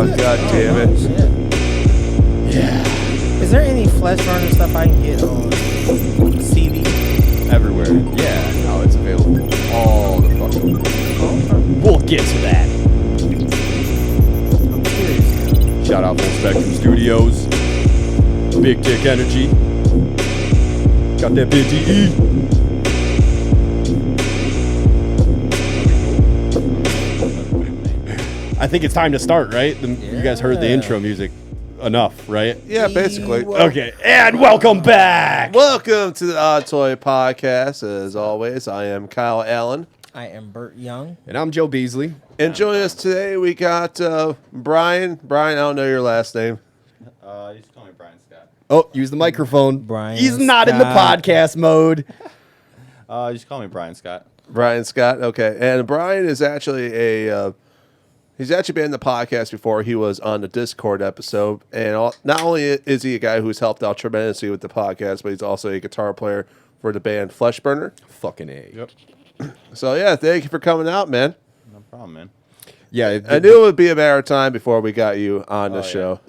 God damn it. Shit. Yeah. Is there any Fleshburner stuff I can get on CD? Everywhere. Yeah. No, it's available all the fucking way. We'll get to that. I'm curious. Shout out Full Spectrum Studios. Big Dick Energy. Got that big DE. I think it's time to start, right? You guys heard the intro music enough, right? Yeah, basically. Okay, and welcome back. Welcome to the Odd Toy Podcast. As always, I am Kyle Allen. I am Burt Young. And I'm Joe Beasley. And joining us today, we got Brian. Brian, I don't know your last name. You just call me Brian Scott. Oh, use the microphone. Brian He's not in the Scott. podcast mode. You just call me Brian Scott. Brian Scott. Okay. And Brian is actually he's actually been in the podcast before. He was on the Discord episode. And not only is he a guy who's helped out tremendously with the podcast, but he's also a guitar player for the band Fleshburner. Fucking A. Yep. So, yeah, thank you for coming out, man. No problem, man. Yeah, I knew it would be a matter of time before we got you on the show.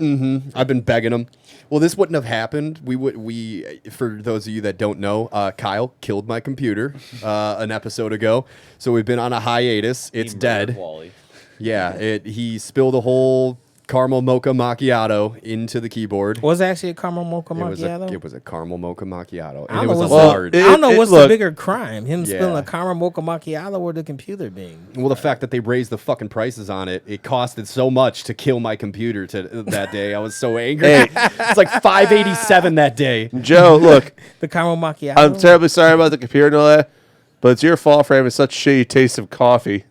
I've been begging him. Well, this wouldn't have happened. We for those of you that don't know, Kyle killed my computer an episode ago. So we've been on a hiatus. It's He dead. murdered Wally. Yeah, he spilled a whole caramel mocha macchiato into the keyboard. Was it actually a caramel mocha macchiato? It was a caramel mocha macchiato, I and don't it was know a what's large. I don't know what's the look- bigger crime, him Yeah. spilling a caramel mocha macchiato or the computer being. Well, the fact that they raised the fucking prices on it, it costed so much to kill my computer that day. I was so angry. Hey. It's like $587 that day. Joe, look, The caramel macchiato. I'm terribly sorry about the computer and all that, but it's your fault for having such shitty taste of coffee.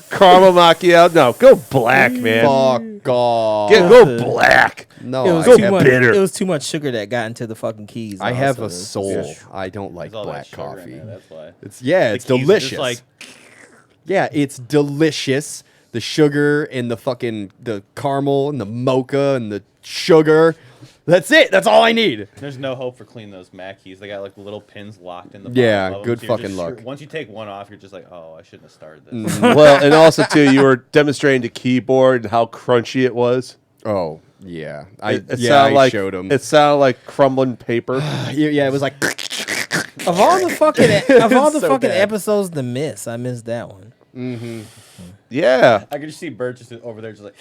Caramel macchiato? No, go black, man. Fuck off. Go black. No, It was I too have, much. bitter. It was too much sugar that got into the fucking keys. I have a also. soul. Yeah. I don't like There's all that black sugar in coffee. there, that's why. It's The keys are delicious. just like, Yeah, it's delicious. The sugar and the caramel and the mocha and the sugar. That's it. That's all I need. there's no hope for cleaning those Mac keys. They got like little pins locked in the Yeah, bottom of good them, so you're fucking just luck. Once you take one off, you're just like, oh, I shouldn't have started this. Well, and also, too, you were demonstrating the keyboard and how crunchy it was. Oh, yeah. It I sounded like, showed him. It sounded like crumbling paper. Yeah, it was like Of all the So fucking bad. episodes to miss, I missed that one. Yeah. I could just see Bert just over there, just like,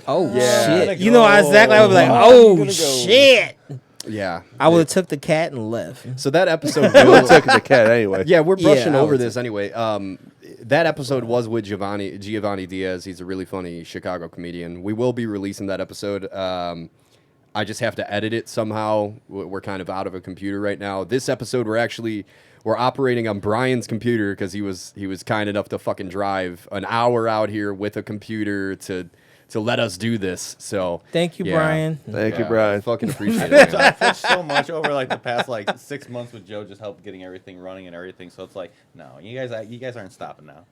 Oh Yeah. shit! Gotta You know, exactly. I would be like, go. oh I'm gonna go. shit! yeah. I would have took the cat and left. So that episode I will, took the cat anyway. yeah, we're brushing Yeah, I over would this anyway. That episode was with Giovanni Diaz. He's a really funny Chicago comedian. We will be releasing that episode. I just have to edit it somehow. We're kind of out of a computer right now. This episode, we're operating on Brian's computer because he was kind enough to fucking drive an hour out here with a computer to let us do this. So Thank you, yeah. Brian. Thank you, I Brian. fucking appreciate it. man. I've pushed so much over like the past like 6 months with Joe, just helped getting everything running and everything. So it's like, no, you guys aren't stopping now.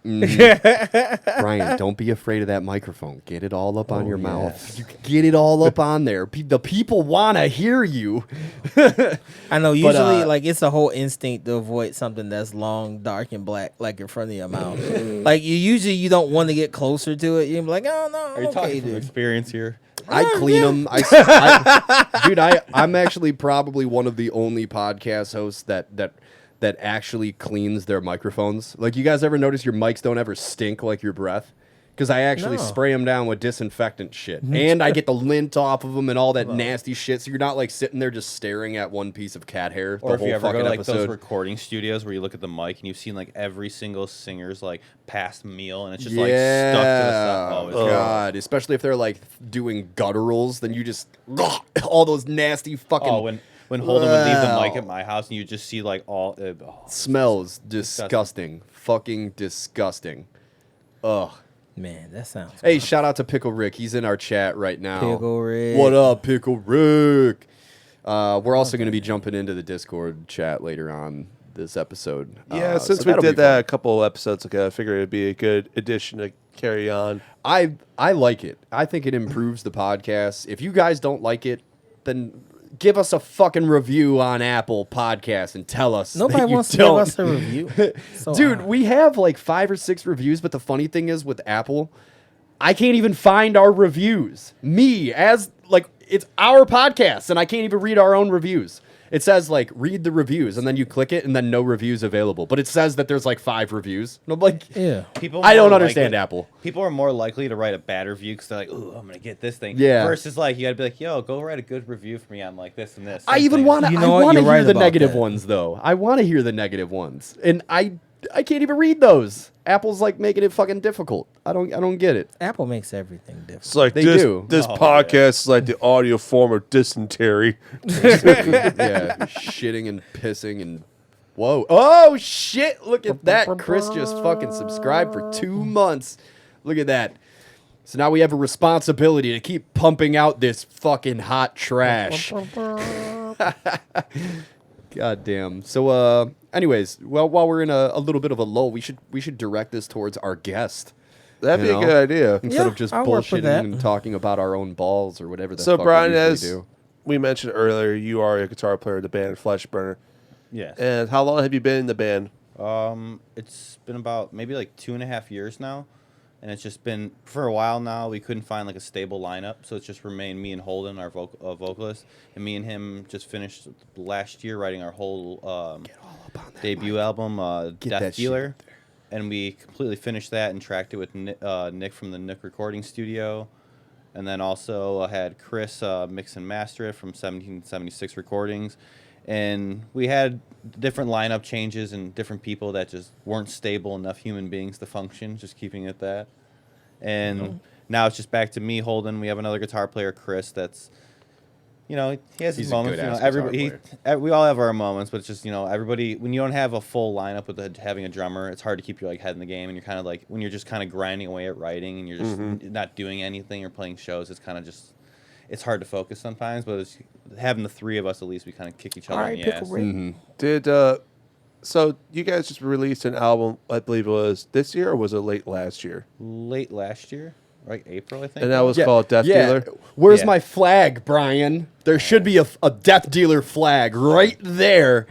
Brian, don't be afraid of that microphone. Get it all up on your yes. mouth. You can get it all up on there. The people want to hear you. I know. Usually, But, like it's a whole instinct to avoid something that's long, dark, and black, like in front of your mouth. Like you don't want to get closer to it. You're like, oh no, Are you okay, talking from dude. experience here? I clean them. Dude, I'm actually probably one of the only podcast hosts that actually cleans their microphones. Like, you guys ever notice your mics don't ever stink like your breath? Because I actually No. spray them down with disinfectant shit. And I get the lint off of them and all that nasty shit. So you're not like sitting there just staring at one piece of cat hair Or the if whole you ever fucking go to like episode. those recording studios where you look at the mic and you've seen like every single singer's like past meal and it's just like stuck to the stuff. Oh, it's God. Especially if they're like doing gutturals, then you just all those nasty fucking Oh, when Holden would leave the mic at my house and you just see like all smells disgusting. Fucking disgusting. Ugh. Man, that sounds. Hey, shout out to Pickle Rick. He's in our chat right now. Pickle Rick. What up, Pickle Rick? We're also going to be jumping into the Discord chat later on this episode. Yeah, so since we that'll did be that fun. a couple episodes ago, I figured it'd be a good addition to carry on. I like it. I think it improves the podcast. If you guys don't like it, then give us a fucking review on Apple Podcasts and tell us. Nobody that you wants to don't. give us a review. So, Dude, we have like 5 or 6 reviews, but the funny thing is with Apple, I can't even find our reviews. Me, as, like, it's our podcast, and I can't even read our own reviews. It says, like, read the reviews, and then you click it, and then no reviews available. But it says that there's, like, 5 reviews. And I'm like, Yeah. People I don't more understand likely- Apple. People are more likely to write a bad review because they're like, "Ooh, I'm gonna get this thing." Yeah. Versus like you gotta be like, "Yo, go write a good review for me on like this and this." I Same even thing. want to. You I know what? want to You're hear right the about negative that. ones, though. I want to hear the negative ones, and I can't even read those. Apple's like making it fucking difficult. I don't get it. Apple makes everything different. It's like They this. do. This Oh, podcast yeah. is like the audio form of dysentery. Yeah, shitting and pissing and whoa. Oh shit! Look at that. Chris just fucking subscribed for 2 months. Look at that. So now we have a responsibility to keep pumping out this fucking hot trash. God damn. So anyways, well, while we're in a little bit of a lull, we should direct this towards our guest. That'd be You a know? good idea. Instead Yeah, of just I'll work with bullshitting that. and talking about our own balls or whatever the So, fuck Brian, we as usually do. we mentioned earlier, you are a guitar player in the band Fleshburner. Yes. And how long have you been in the band? It's been about maybe like 2.5 years now, and it's just been for a while now. We couldn't find like a stable lineup, so it's just remained me and Holden, our vocalist, and me and him just finished last year writing our whole debut album, Get Death that shit Dealer, up there. and we completely finished that and tracked it with Nick from the Nick Recording Studio, and then also had Chris mix and master it from 1776 Recordings. And we had different lineup changes and different people that just weren't stable enough human beings to function, just keeping it that. And now it's just back to me, Holden. We have another guitar player, Chris, that's, he has He's his a moments. good-ass Everybody, guitar we all have our moments, but it's just, everybody, when you don't have a full lineup with having a drummer, it's hard to keep your head in the game. And you're kind of like, when you're just kind of grinding away at writing and you're just not doing anything or playing shows, it's kind of just, it's hard to focus sometimes, but it's, having the 3 of us, at least we kind of kick each other in the ass. Did so you guys just released an album, I believe it was this year or was it late last year? Late last year, like April, I think. And that was called Death Dealer? Where's Yeah. my flag, Brian? There should be a Death Dealer flag right there.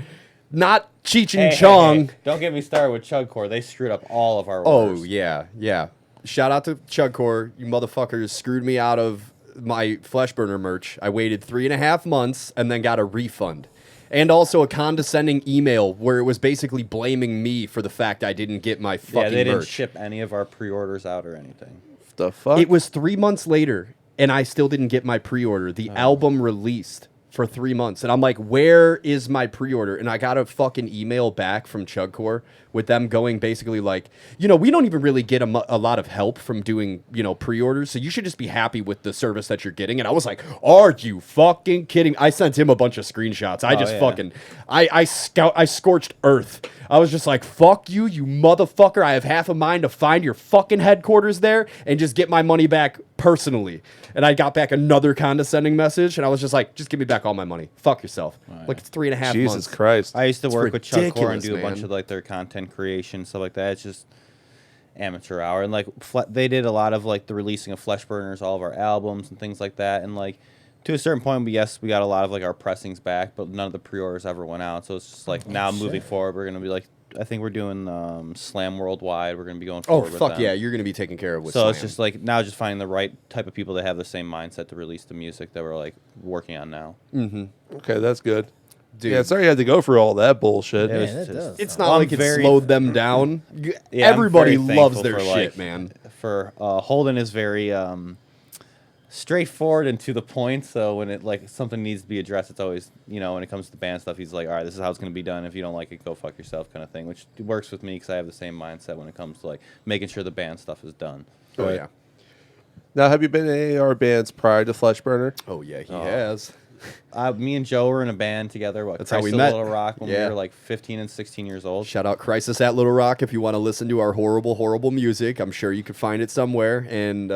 Not Cheech and Chong. Don't get me started with Chugcore. They screwed up all of our Oh, orders. yeah. Shout out to Chugcore. You motherfuckers screwed me out of my Fleshburner merch. I waited 3.5 months and then got a refund. And also a condescending email where it was basically blaming me for the fact I didn't get my fucking Yeah, they didn't merch. ship any of our pre-orders out or anything. The fuck? It was 3 months later, and I still didn't get my pre-order. The album released for 3 months, and I'm like, "Where is my pre-order?" And I got a fucking email back from Chugcore with them going basically like, we don't even really get a lot of help from doing pre-orders, so you should just be happy with the service that you're getting. And I was like, "Are you fucking kidding?" I sent him a bunch of screenshots. I just yeah. fucking, I scorched earth. I was just like, "Fuck you, you motherfucker! I have half a mind to find your fucking headquarters there and just get my money back personally." And I got back another condescending message, and I was just like, "Just give me back all my money. Fuck yourself." Like it's 3.5 Jesus months. Christ. I used to It's work with Chugcore and ridiculous, do a bunch man. of like their content creation stuff like that. It's just amateur hour, and like they did a lot of like the releasing of Fleshburners, all of our albums and things like that. And like to a certain point, we got a lot of like our pressings back, but none of the pre-orders ever went out. So it's just like now moving forward, we're gonna be like, I think we're doing Slam Worldwide. We're gonna be going Oh forward with fuck them. yeah, you're gonna be taken care of with. So Slam. it's just like now just finding the right type of people that have the same mindset to release the music that we're like working on now. Okay, that's good. Dude. Yeah, sorry you had to go through all that bullshit. It was that just- does. It's Well, not I'm like it very- slowed them down. Yeah, I'm Everybody very loves thankful their for, shit, like, man. For Holden is very straightforward and to the point. So when it like something needs to be addressed, it's always when it comes to band stuff, he's like, all right, this is how it's gonna be done. If you don't like it, go fuck yourself, kind of thing. Which works with me because I have the same mindset when it comes to like making sure the band stuff is done. Oh Right. yeah. Now, have you been in AR bands prior to Fleshburner? Oh yeah, he has. Me and Joe were in a band together. That's how we Christ of met. Little Rock when Yeah. we were like 15 and 16 years old. Shout out Crisis at Little Rock if you want to listen to our horrible music. I'm sure you could find it somewhere. And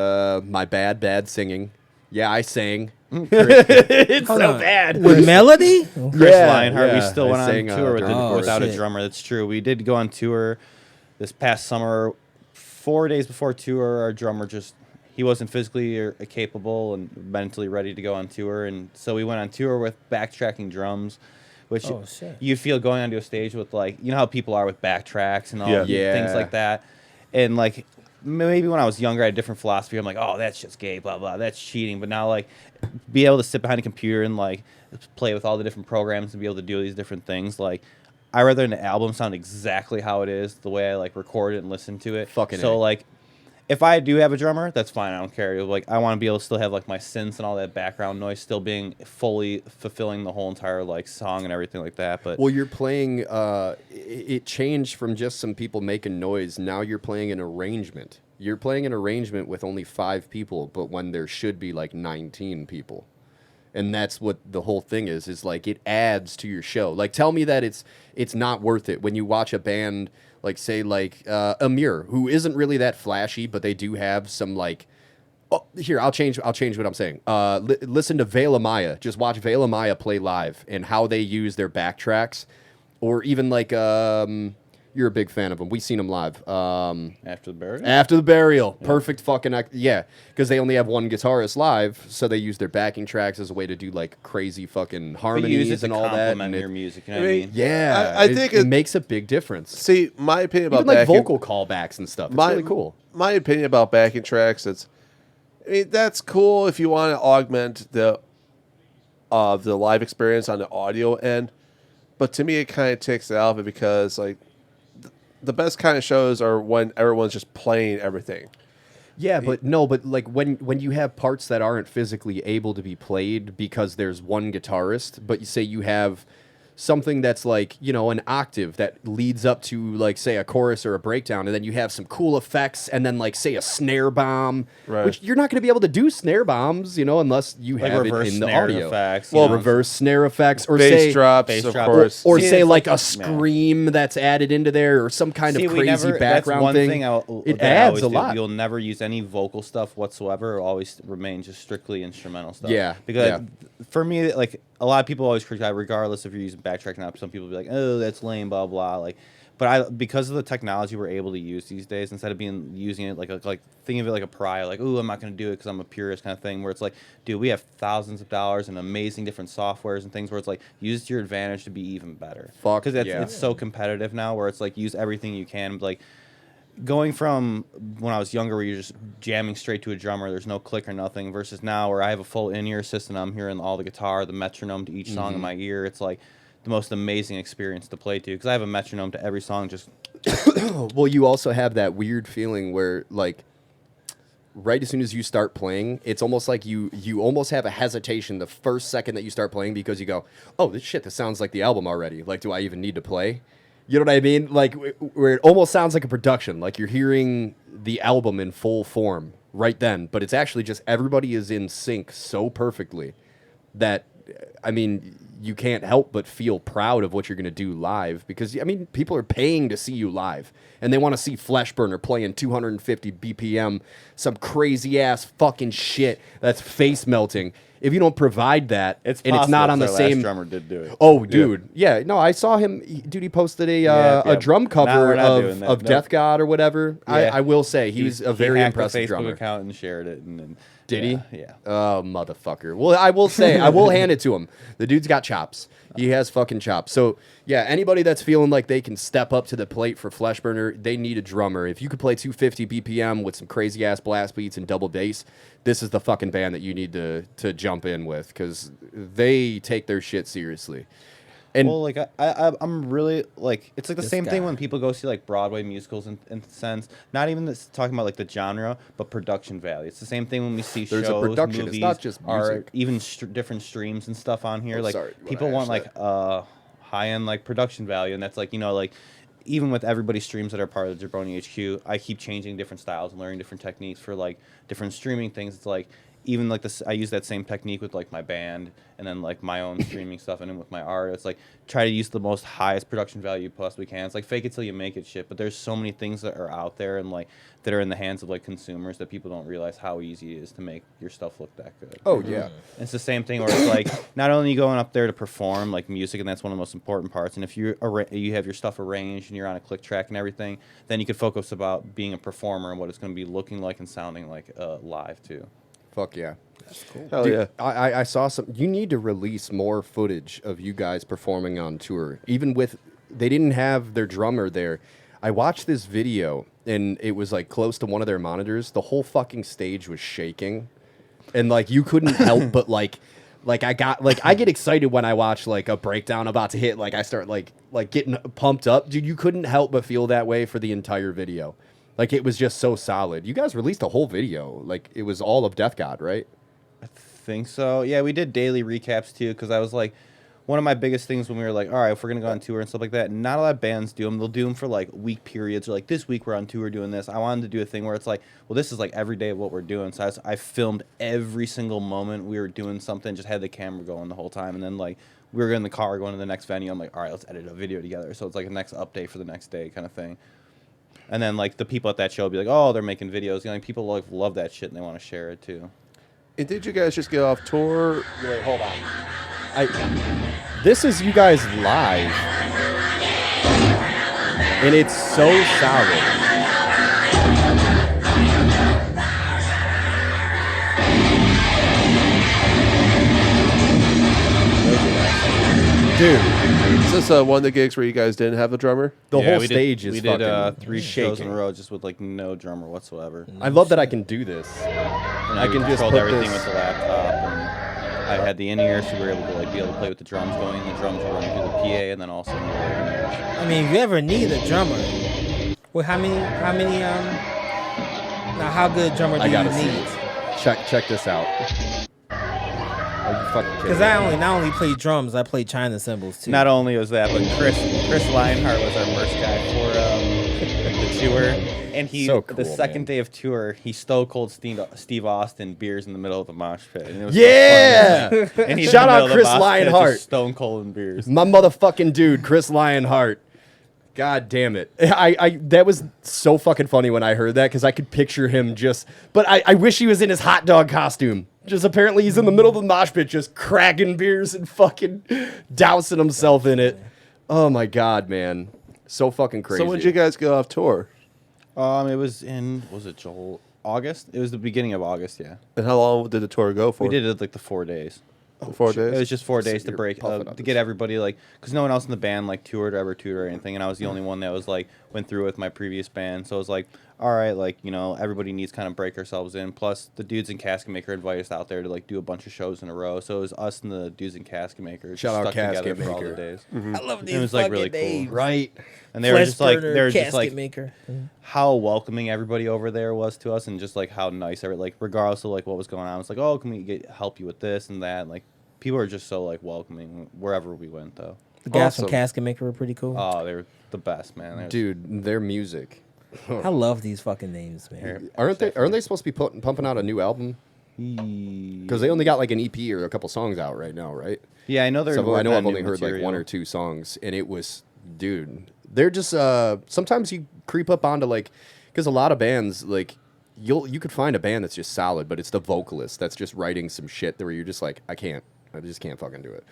my bad singing. Yeah, I sang. It's Hold so on. bad. With melody? Chris Lionheart, we yeah, still I went on sang, tour Oh, without a shit. drummer. That's true. We did go on tour this past summer. 4 days before tour, our drummer he wasn't physically capable and mentally ready to go on tour, and so we went on tour with backtracking drums, which Oh, shit. you feel going onto a stage with like how people are with backtracks and all Yeah. Yeah. things like that, and like maybe when I was younger, I had a different philosophy. I'm like, oh, that's just gay, blah blah, that's cheating. But now, like, be able to sit behind a computer and like play with all the different programs and be able to do these different things, like. I rather an album sound exactly how it is, the way I like record it and listen to it. So like, if I do have a drummer, that's fine. I don't care. Like, I want to be able to still have like my synths and all that background noise still being fully fulfilling the whole entire like song and everything like that. But well, you're playing. It changed from just some people making noise. Now you're playing an arrangement. You're playing an arrangement with only 5 people, but when there should be like 19 people. And that's what the whole thing is like it adds to your show. Like, tell me that it's not worth it when you watch a band like, say, like Amir, who isn't really that flashy, but they do have some like. Oh, here, I'll change what I'm saying. Listen to Veil of Maya. Just watch Veil of Maya play live and how they use their backtracks, or even like you're a big fan of them. We've seen them live. After the Burial? After the Burial. Yeah. Perfect fucking... Yeah, because they only have one guitarist live, so they use their backing tracks as a way to do, like, crazy fucking harmonies and all that. And your music, you know what I mean? Yeah. I think it makes a big difference. See, my opinion about even, like, vocal callbacks and stuff. It's really cool. My opinion about backing tracks, that's cool if you want to augment the live experience on the audio end, but to me, it kind of takes it out of it because, like, the best kind of shows are when everyone's just playing everything. Yeah, but like when you have parts that aren't physically able to be played because there's one guitarist, but you say you have something that's like, you know, an octave that leads up to, like, say, a chorus or a breakdown, and then you have some cool effects, and then, like, say, a snare bomb, which you're not going to be able to do snare bombs, you know, unless you like have it in the audio. Effects, Reverse snare effects, or bass drops, of course, or say like a scream that's added into there, or some kind of crazy background thing. It adds a lot. You'll never use any vocal stuff whatsoever. It'll always remain just strictly instrumental stuff. Yeah, because for me, like, a lot of people always criticize, regardless if you're using backtrack or not. Some people be like, "Oh, that's lame," blah blah. Like, but because of the technology we're able to use these days, instead of using it like think of it like a pariah, like, "Oh, I'm not going to do it because I'm a purist," kind of thing. Where it's like, dude, we have thousands of dollars and amazing different softwares and things where it's like, use it to your advantage to be even better. Because it's so competitive now, where it's like, use everything you can. Like, going from when I was younger where you're just jamming straight to a drummer, there's no click or nothing, versus now where I have a full in-ear system, I'm hearing all the guitar, the metronome to each song in my ear. It's like the most amazing experience to play to, because I have a metronome to every song. Just well, you also have that weird feeling where, like, right as soon as you start playing, it's almost like you almost have a hesitation the first second that you start playing, because you go, oh, this sounds like the album already. Like, do I even need to play? You know what I mean? Like, where it almost sounds like a production, like you're hearing the album in full form right then, but it's actually just everybody is in sync so perfectly that, I mean, you can't help but feel proud of what you're going to do live, because, I mean, people are paying to see you live, and they want to see Fleshburner playing 250 BPM, some crazy-ass fucking shit that's face-melting. If you don't provide that, it's not on the same... Last drummer did do it. Oh, dude. Yeah, no, I saw him... Dude, he posted a drum cover of Death God or whatever. Yeah. I will say, he was a very impressive drummer. He hacked the Facebook account and shared it. And did he? Yeah. Oh, motherfucker. Well, I will say, I will hand it to him. The dude's got chops. He has fucking chops. So, yeah, anybody that's feeling like they can step up to the plate for Fleshburner, they need a drummer. If you could play 250 BPM with some crazy-ass blast beats and double bass, this is the fucking band that you need to jump in with, because they take their shit seriously. And well, like, I'm really, like, it's like the same thing when people go see, like, Broadway musicals in a sense. Not even talking about, like, the genre, but production value. It's the same thing when we see shows, a production. movies, it's not just music. or even different streams and stuff on here. Like, sorry, people want, like, high-end, like, production value, and that's, like, you know, like, even with everybody's streams that are part of the Jabroni HQ, I keep changing different styles and learning different techniques for, like, different streaming things. It's like, even like this, I use that same technique with like my band and then like my own streaming stuff, and then with my art, it's like try to use the most highest production value you possibly can. It's like fake it till you make it shit. But there's so many things that are out there and like that are in the hands of like consumers that people don't realize how easy it is to make your stuff look that good. Oh yeah, it's the same thing where it's like not only are you going up there to perform like music, and that's one of the most important parts. And if you have your stuff arranged and you're on a click track and everything, then you could focus about being a performer and what it's going to be looking like and sounding like live too. Fuck yeah. That's cool. Hell dude, yeah. I saw some... You need to release more footage of you guys performing on tour. Even with... They didn't have their drummer there. I watched this video, and it was like close to one of their monitors. The whole fucking stage was shaking, and like you couldn't help but like I get excited when I watch like a breakdown about to hit. Like I start like getting pumped up, dude. You couldn't help but feel that way for the entire video. Like it was just so solid. You guys released a whole video. Like it was all of Death God, right? I think so. Yeah, we did daily recaps too, because I was like, one of my biggest things when we were like, all right, if we're gonna go on tour and stuff like that, not a lot of bands do them. They'll do them for like week periods, or like this week we're on tour doing this. I wanted to do a thing where it's like, well, this is like every day of what we're doing. So I filmed every single moment we were doing something, just had the camera going the whole time, and then like we were in the car going to the next venue. I'm like, all right, let's edit a video together. So it's like a next update for the next day kind of thing. And then like the people at that show would be like, oh, they're making videos. You know, like, people like love that shit and they want to share it too. And did you guys just get off tour? Wait, hold on. This is you guys live, and it's so solid. Dude, Is this one of the gigs where you guys didn't have a drummer? the whole we stage did, is we did fucking 3 shows in shaking. a row just with like no drummer whatsoever. I love that I can do this. And I we can just controlled put everything this- with the laptop. And I had the in-ear, so we were able to like be able to play with the drums going. The drums were running through the PA, and then also in the in-ears. I mean, if you ever need a drummer, well, how good a drummer do I you gotta see need? it. Check this out. Are you fucking kidding Because me? I not only play drums, I play China cymbals too. Not only was that, but Chris Lionheart was our merch guy for the tour, and he So cool, the second man. day of tour, he stole cold Steve Austin beers in the middle of the mosh pit. And it was Yeah! so fun. And he's Shout in the out middle of the Chris mosh pit, Lionheart. just stone cold and beers. My motherfucking dude, Chris Lionheart. God damn it. I that was so fucking funny when I heard that, because I could picture him just, but I wish he was in his hot dog costume. Just apparently he's in the middle of the mosh pit just cracking beers and fucking dousing himself in it. Oh my God, man. So fucking crazy. So when did you guys get off tour? It was in August? It was the beginning of August, yeah. And how long did the tour go for? We did it like the 4 days. 4 days? It was just 4 days to you're break puffing to on get this. everybody like, because no one else in the band like toured or anything, and I was the only one that was like went through with my previous band. So it was like, all right, like, you know, everybody needs kind of break ourselves in. Plus the dudes in Casket Maker invited us out there to like do a bunch of shows in a row. So it was us and the dudes in Casket Maker Shout out stuck together Casket for all the Maker. days. I love these It was like fucking really cool. names. Right. And they were just like Casket maker. how welcoming everybody over there was to us, and just like how nice like regardless of like what was going on, it's like, oh, can we help you with this and that, and, like people are just so like welcoming wherever we went though. The guys Awesome. from Casket Maker were pretty cool. Oh, they were the best, man. They were- Dude, their music. I love these fucking names, man. Here, Aren't they supposed to be pumping out a new album? Because they only got like an EP or a couple songs out right now, right? Yeah, I know they're. So I working know on I've new only heard like one material. or two songs, and it was, dude, they're just sometimes you creep up onto like, because a lot of bands like you could find a band that's just solid, but it's the vocalist that's just writing some shit where you're just like, I just can't fucking do it.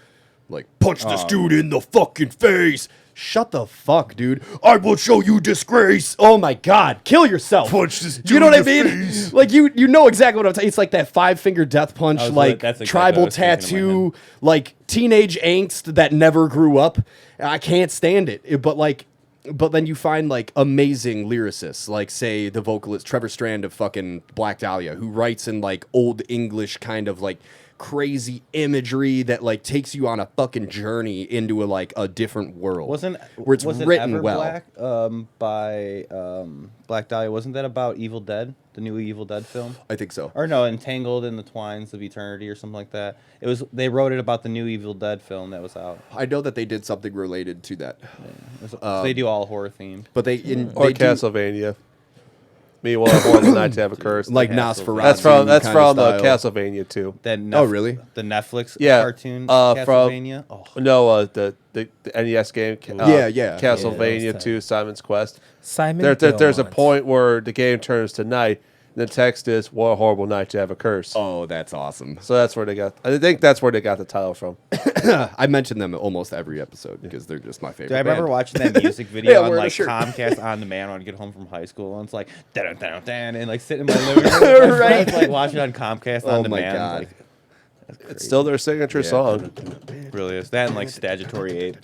Like, punch this dude in the fucking face. Shut the fuck, dude. I will show you disgrace. Oh my God. Kill yourself. Punch this dude You know in what I the mean? face. Like, you know exactly what I'm talking. It's like that 5-finger death punch, like that's exactly tribal what I was thinking in my tattoo, head. like teenage angst that never grew up. I can't stand it. But then you find like amazing lyricists, like say the vocalist Trevor Strand of fucking Black Dahlia, who writes in like old English kind of like crazy imagery that like takes you on a fucking journey into a different world. where it's wasn't written Ever well. Black, by Black Dahlia? Wasn't that about Evil Dead, the new Evil Dead film? I think so. Or no, Entangled in the Twines of Eternity or something like that. It was. They wrote it about the new Evil Dead film that was out. I know that they did something related to that, It was- they do all horror themed. but Or they do, Castlevania. Me want a horrible night to have a curse. like Castle- Nosferatu. that's from kind of style. Castlevania too. That Oh, really? The Netflix Yeah, cartoon from- Castlevania. Oh, No, the NES game. Yeah. Castlevania Yeah, that was 2, Simon's Quest. Simon. There's a Belmont. point where the game turns to night. And the text is, "What a horrible night to have a curse." Oh, that's awesome. So that's where they got. I think that's where they got the title from. I mention them almost every episode because they're just my favorite. dude, I remember band. watching that music video Yeah, on wearing a like shirt. Comcast on demand when I get home from high school, and it's like dun dun dun, and like sitting in my living room with my Right. friends, like watching on Comcast on Oh my demand. God. Like, that's It's crazy. still their signature song. Really is that and like Statutory Ape.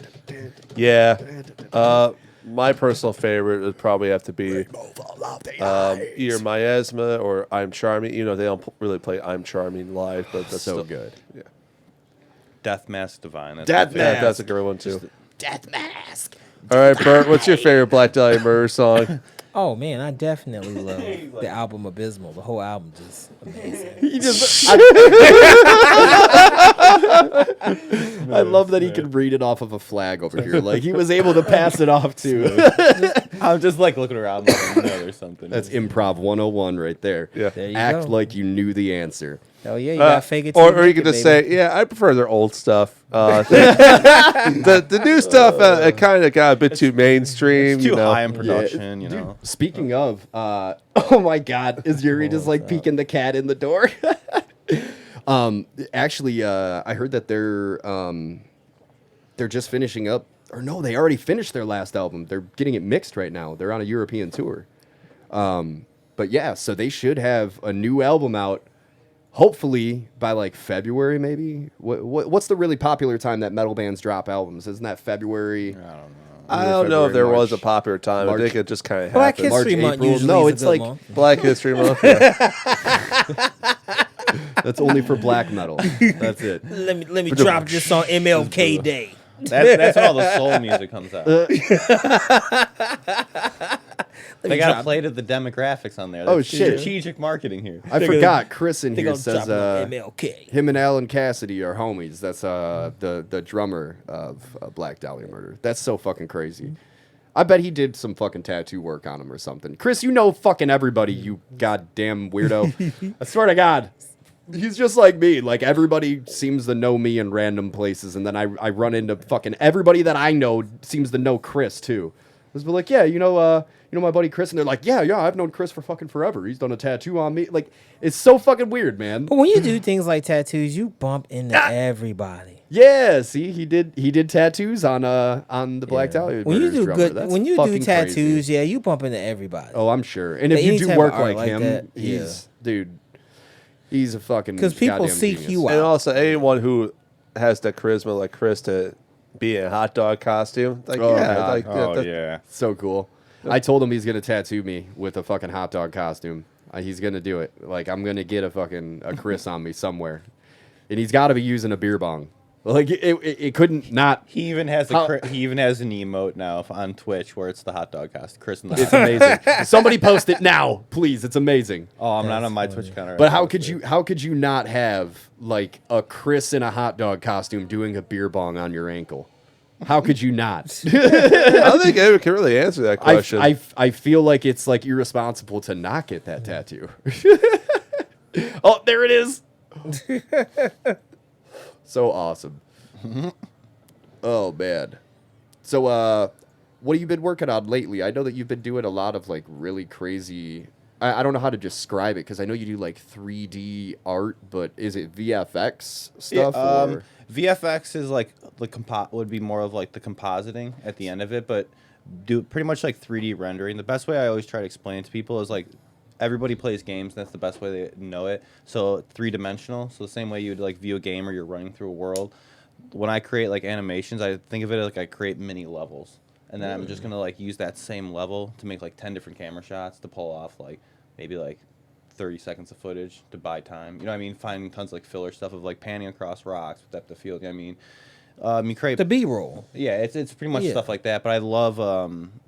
Yeah. my personal favorite would probably have to be either Miasma or I'm Charming. You know, they don't really play I'm Charming live, but that's So still good. Yeah, Death Mask Divine. That's Death my favorite. Mask. that's a good one too. Death Mask. All right, Bert, what's your favorite Black Dahlia Murder song? Oh man, I definitely love the album Abysmal. The whole album just amazing. He just, I love that he can read it off of a flag over here. Like he was able to pass it off to. I'm just like looking around like I know there's something. That's improv 101 right there. Yeah. There you Act go. like you knew the answer. Oh yeah, you gotta fake it. till Or you make could it, just baby. say, yeah, I prefer their old stuff. The new stuff kind of got a bit too mainstream. It's too you know? high in production, you know. Speaking of, oh my God, is Yuri just like peeking the cat in the door? Actually, I heard that they're just finishing up, or no, they already finished their last album. They're getting it mixed right now. They're on a European tour. But yeah, so they should have a new album out. Hopefully by like February, maybe. What's the really popular time that metal bands drop albums? Isn't that February? I don't know if there February, was a March. popular time. I March. think it just kind of Black happened. History March, Month April. usually No, is a it's good like- month. Black History Month. Yeah. That's only for black metal. That's it. Let me drop this on MLK Day. That's when all the soul music comes out. They got to drop- play to the demographics on there. Oh, That's shit. strategic marketing here. I forgot. Chris in They here gonna says drop it on MLK. him and Alan Cassidy are homies. That's the drummer of Black Dahlia Murder. That's so fucking crazy. I bet he did some fucking tattoo work on him or something. Chris, you know fucking everybody, you goddamn weirdo. I swear to God. He's just like me. Like, everybody seems to know me in random places, and then I run into fucking everybody that I know seems to know Chris, too. It's been like, yeah, you know my buddy Chris? And they're like, yeah, I've known Chris for fucking forever. He's done a tattoo on me. Like, it's so fucking weird, man. But when you do things like tattoos, you bump into everybody. Yeah, see, he did tattoos on the Black Dahlia When you Murder's do drummer. good, That's when you do fucking tattoos, crazy. yeah, you bump into everybody. Oh, I'm sure. And if Any you do type work of art like like him, that, he's dude. He's a fucking Because people goddamn seek genius. you out. And also, anyone who has the charisma like Chris to be in a hot dog costume, like Oh, yeah, God. like Oh, that- yeah. So cool. I told him he's gonna tattoo me with a fucking hot dog costume. He's gonna do it. Like, I'm gonna get a Chris on me somewhere, and he's got to be using a beer bong. Like it couldn't not. He even has How- he even has an emote now on Twitch where it's the hot dog costume. Chris and the It's hot dog. amazing. Somebody post it now, please. It's amazing. Oh, I'm not That's on my funny. Twitch account. Right But now, how could you not have like a Chris in a hot dog costume doing a beer bong on your ankle? How could you not? I don't think anyone can really answer that question. I feel like it's like irresponsible to not get that tattoo. Oh, there it is. So awesome. Oh man. So what have you been working on lately? I know that you've been doing a lot of like really crazy. I don't know how to describe it because I know you do like 3D art, but is it VFX stuff? or? VFX is like would be more of like the compositing at the end of it, but do pretty much like 3D rendering. The best way I always try to explain it to people is like everybody plays games, and that's the best way they know it. So 3-dimensional. So the same way you'd like view a game or you're running through a world. When I create like animations, I think of it like I create mini levels, and then I'm just gonna like use that same level to make like 10 different camera shots to pull off like maybe like 30 seconds of footage to buy time. You know what I mean? Finding tons of like filler stuff of like panning across rocks with depth of field. You know what I mean? You create The B-roll. yeah, it's pretty much Yeah. stuff like that. But I love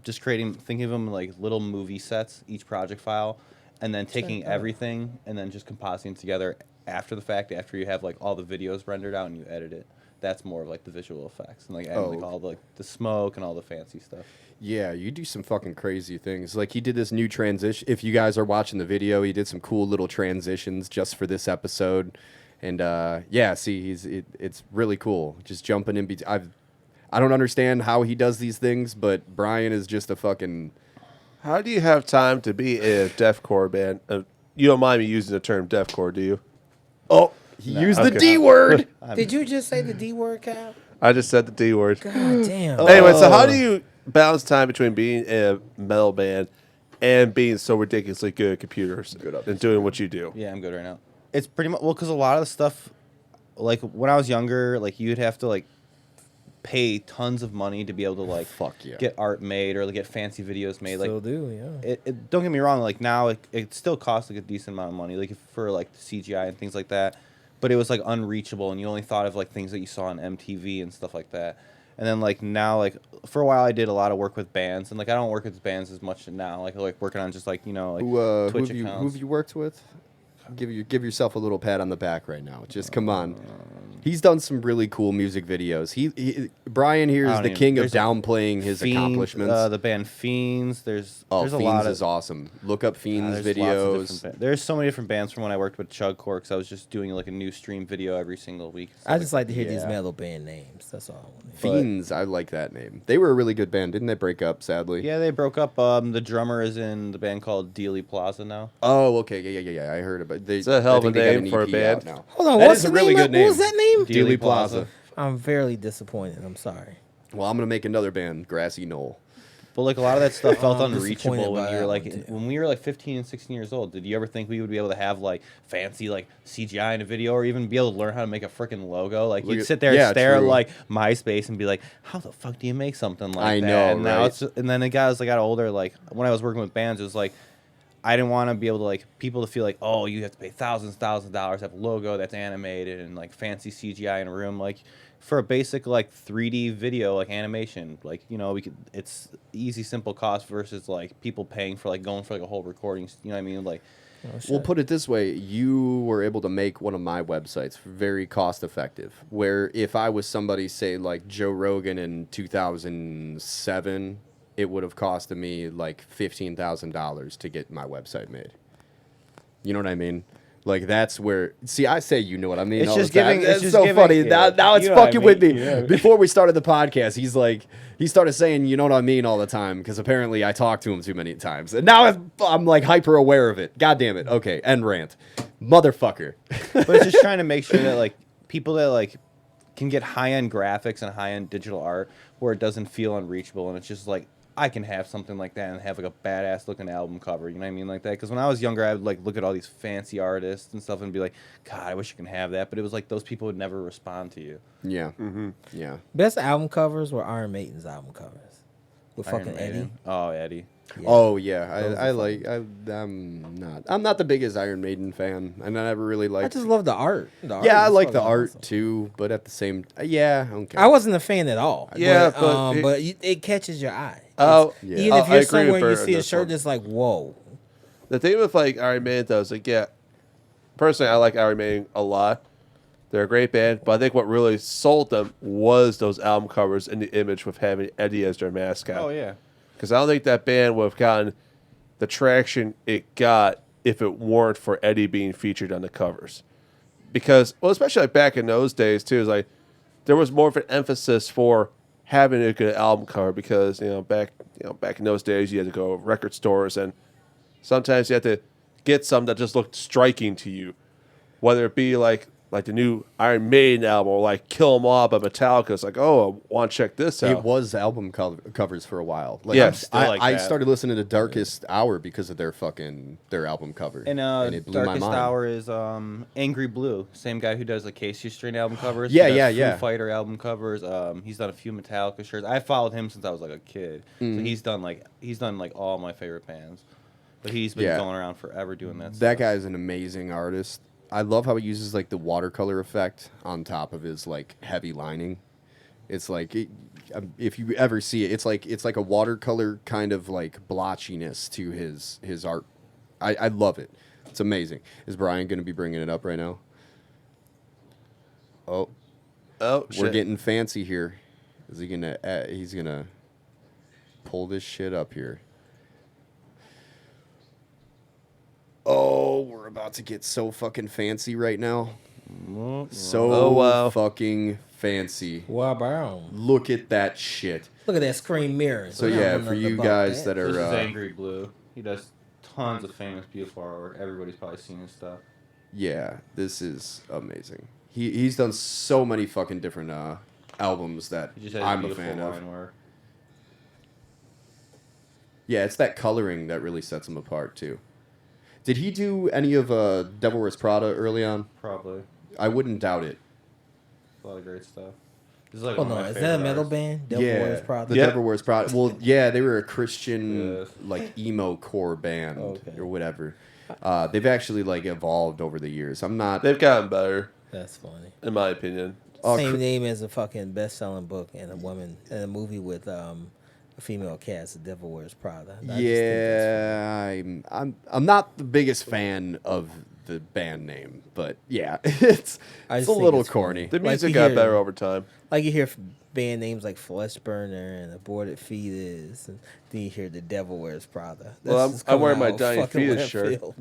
just thinking of them like little movie sets, each project file, and then taking everything and then just compositing together after the fact, after you have like all the videos rendered out and you edit it. That's more of like the visual effects and like adding like all the like the smoke and all the fancy stuff. Yeah, you do some fucking crazy things. Like he did this new transition. If you guys are watching the video, he did some cool little transitions just for this episode. And yeah, see, it's really cool. Just jumping in between. I don't understand how he does these things, but Brian is just a fucking. How do you have time to be in a deathcore band? You don't mind me using the term deathcore, do you? Oh, he used the okay. D word. Did you just say the D word, Cal? I just said the D word. God damn. Anyway, so how do you balance time between being in a metal band and being so ridiculously good at computers and doing what you do? Yeah, I'm good right now. It's pretty much because a lot of the stuff, like when I was younger, like you'd have to like pay tons of money to be able to like Fuck yeah. get art made or like, get fancy videos made. Still Like, do, yeah. don't get me wrong. Like now, it still costs like a decent amount of money, like for like CGI and things like that. But it was like unreachable, and you only thought of like things that you saw on MTV and stuff like that. And then like now, like for a while, I did a lot of work with bands, and like I don't work with bands as much now. Like working on just like like Who Twitch have accounts. who have you worked with? Give yourself a little pat on the back right now. Just come on. He's done some really cool music videos. Brian here I is don't the even- king of there's a- downplaying his Fiends, accomplishments. the band Fiends. There's a Fiends lot of is awesome. Look up Fiends there's lots of videos. different there's so many different bands from when I worked with Chugcore, because I was just doing like a new stream video every single week. So, I just like to hear these yeah. metal band names. That's all. I want to Fiends, I like that name. They were a really good band. Didn't they break up, sadly? Yeah, they broke up. The drummer is in the band called Dealey Plaza now. Oh, okay. Yeah. I heard about it. It's a hell of a name for a band. Now. Hold on, That what's is a the really name? good name. What was that name? Dealey Plaza. I'm very disappointed. I'm sorry. Well, I'm gonna make another band, Grassy Knoll. But like a lot of that stuff felt I'm unreachable disappointed when by you were that like one, too. when we were like 15 and 16 years old. Did you ever think we would be able to have like fancy like CGI in a video, or even be able to learn how to make a freaking logo? Like Look you'd at- sit there yeah, and stare true. at like MySpace and be like, how the fuck do you make something like I that? know, And now right? it's and then as I got older, like when I was working with bands, it was like I didn't want to be able to like people to feel like, oh, you have to pay thousands of dollars to have a logo that's animated and like fancy CGI in a room. Like for a basic like 3D video like animation, like it's easy simple cost versus like people paying for like going for like a whole recording. You know what I mean? Like We'll put it this way: you were able to make one of my websites very cost effective. Where if I was somebody, say like Joe Rogan in 2007, it would have costed me like $15,000 to get my website made. You know what I mean? Like that's where. See, I say you know what I mean. It's all just the time. giving- it's It's just so giving- funny. yeah. Now it's You know what I fucking with me. mean. Yeah. Before we started the podcast, he started saying you know what I mean all the time because apparently I talk to him too many times, and now I'm like hyper aware of it. God damn it. Okay, end rant, motherfucker. but it's just trying to make sure that like people that like can get high end graphics and high end digital art where it doesn't feel unreachable, and it's just like I can have something like that and have like a badass looking album cover. You know what I mean, like that. Because when I was younger, I would like look at all these fancy artists and stuff and be like, God, I wish I could have that. But it was like those people would never respond to you. Yeah. Yeah. Best album covers were Iron Maiden's album covers with Iron fucking Maiden. Eddie. Oh, Eddie. Yeah. Oh yeah, Those I are like. I'm not the biggest Iron Maiden fan, and I never really I liked. just love the art. The art Yeah, I is like the fucking art awesome. too, but at the same, yeah, okay. I wasn't a fan at all. Yeah, but, but it catches your eye. Oh, Yeah. Even I if you're agree with somewhere and you Bert on see a this shirt one. that's like, whoa. The thing with like Iron Maiden though is like, yeah, personally I like Iron Maiden a lot. They're a great band, but I think what really sold them was those album covers and the image with having Eddie as their mascot. Oh yeah. Because I don't think that band would have gotten the traction it got if it weren't for Eddie being featured on the covers. Because, well, especially like back in those days too, is like there was more of an emphasis for having a good album cover because back in those days you had to go to record stores and sometimes you had to get some that just looked striking to you, whether it be like the new Iron Maiden album or like Kill 'Em All by Metallica. It's like, oh, I want to check this out. It was album covers for a while. Like, Yes. Still like I that. started listening to Darkest Hour because of their album cover, And it blew my Darkest mind. Hour is Angry Blue, same guy who does like Casey Strain album covers. Yeah, He does yeah. Foo Fighter album covers. He's done a few Metallica shirts. I followed him since I was like a kid, so he's done like all my favorite bands. But he's been Yeah. going around forever doing that. That stuff. guy is an amazing artist. I love how he uses like the watercolor effect on top of his like heavy lining. It's like if you ever see it, it's like a watercolor kind of like blotchiness to his art. I love it. It's amazing. Is Brian going to be bringing it up right now? Oh, oh, we're shit. getting fancy here. Is he gonna? He's gonna pull this shit up here. Oh, we're about to get so fucking fancy right now. So Oh, wow. fucking fancy. Wow. Look at that shit. Look at that screen mirror. So yeah, for you guys that This is are Angry Blue. He does tons of famous, beautiful artwork. Everybody's probably seen his stuff. yeah, this is amazing. He's done so many fucking different albums that He just has I'm a beautiful fan of. line work. Yeah, it's that coloring that really sets him apart too. Did he do any of Devil Wears Prada early on? Probably I wouldn't doubt it. a lot of great stuff. This is like Hold one of on, my is that a favorite metal artists. band? Devil Wears Prada. The Yeah. Devil Wears Prada. Well, yeah, they were a Christian Yes. like emo core band Okay. or whatever. They've actually like evolved over the years. I'm not. They've gotten better, That's funny. in my opinion. Same name as a fucking best-selling book and a movie with a female cast, The Devil Wears Prada. I just think that's funny. Yeah, I'm not the biggest fan of the band name, but yeah, it's I it's just a think little it's corny. funny. The Like music you got hear- better over time. Like you hear band names like Fleshburner and Aborted Fetus, and then you hear The Devil Wears Prada. Well, just I'm coming wearing my out Dying fucking Fetus left shirt. field.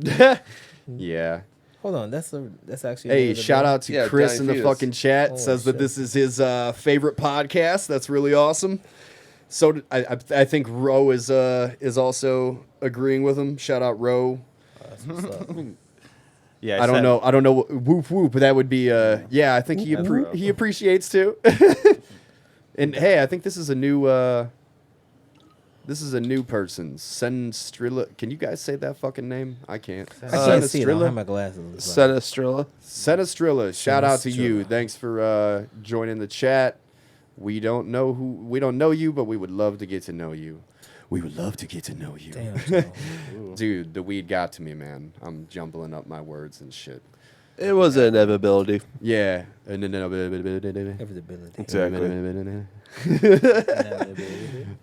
Yeah. Hold on, that's actually. Hey, the name of the shout band? out to Yeah, Chris Dying in the Fetus. fucking chat. Holy Says that shit. this is his favorite podcast. That's really awesome. So I think Ro is also agreeing with him. Shout out Ro. That's what's up. Yeah, I don't know. I don't know. Whoop whoop. But that would be. Yeah, I think That's Ro. he appreciates too. And hey, I think this is a new. This is a new person. Senestrilla. Can you guys say that fucking name? I can't. I can't see it. I don't have Senestrilla. my glasses. Senestrilla. Senestrilla. Shout out to you. Senestrilla. Thanks for joining the chat. We don't know you, but we would love to get to know you. We would love to get to know you. Damn, Joe. Dude, the weed got to me, man. I'm jumbling up my words and shit. It was an inevitability. Yeah. Inevitability. Exactly. Inevitability.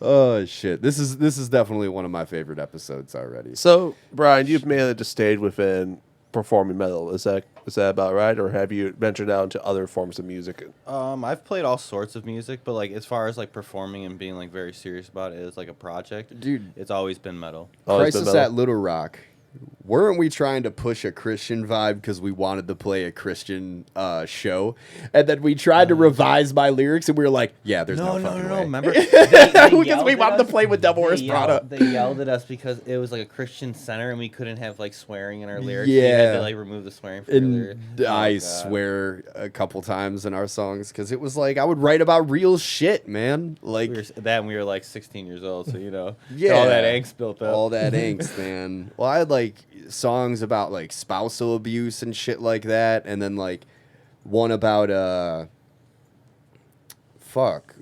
Oh shit. This is definitely one of my favorite episodes already. So, Brian, you've mainly just stayed within performing metal. Is that about right, or have you ventured out into other forms of music? I've played all sorts of music, but like as far as like performing and being like very serious about it as like a project, Dude. it's always been metal. Always been Crisis metal? at Little Rock. Weren't we trying to push a Christian vibe because we wanted to play a Christian show, and then we tried to revise my lyrics, and we were like, "Yeah, there's no, fucking way." Remember, Because we wanted to play with Devil Wears Prada. They yelled at us because it was like a Christian center, and we couldn't have like swearing in our lyrics. So you had Yeah. to like remove the swearing from your lyrics. And Oh, I God. swear a couple times in our songs because it was like I would write about real shit, man. Like We were like 16 years old, so you know, yeah, all that angst built up. all that angst, man. Well, I had like songs about like spousal abuse and shit like that, and then like one about fuck.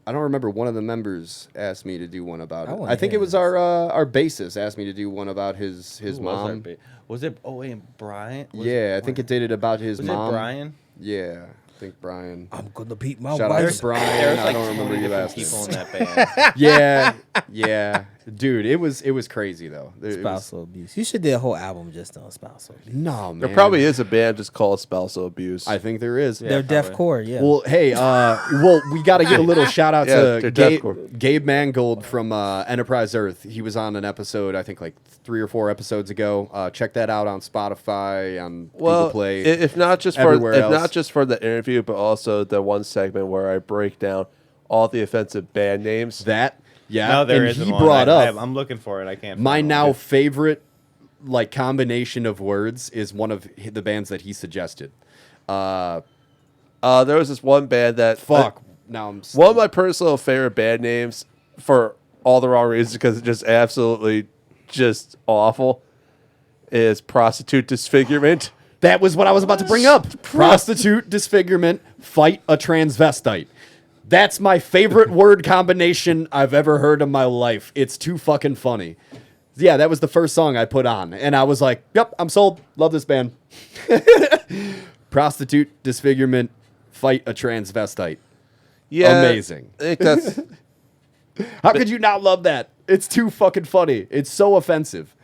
I don't remember. One of the members asked me to do one about I it. wanna I think hear it was this. our bassist asked me to do one about his Who was our mom. was it? Oh wait, Brian. Yeah, I think it did it about his Was mom. it Brian? Yeah, I think Brian. I'm gonna beat my Shout out wife. to Brian. There was I like don't remember 20 your different last people in name. that band. Yeah, dude, it was crazy though. It was- Spousal abuse. You should do a whole album just on spousal abuse. No, man. There probably is a band just called Spousal Abuse. I think there is. Yeah, They're probably. deathcore, yeah. Well, hey, we got to give a little shout out Yeah, to they're deathcore. Gabe Mangold from Enterprise Earth. He was on an episode, I think, like 3 or 4 episodes ago. Check that out on Spotify, on Google Play. if not just everywhere else. for the interview, but also the one segment where I break down all the offensive band names. that, yeah. No, there and isn't he one. brought up I'm looking for it. I can't. my find now one. favorite like combination of words is one of the bands that he suggested. There was this one band that Fuck. Now I'm one of my personal favorite band names for all the wrong reasons because it's just absolutely just awful is Prostitute Disfigurement. That was what I was about to bring up. Prostitute, disfigurement, fight a transvestite. That's my favorite word combination I've ever heard in my life. It's too fucking funny. Yeah, that was the first song I put on. And I was like, yep, I'm sold. Love this band. Prostitute, disfigurement, fight a transvestite. Yeah, Amazing. I think that's How could you not love that? It's too fucking funny. It's so offensive.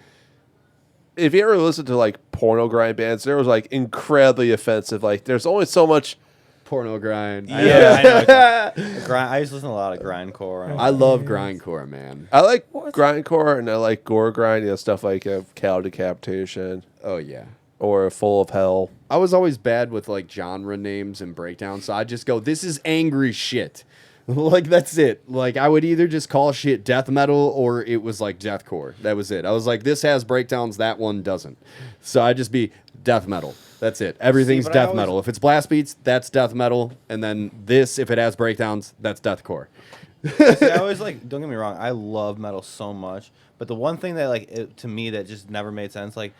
if you ever listen to like porno grind bands, there was like incredibly offensive. Like there's only so much. Porno grind. I know. I used to listen to a lot of grindcore. I love grindcore, man. I like grindcore and I like gore grind, stuff like cow decapitation Oh, yeah. or Full of Hell. I was always bad with like genre names and breakdowns, so I just go, "This is angry shit." Like that's it. Like I would either just call shit death metal or it was like deathcore. That was it. I was like, "This has breakdowns, that one doesn't." So I'd just be death metal. That's it. Everything's but I death always- metal. If it's blast beats, that's death metal, and then this, if it has breakdowns, that's deathcore. See, I always like. Don't get me wrong. I love metal so much, but the one thing that to me that just never made sense. Like,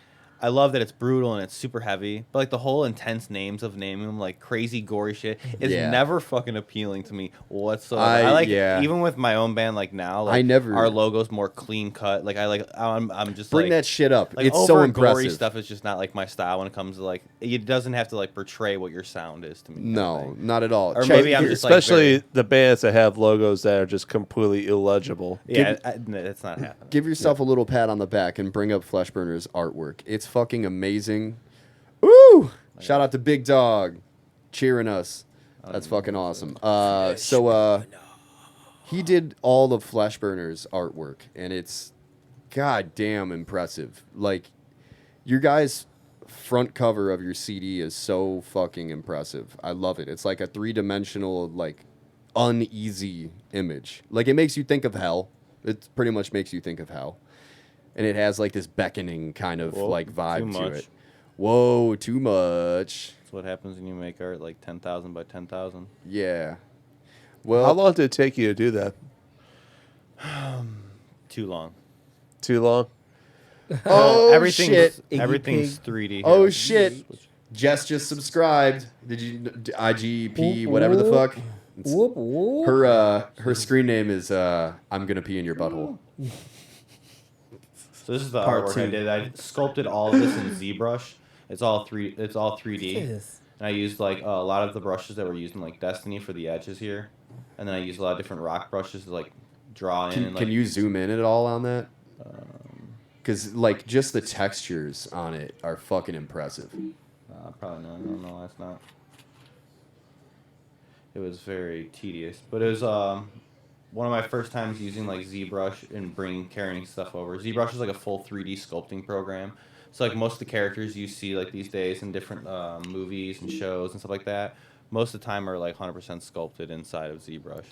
I love that it's brutal and it's super heavy, but like the whole intense names of naming them like crazy gory shit is never fucking appealing to me whatsoever. I like even with my own band like now, like our logo's more clean cut. Like I'm just bring like, that shit up. Like, it's over so impressive. Gory stuff is just not like my style when it comes to like it doesn't have to like portray what your sound is to me. No, not at all. Or maybe I'm just especially like the bands that have logos that are just completely illegible. Yeah, it's not happening. Give yourself a little pat on the back and bring up Fleshburner's artwork. It's fucking amazing. Woo! Shout out to Big Dog cheering us. That's fucking awesome. He did all of Fleshburner's artwork, and it's goddamn impressive. Like, your guys' front cover of your CD is so fucking impressive. I love it. It's like a 3-dimensional, like, uneasy image. Like, it makes you think of hell. It pretty much makes you think of hell. And it has like this beckoning kind of like vibe to it. Whoa, too much. That's what happens when you make art like 10,000 by 10,000. Yeah. Well, how long did it take you to do that? Too long. Too long? Oh, everything's shit. Everything's 3D. Here. Oh, shit. Jess just subscribed. Did you IGP, whatever the fuck? Her screen name is I'm gonna pee in your butthole. So this is the artwork I did. I sculpted all of this in ZBrush. It's all 3D. And I used like a lot of the brushes that were used in like Destiny for the edges here, and then I used a lot of different rock brushes to like draw in. Can you zoom in at all on that? Because like just the textures on it are fucking impressive. Probably not. No, that's not. It was very tedious, but it was one of my first times using like ZBrush and carrying stuff over. ZBrush is like a full 3D sculpting program. So like most of the characters you see like these days in different movies and shows and stuff like that, most of the time are like 100% sculpted inside of ZBrush.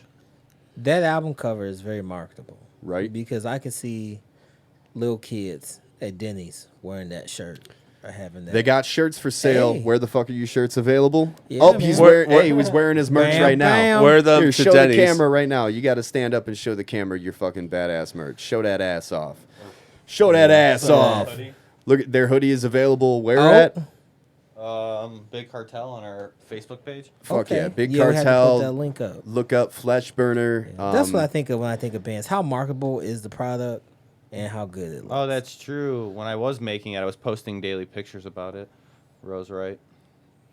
That album cover is very marketable, right? Because I can see little kids at Denny's wearing that shirt. They got shirts for sale. Hey. Where the fuck are you shirts available? Yeah, he's wearing his merch right now. Wear them to show Denny's. the camera right now. You got to stand up and show the camera your fucking badass merch. Show that ass off. Show that ass off. Look, their hoodie is available. Where at? Big Cartel on our Facebook page. Fuck yeah, Big Have to Cartel. put that link up. Look up Fleshburner. Yeah. That's what I think of when I think of bands. How marketable is the product? And how good it looks. Oh, that's true. When I was making it, I was posting daily pictures about it. Rose, right?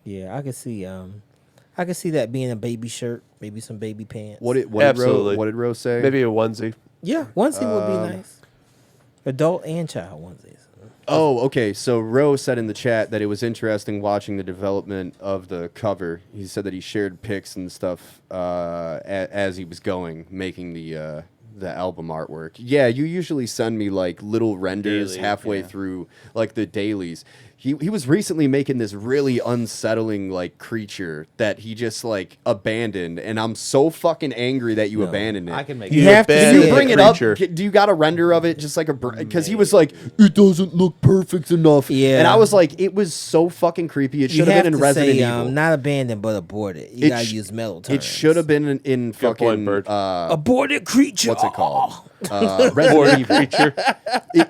Yeah, I could see that being a baby shirt, maybe some baby pants. What did Rose say? Maybe a onesie. Yeah, onesie would be nice. Adult and child onesies. Oh, okay. So Rose said in the chat that it was interesting watching the development of the cover. He said that he shared pics and stuff as he was making the album artwork. Yeah, you usually send me like little renders halfway through like the dailies. He was recently making this really unsettling like creature that he just like abandoned, and I'm so fucking angry that you abandoned it. I can make You have to Can you bring it up? creature. Do you got a render of it? Just like because he was like, it doesn't look perfect enough. Yeah. And I was like, it was so fucking creepy. It should have been in Resident Evil. Not abandoned, but aborted. You gotta use metal terms. It should have been in fucking Bird. Aborted creature. what's it called? Resident Evil. Creature.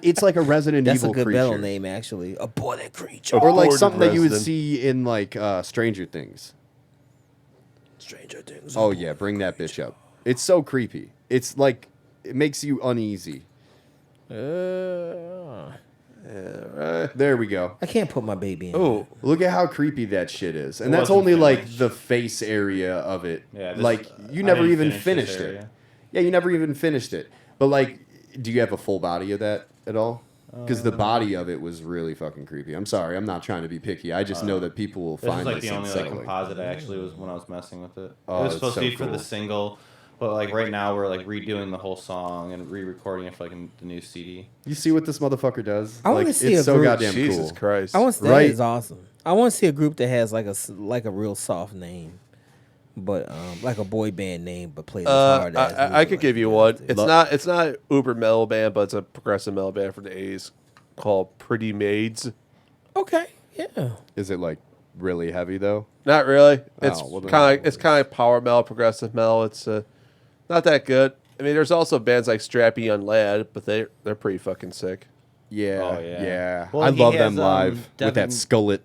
It's like a Resident That's Evil a good creature. metal name, actually. Aborted creature. Or like Aborted something that you would resident. see in like Stranger Things. Stranger Things. Oh yeah, bring that bitch up. It's so creepy. It's like it makes you uneasy. There we go. I can't put my baby in. Oh, Look at how creepy that shit is. And It that's wasn't only like finished. the face area of it. Yeah, like you I never didn't even finish this finished it. area. Yeah, you never even finished it. But like, do you have a full body of that at all? Because the body of it was really fucking creepy. I'm sorry, I'm not trying to be picky. I just know that people will This is find like this the only like unsettling. composite I actually was when I was messing with it. Oh, It was that's supposed so to be for cool. the single, but like right now we're like redoing the whole song and re-recording it for like the new CD. You see what this motherfucker does? I wanna like, see it's a so group- goddamn Jesus cool. Christ. I want that Right. is awesome. I want to see a group that has like a real soft name, but like a boy band name, but plays as hard as. I could give you one. It's Lo- not uber metal band, but it's a progressive metal band from the 80s called Pretty Maids. Okay, yeah. Is it like really heavy though? Not really. It's well, then- kind of like power metal, progressive metal. It's not that good. I mean, there's also bands like Strappy Young Lad, but they're pretty fucking sick. Yeah, Oh, yeah. yeah. Well, I he love has, them live with Devin- that skullet.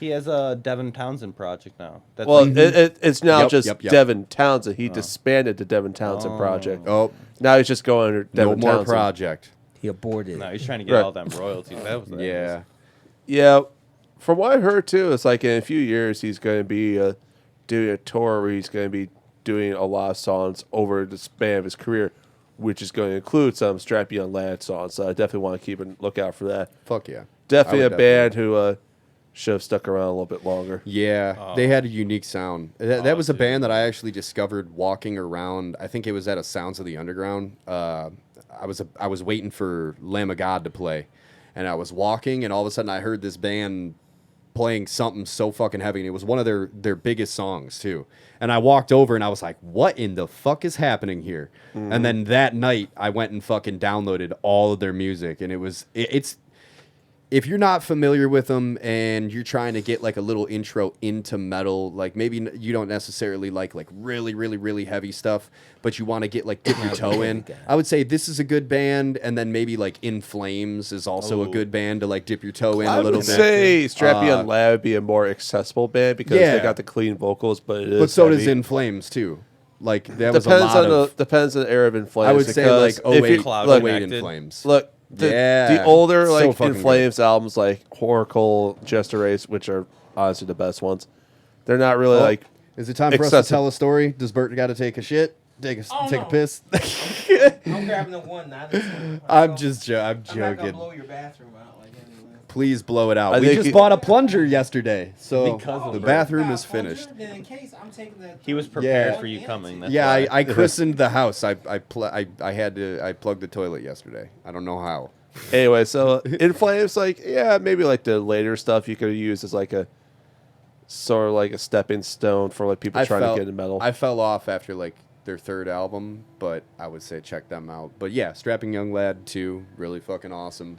He has a Devin Townsend project now. That's Well, like, it's now Yep, just yep, yep. Devin Townsend. He disbanded the Devin Townsend project. Oh, Now he's just going under no Devin more Townsend. project. He aborted. no, he's trying to get Right. all them royalties. That was Yeah. Yeah, from what I heard too, it's like in a few years he's going to be doing a tour where he's going to be doing a lot of songs over the span of his career, which is going to include some Strap Young Lad songs. So I definitely want to keep a lookout for that. Fuck yeah. Definitely I a would band who should have stuck around a little bit longer. Yeah, they had a unique sound. That was a dude. band that I actually discovered walking around. I think it was at a Sounds of the Underground. I was waiting for Lamb of God to play, and I was walking, and all of a sudden I heard this band playing something so fucking heavy, and it was one of their biggest songs too. And I walked over, and I was like, "What in the fuck is happening here?" And then that night, I went and fucking downloaded all of their music, and it's. If you're not familiar with them and you're trying to get like a little intro into metal, like maybe you don't necessarily like really, really, really heavy stuff, but you want to get like dip your toe in, I would say this is a good band. And then maybe like In Flames is also a good band to like dip your toe in I a little would bit. say Strap Young Lad would be a more accessible band because Yeah. they got the clean vocals, but it is But so does heavy. In Flames too. Like that was a Depends lot on of. depends on the era of In Flames. I would say because like if you- 08, Cloud look, 08 In Connected. Flames. Look, the Yeah, older so like In fucking good. Flames albums, like Oracle, Jester Race, which are honestly the best ones. They're not really Oh, like is it time for us to excessive. tell a story? Does Bert got to take a shit? Take a no. piss? I'm grabbing the one, not the two. I'm not joking. gonna blow your bathroom out like anyway. Please blow it out. I We think just he- bought a plunger yesterday, so Because of the Bert. bathroom Got is a plunger? finished. Then in case I'm taking the He was prepared Yeah. for you coming. That's Yeah, why. I christened the house. I plugged the toilet yesterday. I don't know how. anyway. So In Flames, like maybe like the later stuff you could use as like a sort of like a stepping stone for like people trying to get into metal. I fell off after like their third album, but I would say check them out. But yeah, Strapping Young Lad 2, really fucking awesome.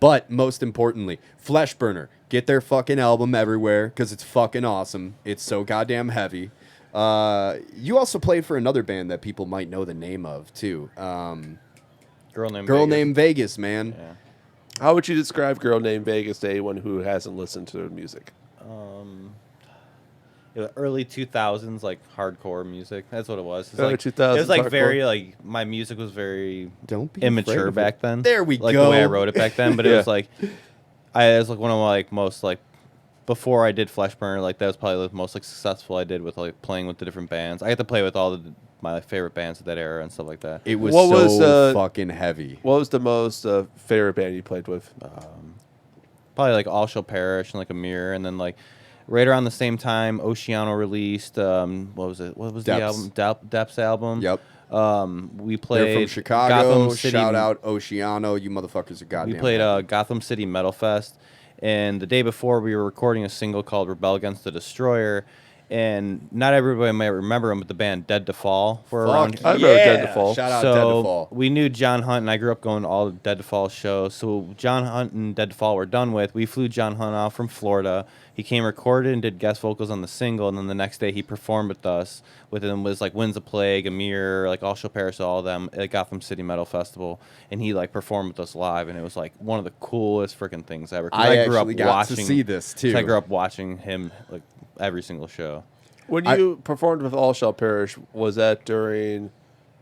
But most importantly, Fleshburner, get their fucking album everywhere because it's fucking awesome. It's so goddamn heavy. You also played for another band that people might know the name of too. Girl named Girl Vegas. Named Vegas, man. Yeah. How would you describe Girl Named Vegas to anyone who hasn't listened to their music? Early 2000s, like hardcore music. That's what it was. It's Early like, 2000s It was like hardcore. very like my music was very Don't be immature afraid of back it. then. There we like go. the way I wrote it back then, but it Yeah. was like it was like one of my like most like before I did Fleshburner, like that was probably the most like successful I did with like playing with the different bands. I got to play with all my favorite bands of that era and stuff like that. It was What so was, fucking heavy. What was the most favorite band you played with? Probably like All Shall Perish and like Amir, and then like right around the same time Oceano released what was it? What was Depths. the album? Depths album. Yep. We played They're from Chicago. Gotham City. Shout out Oceano. You motherfuckers are goddamn. We played heavy. Gotham City Metal Fest, and the day before we were recording a single called "Rebel Against the Destroyer," and not everybody might remember them, but the band Dead to Fall were around. I remember Dead to Fall. Shout out Dead to Fall. We knew John Hunt, and I grew up going to all the Dead to Fall shows. So John Hunt and Dead to Fall were done with. We flew John Hunt out from Florida. He came recorded and did guest vocals on the single, and then the next day he performed with us. With him was like Winds of Plague, Amir, like All Shall Perish, all of them at Gotham City Metal Festival, and he like performed with us live, and it was like one of the coolest freaking things ever. 'Cause I grew up actually got to see this, 'cause too. I grew up watching him like every single show. When you performed with All Shall Perish, was that during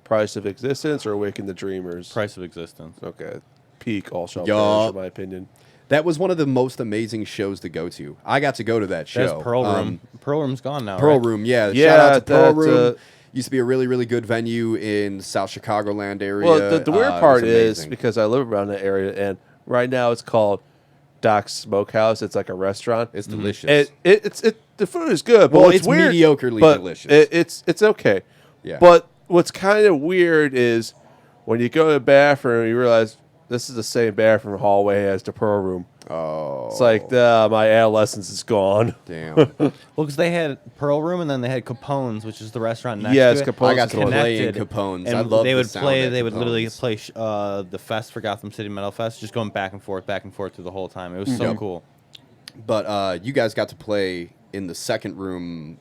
Price of Existence or Awaken the Dreamers? Price of Existence. Okay. Peak All Shall Yup. Perish, in my opinion. That was one of the most amazing shows to go to. I got to go to that show. That's Pearl Room. Pearl Room's gone now. Pearl right? Room, yeah. Yeah, Shout out to Pearl that, Room. Used to be a really, really good venue in South Chicagoland area. Well, the weird It part was is amazing. because I live around that area, and right now it's called Doc's Smokehouse. It's like a restaurant. It's delicious. The food is good, but Well, what's it's weird, mediocrely but delicious. It's okay. Yeah. But what's kind of weird is when you go to the bathroom, you realize this is the same bathroom hallway as the Pearl Room. Oh, It's like my adolescence is gone. damn. Well, because they had Pearl Room and then they had Capone's, which is the restaurant next Yes, to it. Capone's I got to is play in Connected, Capone's. and I love they the would sound play. at They would literally Capone's. play the fest for Gotham City Metal Fest, just going back and forth through the whole time. It was so Yep. cool. But you guys got to play in the second room.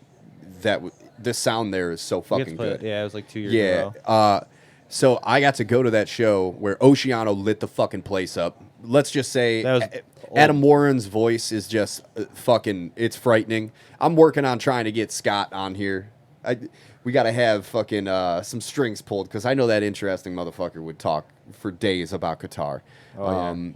The sound there is so We got to fucking play good. it. Yeah, it was like 2 years ago. Yeah. So I got to go to that show where Oceano lit the fucking place up. let's just say That was Adam Warren's voice is just fucking, it's frightening. I'm working on trying to get Scott on here. We got to have fucking some strings pulled because I know that interesting motherfucker would talk for days about Qatar.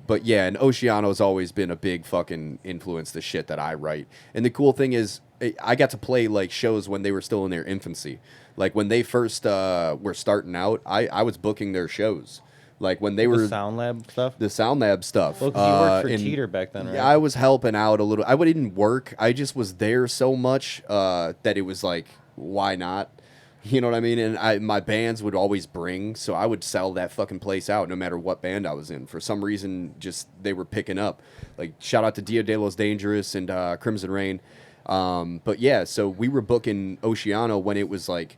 But yeah, and Oceano's always been a big fucking influence to shit that I write. And the cool thing is, I got to play like shows when they were still in their infancy. Like when they first were starting out, I was booking their shows. Like when they were the Sound Lab stuff. the Sound Lab stuff. Well, 'cause you worked for and- Teeter back then, right? Yeah, I was helping out a little. I didn't work. I just was there so much that it was like, why not? You know what I mean? And my bands would always bring, so I would sell that fucking place out no matter what band I was in. For some reason, just they were picking up. Like, shout out to Dia de los Dangerous and Crimson Rain. But yeah, so we were booking Oceano when it was like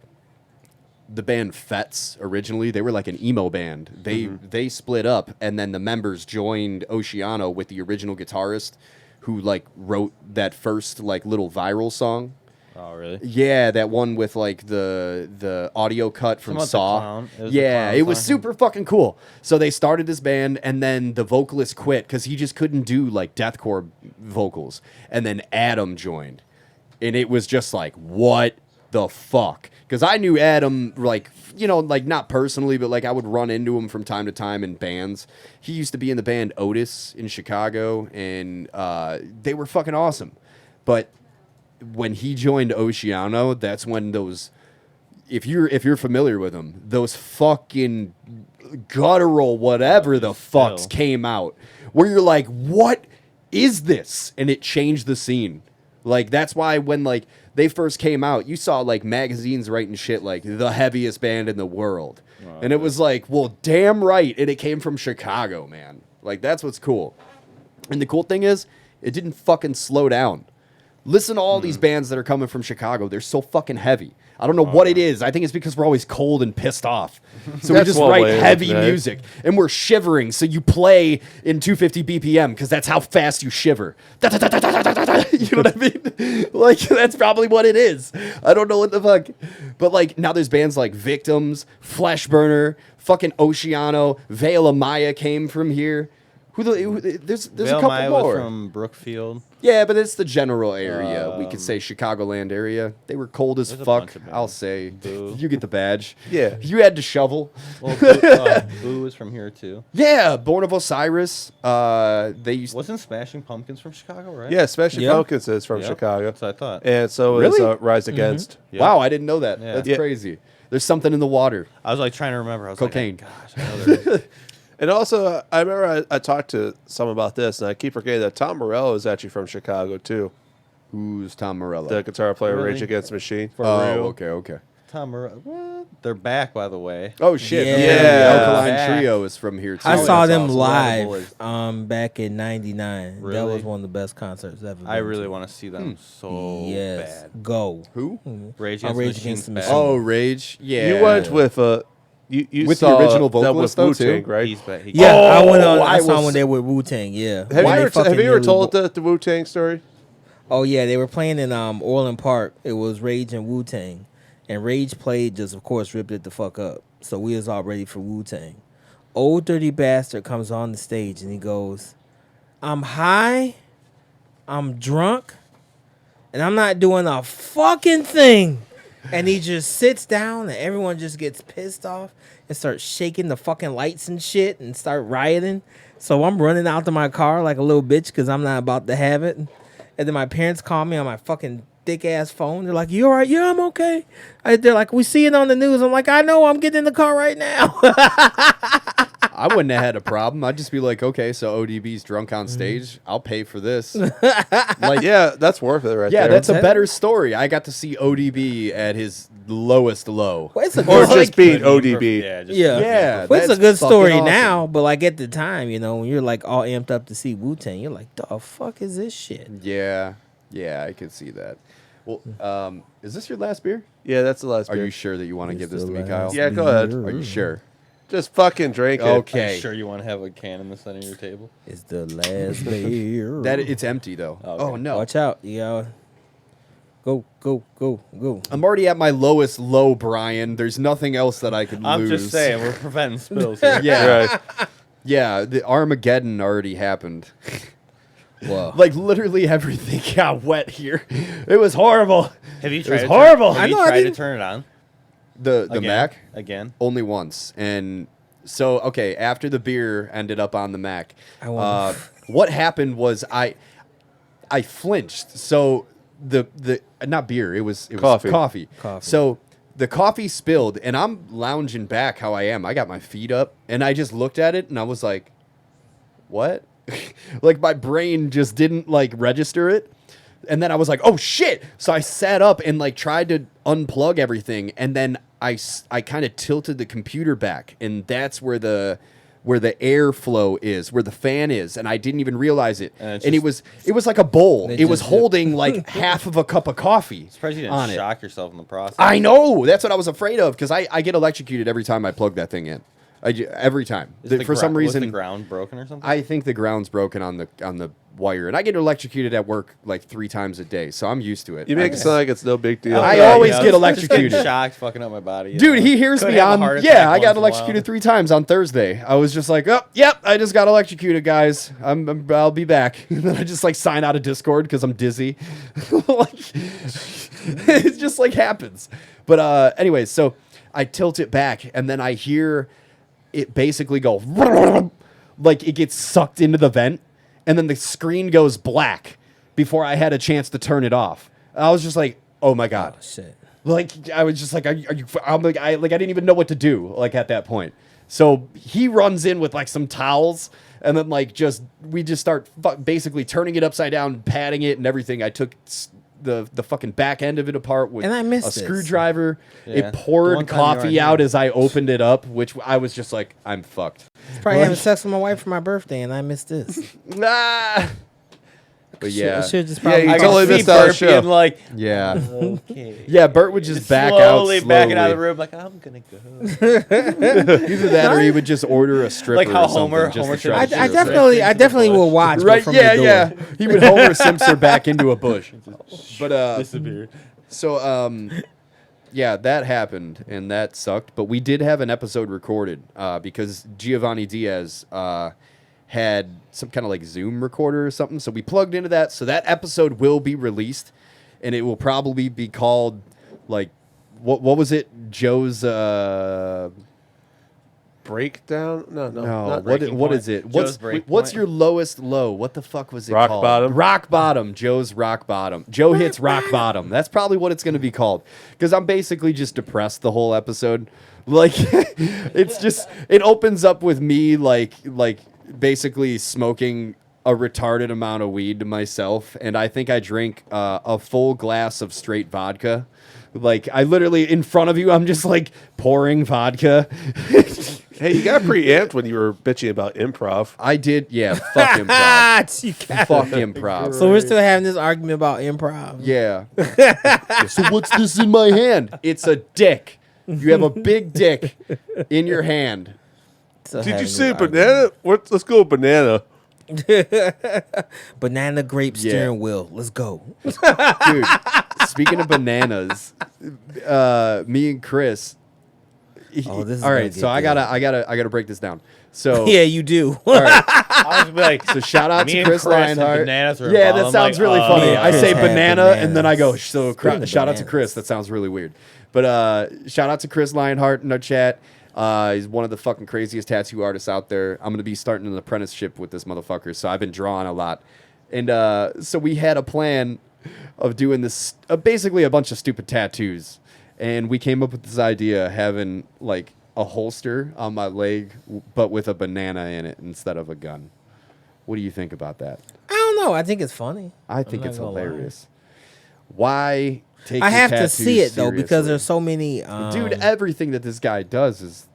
the band Fets originally. They were like an emo band. They split up, and then the members joined Oceano with the original guitarist who like wrote that first like little viral song. Oh, really? Yeah, that one with like the audio cut from Something about the Saw. clown. It was the Yeah, clown it was song. super fucking cool. So they started this band, and then the vocalist quit because he just couldn't do like deathcore vocals. And then Adam joined, and it was just like, what the fuck? Because I knew Adam, like, you know, like not personally, but like I would run into him from time to time in bands. He used to be in the band Otis in Chicago, and they were fucking awesome. But when he joined Oceano, that's when those, if you're familiar with them, those fucking guttural whatever the fucks Still. came out, where you're like, what is this? And it changed the scene. Like, that's why when like they first came out, you saw like magazines writing shit like the heaviest band in the world. And it was like, well, damn right. And it came from Chicago, man. Like, that's what's cool. And the cool thing is, it didn't fucking slow down. Listen to all these bands that are coming from Chicago. They're so fucking heavy. I don't know what it is. I think it's because we're always cold and pissed off. So we That's just one write way of heavy looking at it. music. And we're shivering. So you play in 250 BPM because that's how fast you shiver. You know what I mean? Like, that's probably what it is. I don't know what the fuck. But, like, now there's bands like Victims, Fleshburner, fucking Oceano, Veil of Maya came from here. There's a Veil couple Maya more. was from Brookfield. Yeah, but it's the general area. We could say Chicagoland area. They were cold as There's a fuck. bunch of bands. I'll say. Boo. You get the badge. Yeah. You had to shovel. Well, Boo is from here too. Yeah, Born of Osiris. They used. Wasn't Smashing Pumpkins from Chicago, right? Yeah, Smashing Yep. Pumpkins is from Yep. Chicago. That's what I thought. And so is Really? Rise Against. Yeah. Wow, I didn't know that. Yeah. That's Yeah. crazy. There's something in the water. I was like trying to remember. I was Cocaine. Like, gosh, I know there is. And also, I remember I talked to some about this, and I keep forgetting that Tom Morello is actually from Chicago, too. Who's Tom Morello? The guitar player, Really? Rage Against the Machine. For oh, real. okay. Tom what? They're back, by the way. Oh shit. Yeah. The Alkaline Back. Trio is from here too. I saw that's them awesome. live Boys. back in '99. That Really? was one of the best concerts ever. I been really to. want to see them so Yes, bad. go. Who? Rage Oh, Against, Rage the Against the Machine's Machine. bad. Oh, Rage. Yeah. You went with you With the saw original them vocalist, though, with Wu-Tang, too? right? He's bad. He Yeah, I went on. Oh, I I saw was- one there with Wu Tang. Yeah. Have you When they ever fucking have you ever nearly told bo- the Wu Tang story? Oh yeah, they were playing in Orland Park. It was Rage and Wu Tang, and Rage played, just of course ripped it the fuck up. So we was all ready for Wu Tang. Old Dirty Bastard comes on the stage and he goes, "I'm high, I'm drunk, and I'm not doing a fucking thing." And he just sits down and everyone just gets pissed off and starts shaking the fucking lights and shit and start rioting. So I'm running out to my car like a little bitch because I'm not about to have it. And then my parents call me on my fucking thick ass phone. They're like, "You all right?" "Yeah, I'm okay." They're like, "We see it on the news." I'm like, "I know, I'm getting in the car right now." I wouldn't have had a problem. I'd just be like, okay, so ODB's drunk on stage. I'll pay for this. Like, Yeah, that's worth it right yeah, there. that's a better story. I got to see ODB at his lowest low. Well, it's a or good, just being ODB. Yeah. Just, yeah. Yeah, Well, it's a that's good fucking story awesome. now, but like at the time, you know, when you're like all amped up to see Wu-Tang, you're like, "The fuck is this shit?" Yeah, I could see that. Well, is this your last beer? Yeah, that's the last Are beer. you sure that you want to It's give this the to me, last Kyle? Yeah, go ahead. Are you sure? Just fucking drink it. Are Okay. you sure you want to have a can in the center of your table? It's the last beer. That it's empty though. Okay. Oh no. Watch out, you gotta go. I'm already at my lowest low, Brian. There's nothing else that I could I'm lose. just saying, we're preventing spills here. Yeah. Right. Yeah, the Armageddon already happened. Whoa. Like literally everything got wet here. It was horrible. Have you It tried? was to horrible. Have you I know, I tried to didn't- turn it on? The Again? Mac Again? only once, and so okay. After the beer ended up on the Mac, I wonder- what happened was I flinched. So the not beer. It was Coffee. Coffee. So the coffee spilled, and I'm lounging back how I am. I got my feet up, and I just looked at it, and I was like, "What?" Like my brain just didn't like register it. And then I was like, "Oh shit!" So I sat up and like tried to unplug everything, and then I kind of tilted the computer back, and that's where the airflow is, where the fan is, and I didn't even realize it. And it's And it was like a bowl. It It was just- holding like half of a cup of coffee. Surprised you on didn't it. shock yourself in the process. I know. That's what I was afraid of because I get electrocuted every time I plug that thing in. Every time. Is the For some was the reason, ground broken or something? I think the ground's broken on the wire, and I get electrocuted at work like 3 times a day, so I'm used to it. You make it sound like it's no big deal. I Yeah, always you know, get just electrocuted. getting shocked, fucking up my body. you Dude, know. he hears Could me have a on. heart Yeah, attack I once got in a while. electrocuted 3 times on Thursday. I was just like, oh, yep, I just got electrocuted, guys. I'll be back. And then I just like sign out of Discord because I'm dizzy. Like, it just like happens. But anyways, so I tilt it back, and then I hear it basically go like it gets sucked into the vent, and then the screen goes black before I had a chance to turn it off. I was just like, oh my god. Oh, shit. Like I was just like, are you? I'm like, I didn't even know what to do. Like at that point, so he runs in with like some towels, and then like we just start basically turning it upside down, patting it, and everything. I took the fucking back end of it apart with And I missed a this. screwdriver. Yeah. It The one poured time you coffee weren't out here. as I opened it up, which I was just like, I'm fucked. Probably having sex with my wife for my birthday, and I missed this. Ah. But yeah, I should just Yeah, probably. you I totally can see missed out on Bert show. being like, yeah, okay. yeah. Bert would just back out slowly backing out of the slowly. room, like I'm gonna go. Either that, or he would just order a stripper. Like how or something Homer- just to Homer try should- to I shoot her. definitely will watch. but Right? From Yeah, the door. yeah. He would Homer Simpson back into a bush. But Disappeared. so yeah, that happened and that sucked. But we did have an episode recorded because Giovanni Diaz had some kind of like Zoom recorder or something. So we plugged into that. So that episode will be released, and it will probably be called like what was it? Joe's Breakdown? No, no, not what Breaking what Point. is it? Joe's Break What's Point. your lowest low? What the fuck was it Rock called? bottom? Rock bottom. Joe's rock bottom. Joe hits rock bottom. That's probably what it's going to be called. Because I'm basically just depressed the whole episode. Like, it's just it opens up with me like basically smoking a retarded amount of weed to myself, and I think I drink a full glass of straight vodka. Like I literally in front of you, I'm just like pouring vodka. Hey, you got preamped when you were bitching about improv. I did, yeah. Fuck improv. Ah, you got- Fuck improv. So we're still having this argument about improv. Yeah. So what's this in my hand? It's a dick. You have a big dick in your hand. Still Did having you this say argument. banana? Let's go with banana. Banana grape Yeah. steering wheel. Let's go. Dude, speaking of bananas, me and Chris. Oh, this is all gonna right, get so I good. gotta break this down. So Yeah, you do. all right, I was like, so shout out Me to and Chris Chris and Lionheart. bananas are Yeah, involved. that I'm sounds like, really funny. Me and I Chris say had banana and then I go bananas. so Speaking of shout out to bananas. Chris. That sounds really weird. But shout out to Chris Lionheart in our chat. He's one of the fucking craziest tattoo artists out there. I'm gonna be starting an apprenticeship with this motherfucker, so I've been drawing a lot. And so we had a plan of doing this, basically a bunch of stupid tattoos. And we came up with this idea of having like a holster on my leg, but with a banana in it instead of a gun. What do you think about that? I don't know. I think it's funny. I think not it's gonna lie. hilarious. Why take I your have to tattoos see it though because seriously? there's so many. Dude, everything that this guy does is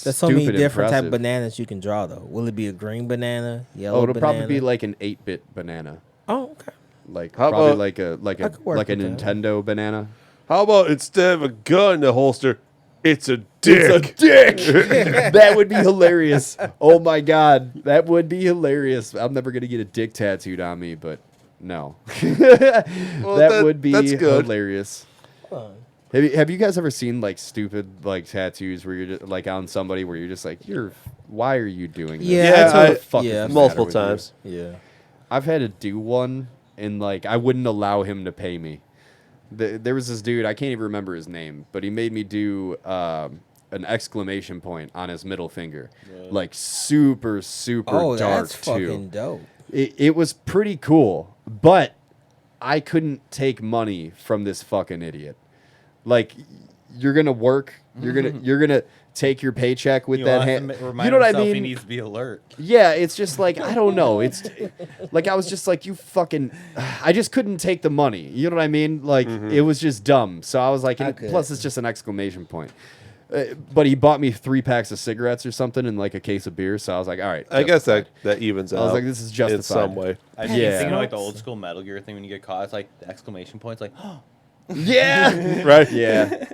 there's so many stupid different type impressive. of bananas you can draw though. Will it be a green banana, yellow? Oh, it'll banana? probably be like an 8-bit banana, Oh, okay. like How probably about- like I could work a with that. Nintendo banana. How about instead of a gun in the holster, it's a dick? It's a dick. That would be hilarious. Oh my god, that would be hilarious. I'm never gonna get a dick tattooed on me, but no, that would be that's good. hilarious. Have you guys ever seen like stupid like tattoos where you're just like on somebody where you're just like you're Why are you doing this? Yeah, I told- fuck yeah, is the multiple matter with you? times. Yeah. I've had to do one, and like I wouldn't allow him to pay me. There was this dude, I can't even remember his name, but he made me do an exclamation point on his middle finger, like super Oh, dark that's too. fucking dope. It was pretty cool, but I couldn't take money from this fucking idiot. Like, you're gonna work, you're gonna take your paycheck with that hand. You know what I mean? He needs to be alert. Yeah, it's just like, I don't know. It's like I was just like, you fucking. I just couldn't take the money. You know what I mean? Like it was just dumb. So I was like, and plus it's just an exclamation point. But he bought me 3 packs of cigarettes or something and like a case of beer. So I was like, all right. I guess justified. that evens out. I was like, this is justified in some way. I Yeah. yeah. Thinking of, like the old school Metal Gear thing when you get caught, it's like the exclamation points, like, Yeah. Right? Yeah.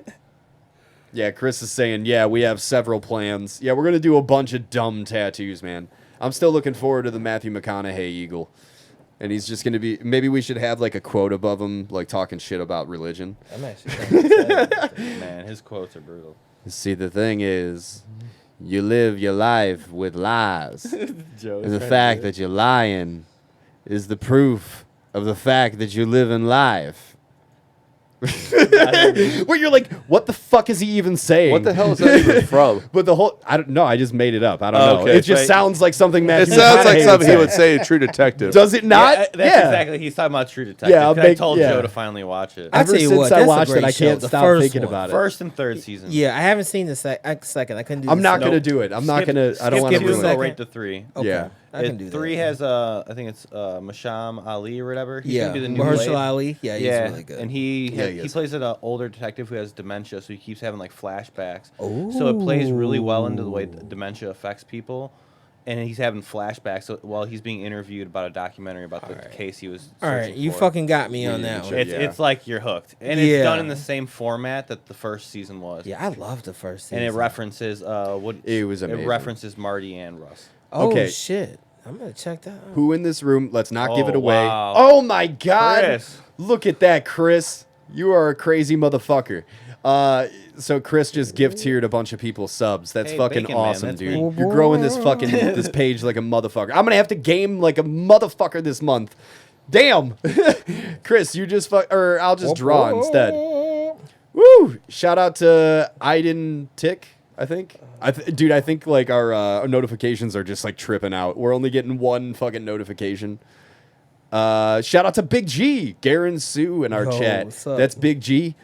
Yeah, Chris is saying, yeah, we have several plans. Yeah, we're going to do a bunch of dumb tattoos, man. I'm still looking forward to the Matthew McConaughey eagle. And he's just going to be, maybe we should have like a quote above him, like talking shit about religion. I'm actually kind of excited. man, his quotes are brutal. See, the thing is, you live your life with lies. Joe And the fact that you're lying is the proof of the fact that you're living life. Where you're like, what the fuck is he even saying? What the hell is that even from? But the whole, I don't know. I just made it up. I don't Oh, know. okay. It just Right. sounds like something It Matthew sounds like McConaughey something he say. would say in True Detective. Does it not? Yeah, that's exactly. He's talking about True Detective. Yeah, I'll 'cause I make- told yeah. Joe to finally watch it. I'll Ever tell you since what, I that's a watched it, great I show. can't The stop first thinking one. about it. First and third season. Yeah, I haven't seen the second. I couldn't do. I'm not going going to do it. I'm not Skip- going to, I don't skip want to two ruin and go it. second. right to 3. Okay, Yeah. I can do that. 3 has I think it's Masham Ali or whatever. He's Yeah, gonna be the new Mahershala Blade. Ali. Yeah, he's really good. And he he he is. plays an older detective who has dementia, so he keeps having like flashbacks. So it plays really well into the way dementia affects people. And he's having flashbacks while he's being interviewed about a documentary about the case he was. All right, searching you for. fucking got me We on need that to one. check- It's like you're hooked, and Yeah. it's done in the same format that the first season was. Yeah, I love the first season. And it references what It was amazing. It references Marty and Russ. Oh Okay. shit! I'm gonna check that out. Who in this room? Let's not give Oh, it away. wow. Oh my God! Chris. Look at that, Chris. You are a crazy motherfucker. So Chris just gift tiered a bunch of people subs. That's Hey, fucking Bacon Man, awesome, that's dude. me. You're growing this fucking this page like a motherfucker. I'm gonna have to game like a motherfucker this month. Damn, Chris, you just or I'll just draw instead. Woo! Shout out to Aiden Tick. I think, dude, I think like our notifications are just like tripping out. We're only getting one fucking notification. Shout out to Big G, Garen Sue in our Yo, chat. what's up? That's Big G.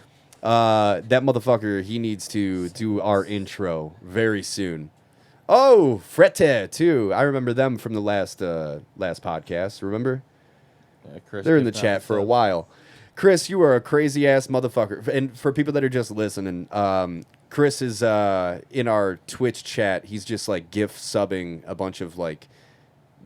That motherfucker, he needs to do our intro very soon. Oh, Frette too. I remember them from the last podcast. Remember? Yeah, Chris They're in the gifting chat out for a subs. while. Chris, you are a crazy ass motherfucker. And for people that are just listening, Chris is in our Twitch chat. He's just like gift subbing a bunch of like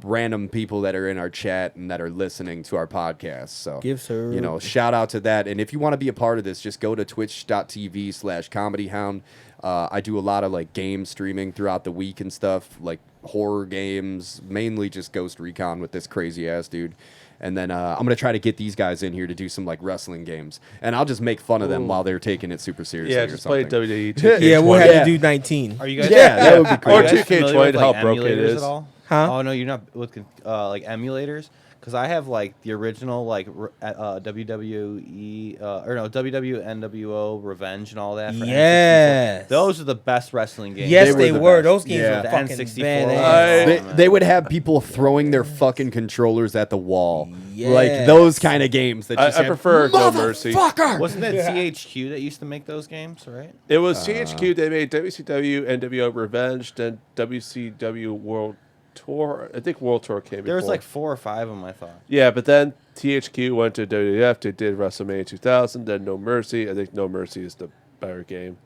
random people that are in our chat and that are listening to our podcast. So Give sir. you know, shout out to that. And if you want to be a part of this, just go to twitch.tv/comedyhound. I do a lot of like game streaming throughout the week and stuff, like horror games, mainly just Ghost Recon with this crazy ass dude. And then I'm going to try to get these guys in here to do some like wrestling games. And I'll just make fun of them while they're taking it super seriously. Yeah, or just play something. WWE 2K20. Yeah, we'll have Yeah. to do 19. Are you guys? Yeah, that would be cool. Or Are you guys 2K20, familiar with, how like, broken it emulators is. At all? Huh? Oh no, you're not with like emulators. Because I have like the original like WWE or no WWNWO Revenge and all that. For N64. Yes. Those are the best wrestling games. Yes, They they were the were. best. Those games Yeah. were The fucking N64 badass. ones. They would have people throwing their fucking controllers at the wall. Yes. Like those kind of games that I just have, prefer No Mercy. Motherfucker! Wasn't it CHQ that used to make those games, right? It was CHQ. They made WCW, NWO Revenge, then WCW World Tour. I think World Tour came There was before. like 4 or 5 of them, I thought. Yeah, but then THQ went to WWF. They did WrestleMania 2000. Then No Mercy. I think No Mercy is the better game.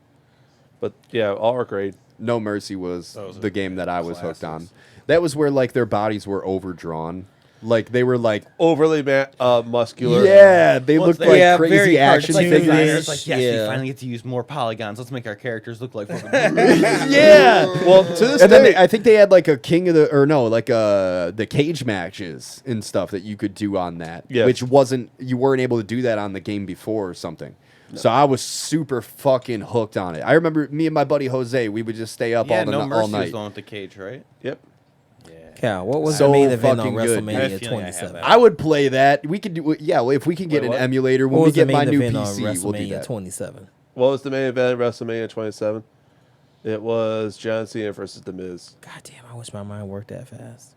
But yeah, all are great. No Mercy was Those are the game that I was hooked on. classics. That was where like their bodies were overdrawn. Like they were like, Overly muscular. yeah, they looked like yeah, crazy very action cartoonish. figures. It's like, yes, we Yeah. finally get to use more polygons. Let's make our characters look like fucking Yeah. Well, to this And then day, I think they had like a king of the, or no, like the cage matches and stuff that you could do on that, Yeah. which you weren't able to do that on the game before or something. So I was super fucking hooked on it. I remember me and my buddy Jose, we would just stay up Yeah, all No Mercy all was night. the one with the cage, right? yep. Yeah. Cal, what was So the main event on fucking good. I have a WrestleMania feeling I have 27? that. I would play that. We could do, yeah. Well, if we can get Wait, an what? emulator when What we was the get main my new event on PC, we'll do WrestleMania that. 27? What was the main event at WrestleMania 27? It was John Cena versus The Miz. God damn, I wish my mind worked that fast.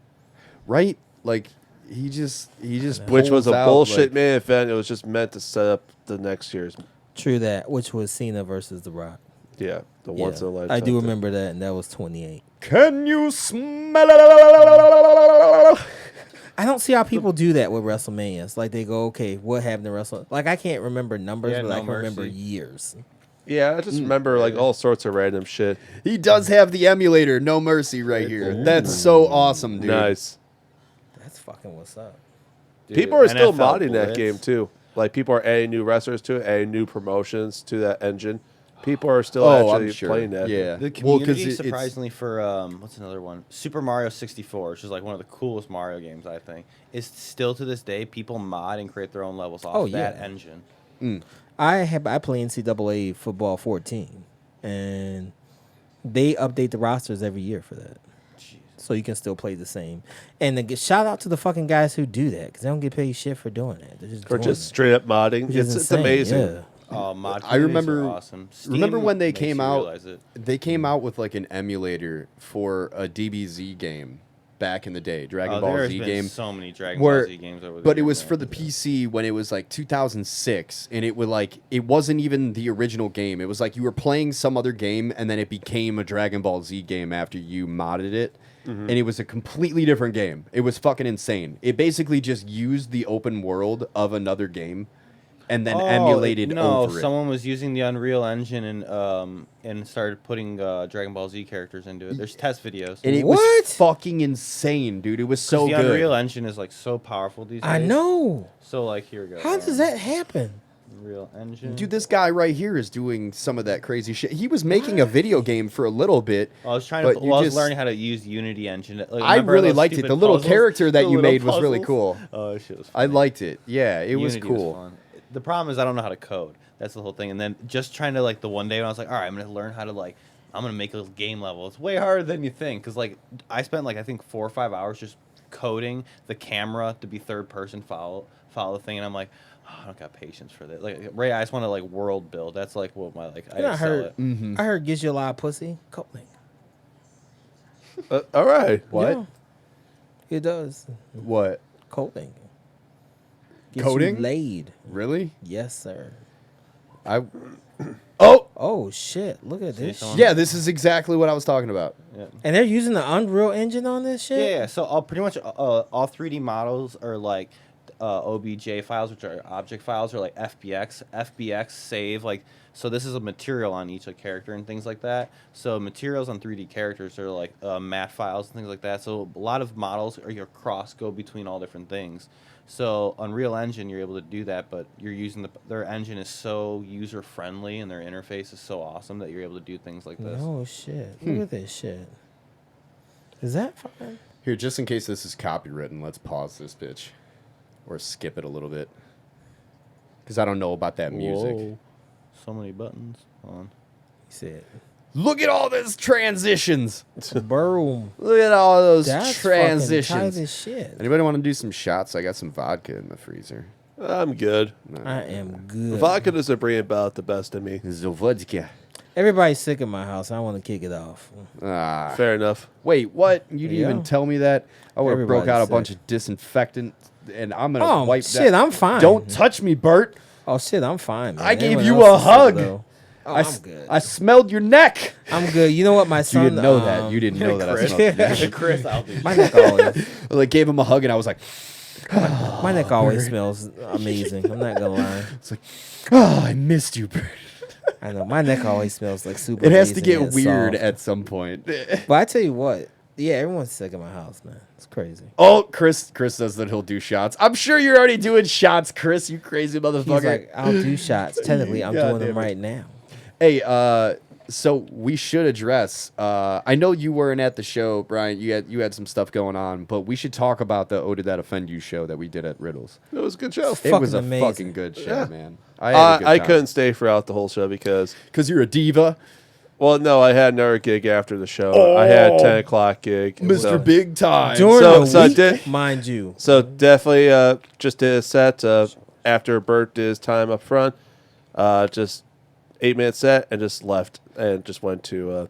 Right? Like he just Which was pulls a out, bullshit like- main event. It was just meant to set up the next year's. True that, which was Cena versus The Rock. Yeah, the Yeah, once in a lifetime. I do thing. remember that, and that was 28. Can you smell it? I don't see how people do that with WrestleManias. Like they go, okay, what happened to Wrestle? Like I can't remember numbers, Yeah, but No I can remember Mercy. years. Yeah, I just remember like all sorts of random shit. He does have the emulator, No Mercy, right here. That's so awesome, dude. Nice. That's fucking what's up. Dude, People are still NFL modding that Blitz. game too. Like people are adding new wrestlers to it, adding new promotions to that engine. People are still actually I'm sure. playing that. Yeah. The Well, 'cause community, it's- surprisingly, for what's another one? Super Mario 64, which is like one of the coolest Mario games, I think. Is still to this day, people mod and create their own levels off Oh, that yeah. engine. I play NCAA football 14, and they update the rosters every year for that, Jeez. so you can still play the same. And shout out to the fucking guys who do that because they don't get paid shit for doing it. They're just Or doing just it, straight up modding. which is It's insane, amazing. Yeah. Mod I communities are remember. awesome. Remember Steam when they makes came you out? realize it. They came out with like an emulator for a DBZ game back in the day, Dragon Oh, Ball there's Z been game. so many Dragon Where- Ball Z games over the But it years, was man. for the PC when it was like 2006, and it would like it wasn't even the original game. It was like you were playing some other game, and then it became a Dragon Ball Z game after you modded it, and it was a completely different game. It was fucking insane. It basically just used the open world of another game, and then emulated over it. someone was using the Unreal Engine and started putting Dragon Ball Z characters into it. There's test videos. And it What? was fucking insane, dude. It was so the good. Unreal Engine is like so powerful these days. I know. So like here we go. How does that happen? Unreal Engine? Dude, this guy right here is doing some of that crazy shit. He was making a video game for a little bit. I was trying but to. you Well, I was just- learning how to use Unity Engine. Like, I remember really those liked it. stupid The little puzzles? character that The you little made was really puzzles? cool. Oh, shit was I funny. liked it. Yeah, it was Unity cool. fun. The problem is I don't know how to code. That's the whole thing. And then just trying to like the one day when I was like, all right, I'm gonna learn how to like I'm gonna make a game level. It's way harder than you think because like I spent like I think 4 or 5 hours just coding the camera to be third person follow the thing, and I'm like, oh, I don't got patience for that. Like Ray, I just want to like world build. That's like what my like I You know, I excel heard. at. Mm-hmm. I heard gives you a lot of pussy. Coatlink. All right. What? Yeah, it does. What? Coatlink. Gets Coding? you laid. Really? Yes, sir. I. Oh, Oh shit! Look at See, this. someone- yeah. This is exactly what I was talking about. Yeah. And they're using the Unreal Engine on this shit. Yeah, so all pretty much all 3D models are like OBJ files, which are object files, or like FBX. FBX save like so. This is a material on each like, character and things like that. So materials on 3D characters are like math files and things like that. So a lot of models or your cross go between all different things. So Unreal Engine, you're able to do that, but you're using their engine is so user friendly and their interface is so awesome that you're able to do things like this. No shit. Look at this shit. Is that fine? Here, just in case this is copywritten, let's pause this bitch, or skip it a little bit, because I don't know about that music. Whoa. So many buttons. Hold on. He said, Look at all those transitions. "Boom." Look at all those That's transitions. fucking tight as shit. Anybody want to do some shots? I got some vodka in the freezer. I'm good. I am good. Vodka doesn't bring about the best in me. The vodka. Everybody's sick in my house. I want to kick it off. Ah. Fair enough. Wait, what? You didn't Yeah. even tell me that? I would have broke out a Everybody's bunch sick. of disinfectant, and I'm gonna Oh wipe shit! that. I'm fine. Don't touch me, Bert. Oh shit! I'm fine. Man. I gave Everyone you else a is sick, hug. though. Oh, I I'm s- good. I smelled your neck. I'm good. You know what? My You son. didn't know that. You didn't know that. I smelled your neck. Chris, I'll do. My neck always. I like gave him a hug, and I was like, My neck always smells amazing. I'm not gonna lie. it's like, oh, I missed you, Bert. I know my neck always smells like super. It has to amazing get and weird soft. at some point. But I tell you what, Yeah, everyone's sick in my house, man. It's crazy. Oh, Chris says that he'll do shots. I'm sure you're already doing shots, Chris. You crazy motherfucker. He's like, I'll do shots. Technically, I'm God doing them damn it. right now. Hey, so we should address. I know you weren't at the show, Brian. You had some stuff going on, but we should talk about the "Oh Did That Offend You" show that we did at Riddles. It was a good show. It was a Fucking amazing. fucking good show, Yeah. man. I had a good I time. couldn't stay throughout the whole show because, you're a diva, well, no, I had another gig after the show. I had a 10 o'clock gig. Mr. So, Big Time. During So- the so I week, did- mind you. so definitely just did a set after Bert did his time up front. Just 8-minute set and just left and just went to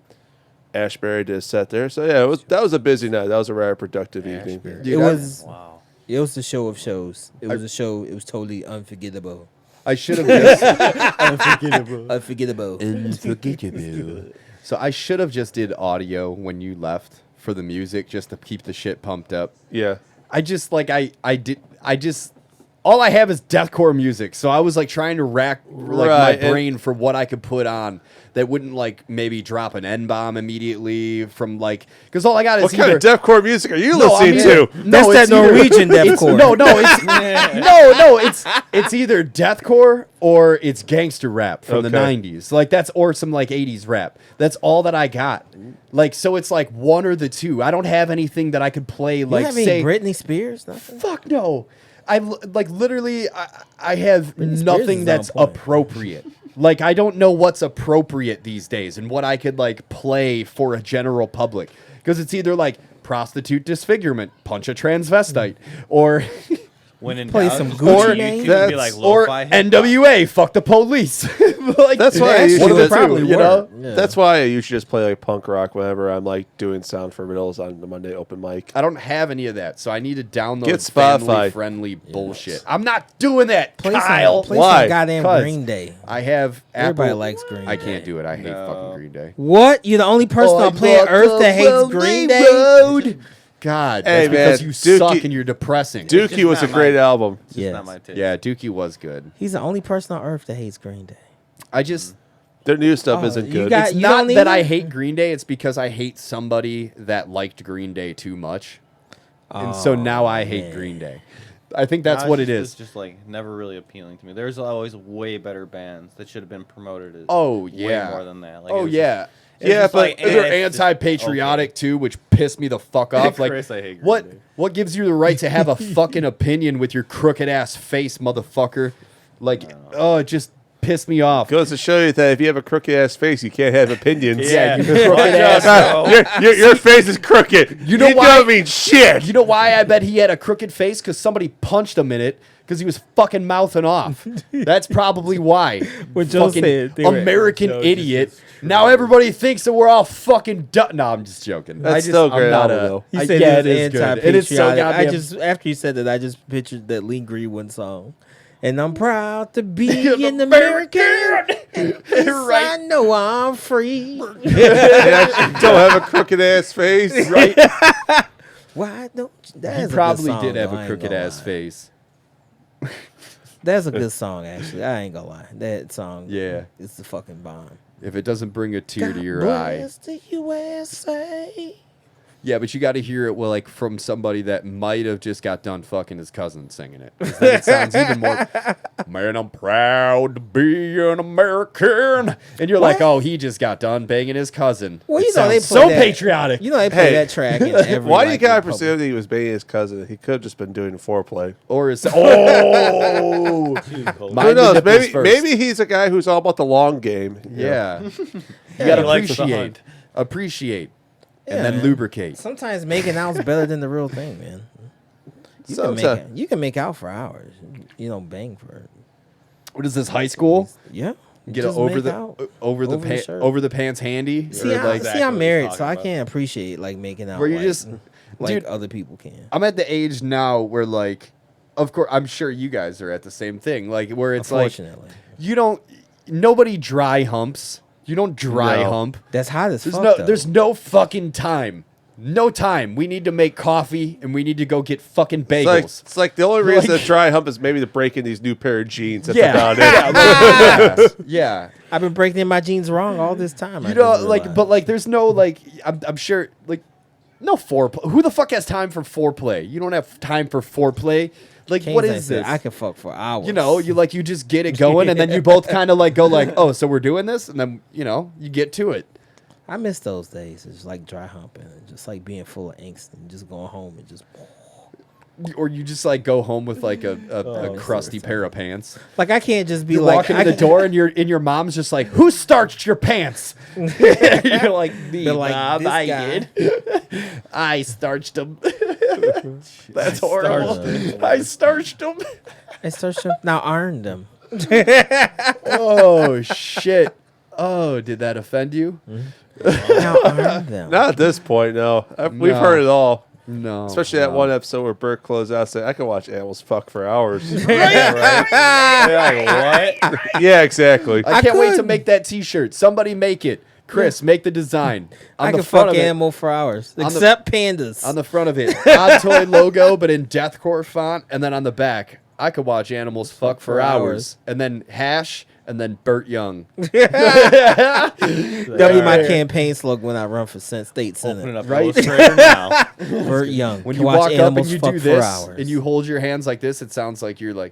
Ashbury, did a set there. So yeah, that was a busy night. That was a very productive evening. Dude, It was Wow. it was the show of shows. It was a show. It was totally unforgettable. I should have just. Unforgettable. So I should have just did audio when you left for the music, just to keep the shit pumped up. Yeah. I just like all I have is deathcore music, so I was like trying to rack like Right, my and- brain for what I could put on that wouldn't like maybe drop an N-bomb immediately from like because all I got is What kind either of deathcore music are you No, I listening mean- to? That's that it's either- Norwegian it's- deathcore. It's either deathcore or it's gangster rap from the Okay. 90s. Like that's or some like 80s rap. That's all that I got. Like so it's like one or the two. I don't have anything that I could play You like have any say Britney Spears? Nothing. fuck no. Like literally I have Britney Spears nothing is that's on point. appropriate. Like I don't know what's appropriate these days and what I could like play for a general public because it's either like prostitute disfigurement, punch a transvestite, or When in Play doubt, some you Gucci can Mane. be That's- like or lo-fi hip-hop. NWA, fuck the police. Like, That's why I Actually, usually would just, probably you know? work. Yeah. that's why I usually just play like punk rock whenever I'm like doing sound for riddles on the Monday open mic. I don't have any of that, so I need to download Get Spotify. family-friendly bullshit. I'm not doing that, Play Kyle. some Why? goddamn 'Cause Green Day. I have Everybody Apple. likes Green I Day. can't do it. I hate No. fucking Green Day. What? You're the only person on planet Earth that hates Green Day? Road. God, Hey, that's because man, you Dookie- suck and you're depressing. Duke- Dookie was a not great my- album. It's just Yes. not my taste. Yeah, Dookie was good. He's the only person on Earth that hates Green Day. I just Their new stuff Oh, isn't you good. got- it's you not don't that I either? hate Green Day. It's because I hate somebody that liked Green Day too much, and so now I hate man. Green Day. I think that's Nah, what it's it just- is. It's just like never really appealing to me. There's always way better bands that should have been promoted as Oh yeah, way more than that. Like, oh it was yeah. just- it was Yeah, just but like, They're it's just anti-patriotic okay. too, which pissed me the fuck off. Like, Chris, I hate Green what? Day. What gives you the right to have a fucking opinion with your crooked ass face, motherfucker? Like, oh, it just pissed me off. Goes to show you that if you have a crooked ass face, you can't have opinions. Yeah, Yeah. you crooked ass. Your face is crooked. You know why- don't mean shit. You know why I bet he had a crooked face? Because somebody punched him in it. Because he was fucking mouthing off. That's probably why. What Joe fucking said, they were- American Joe idiot. just Now everybody thinks that we're all fucking dumb. No, I'm just joking. That's still a great I'm not album, though. He I- said yeah, it it is was good. And anti-patriotic. it's so I goddamn. just after you said that, I just pictured that Lee Greenwood song. And I'm proud to be an American. And yes, Right. I know I'm free. They actually don't have a crooked ass face. right? Why don't you? That He is a good probably song, did have though, I a ain't crooked gonna ass lie. face. That's a good song, actually. I ain't gonna lie. That song, Yeah. is the fucking bomb. If it doesn't bring a tear to God your eye. bless the USA. Yeah, but you got to hear it like from somebody that might have just got done fucking his cousin singing it. 'Cause then it sounds even more. Man, I'm proud to be an American, and you're like, What? oh, he just got done banging his cousin. Well, It you know they sounds play so that- patriotic. You know they play Hey. that track in every. Why do you like, gotta Republic. presume that he was banging his cousin? He could have just been doing foreplay. Or is oh, Who mind the knows? nipples Maybe first. maybe he's a guy who's all about the long game. you know? Yeah, you He gotta likes the appreciate, hunt. and Yeah, then man. lubricate. Sometimes making out's better than the real thing, man. You can, Sometimes. you can make out for hours. You don't bang for it. What is this, high school? Yeah. Get it Just over make the out. over the over the shirt. over the pants handy. See, Or, like, exactly I'm what married, he's so I talking about. can't appreciate like making out Where you like, just- like dude, other people can. I'm at the age now where like, of course, I'm sure you guys are at the same thing. Like where it's like Unfortunately, you don't, nobody dry humps. You don't dry No. hump. that's hot as There's fuck. no, though. there's no fucking time. No time. We need to make coffee and we need to go get fucking bagels. It's like the only reason Like- that dry hump is maybe to break in these new pair of jeans. That's yeah, about it. yeah, like, yeah. I've been breaking in my jeans wrong all this time. I You know, just like, realized. but like, there's no like, I'm sure like. No foreplay. Who the fuck has time for foreplay? You don't have time for foreplay. Like, Kings what ain't is said, this? I can fuck for hours. You know, you just get it going, and then you both kind of like go like, oh, so we're doing this, and then you get to it. I miss those days. It's like dry humping and just like being full of angst and just going home and just. Or you just like go home with like a Oh, crusty pair of pants. Like I can't just be You like walk into the door and your mom's just like, who starched your pants? You're like, me, They're like, Mom, this I guy." did. I starched them. That's horrible. I starched them. I start to now iron them. Oh shit. Oh, did that offend you? Now iron them. Not at this point, no. We've No. heard it all. No. Especially that one episode where Bert closed out saying, I could watch animals fuck for hours. Like, what? Yeah, exactly. I can't wait to could. make that T-shirt. Somebody make it. Chris, make the design. On I the can front fuck of it, animal for hours, the- except pandas. on the front of it, Odd Toy logo, but in deathcore font, and then on the back, I could watch animals fuck for hours, and then hash, and then Burt Young. That'll be my campaign slogan when I run for state Open it senate. up Right. Illustrator now. Burt Young. When can you watch walk up and animals you fuck do for this, hours. and you hold your hands like this, it sounds like you're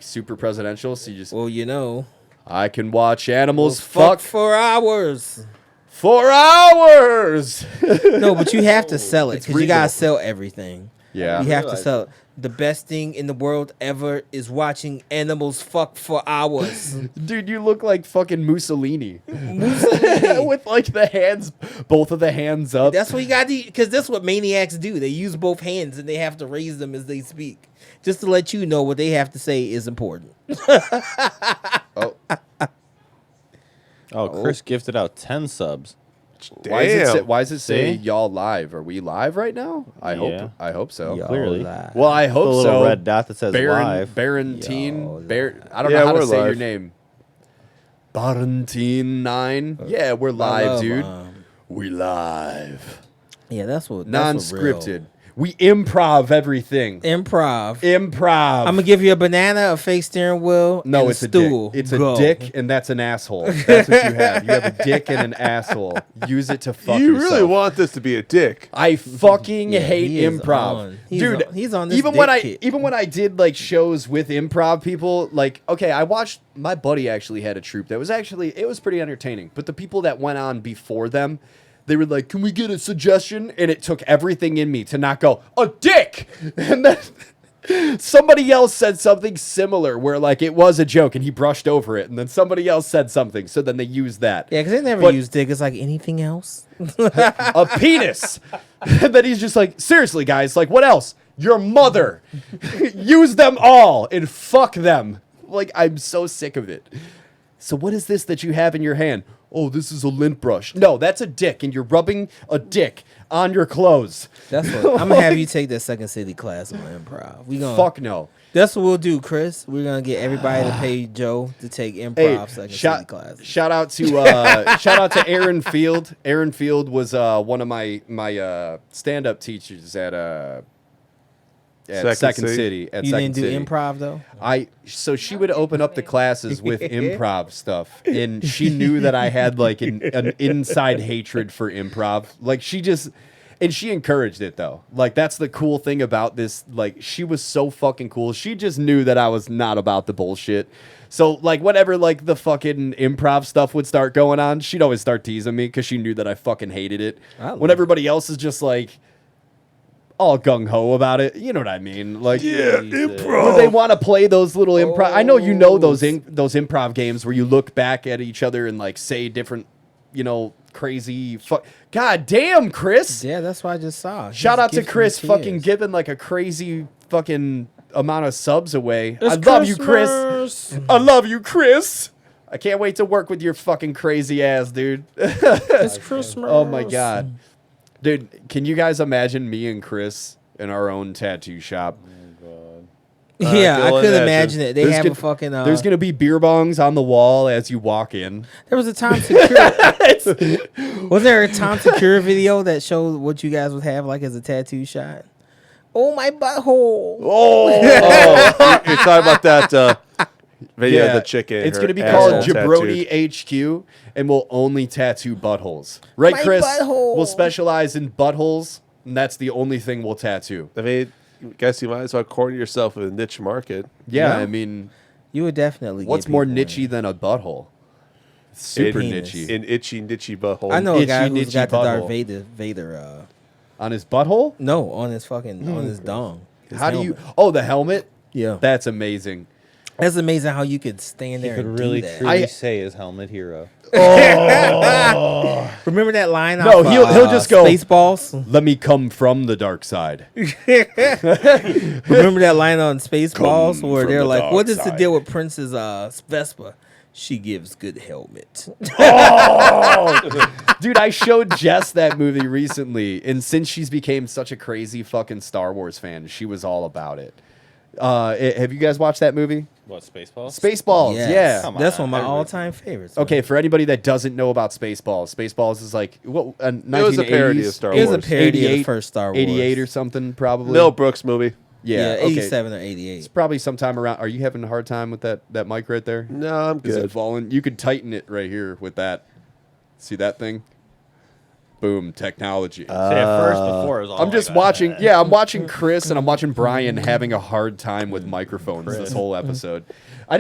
super presidential. So you just, Well, you know, I can watch animals fuck fuck for hours. for hours. No, but you have to sell it It's because you gotta regal. sell everything. Yeah. You have to realize sell it. The best thing in the world ever is watching animals fuck for hours. Dude, you look like fucking Mussolini. With like the hands, both of the hands up. That's what you got to, because that's what maniacs do. They use both hands and they have to raise them as they speak, just to let you know what they have to say is important. Oh, Oh, Chris gifted out 10 subs. Damn. why does it say See? y'all live? Are we live right now? I hope so. Yo, Clearly. live. Well, I The hope little so. red dot that says live. Yo, Barentine. I don't Yeah, know how to we're say your live. name. Barentine 9. Yeah, we're I live, love, dude. We live. yeah, that's what Non-scripted. We improv everything. Improv. Improv. I'm gonna give you a banana, a fake steering wheel, No, and it's a stool. a dick. It's Go. a dick, and that's an asshole. That's what you have. You have a dick and an asshole. Use it to fuck You yourself. really want this to be a dick. I fucking Yeah, hate he is improv, on. He's dude. on- he's on this even when dick kick. I did like shows with improv people, like okay, I watched. My buddy actually had a troupe that was it was pretty entertaining. But the people that went on before them, they were like, "Can we get a suggestion?" And it took everything in me to not go a dick, and then. Somebody else said something similar where like it was a joke and he brushed over it, and then somebody else said something, so then they used that. Yeah, because they never But- use dick. It's like anything else. A penis. And then he's just like, seriously, guys, like what else? Your mother. Use them all and fuck them. Like, I'm so sick of it. So what is this that you have in your hand? Oh, this is a lint brush. No, that's a dick, and you're rubbing a dick on your clothes. That's what I'm gonna have you take that Second City class on improv. We gonna Fuck no. That's what we'll do, Chris. We're gonna get everybody to pay Joe to take improv Second City class. shout out to Aaron Field. Aaron Field was one of my stand-up teachers at Second City. At You Second didn't do City. improv though. So she would open up the classes with improv stuff, and she knew that I had like an inside hatred for improv. Like she encouraged it though. Like that's the cool thing about this. Like she was so fucking cool. She just knew that I was not about the bullshit. So like whenever like the fucking improv stuff would start going on, she'd always start teasing me because she knew that I fucking hated it. When everybody else is just like all gung ho about it, you know what I mean? Like, Yeah, when improv. they want to play those little improv. I know you know those improv games where you look back at each other and like say different, crazy fuck. God damn, Chris! Yeah, that's what I just saw. Shout He's out to gifting Chris, the fucking kids. giving like a crazy fucking amount of subs away. I love you, Chris. I love you, Chris. I can't wait to work with your fucking crazy ass, dude. It's Christmas. Oh my god. Dude, can you guys imagine me and Chris in our own tattoo shop? Yeah, I Dylan, could that's imagine it. They There's have gonna- a fucking. There's gonna be beer bongs on the wall as you walk in. There was a Tom Secure. Was there a Tom Secure video that showed what you guys would have like as a tattoo shot? Oh my butthole. Oh, you're talking about that. video of the chicken. It's her going to be asshole called tattooed. Jabroni HQ, and we'll only tattoo buttholes. Right, My Chris? butthole. We'll specialize in buttholes, and that's the only thing we'll tattoo. I mean, I guess you might as well corner yourself with a niche market. Yeah, Yeah. I mean, You would definitely. what's get more people in. nichey than a butthole? Super Penis. nichey. An itchy, nichey butthole. I know a Itchy, guy who's nichey got the Darth butthole. Vader. On his butthole? No, on his fucking on his dong. His How do you? helmet. Oh, the helmet? Yeah, That's amazing. that's amazing how you could stand He there could and really do that. truly say his helmet hero. Remember that line? No, off, he'll just go- Spaceballs. Let me come from the dark side. Remember that line on Spaceballs Come where from they're the like, dark "What is the side." deal with Princess Vespa? She gives good helmet." Dude, I showed Jess that movie recently, and since she's became such a crazy fucking Star Wars fan, she was all about it. Have you guys watched that movie? What, Spaceballs? Spaceballs, Yes. yeah. Come That's on, one of my everybody- all-time favorites. Okay, for anybody that doesn't know about Spaceballs, Spaceballs is like what? It was a parody of Star it was a Wars. parody of the 88, first Star Wars. 88 or something, probably. Mel Brooks movie. Yeah, Yeah, okay. 87 or It's 88. probably sometime around. Are you having a hard time with that mic right there? No, I'm Is it good. falling? You could tighten it right here with that. See that thing? Boom, technology. See, at first, before, it was all I'm just like watching. that. Yeah, I'm watching Chris and I'm watching Brian having a hard time with microphones this Chris. whole episode.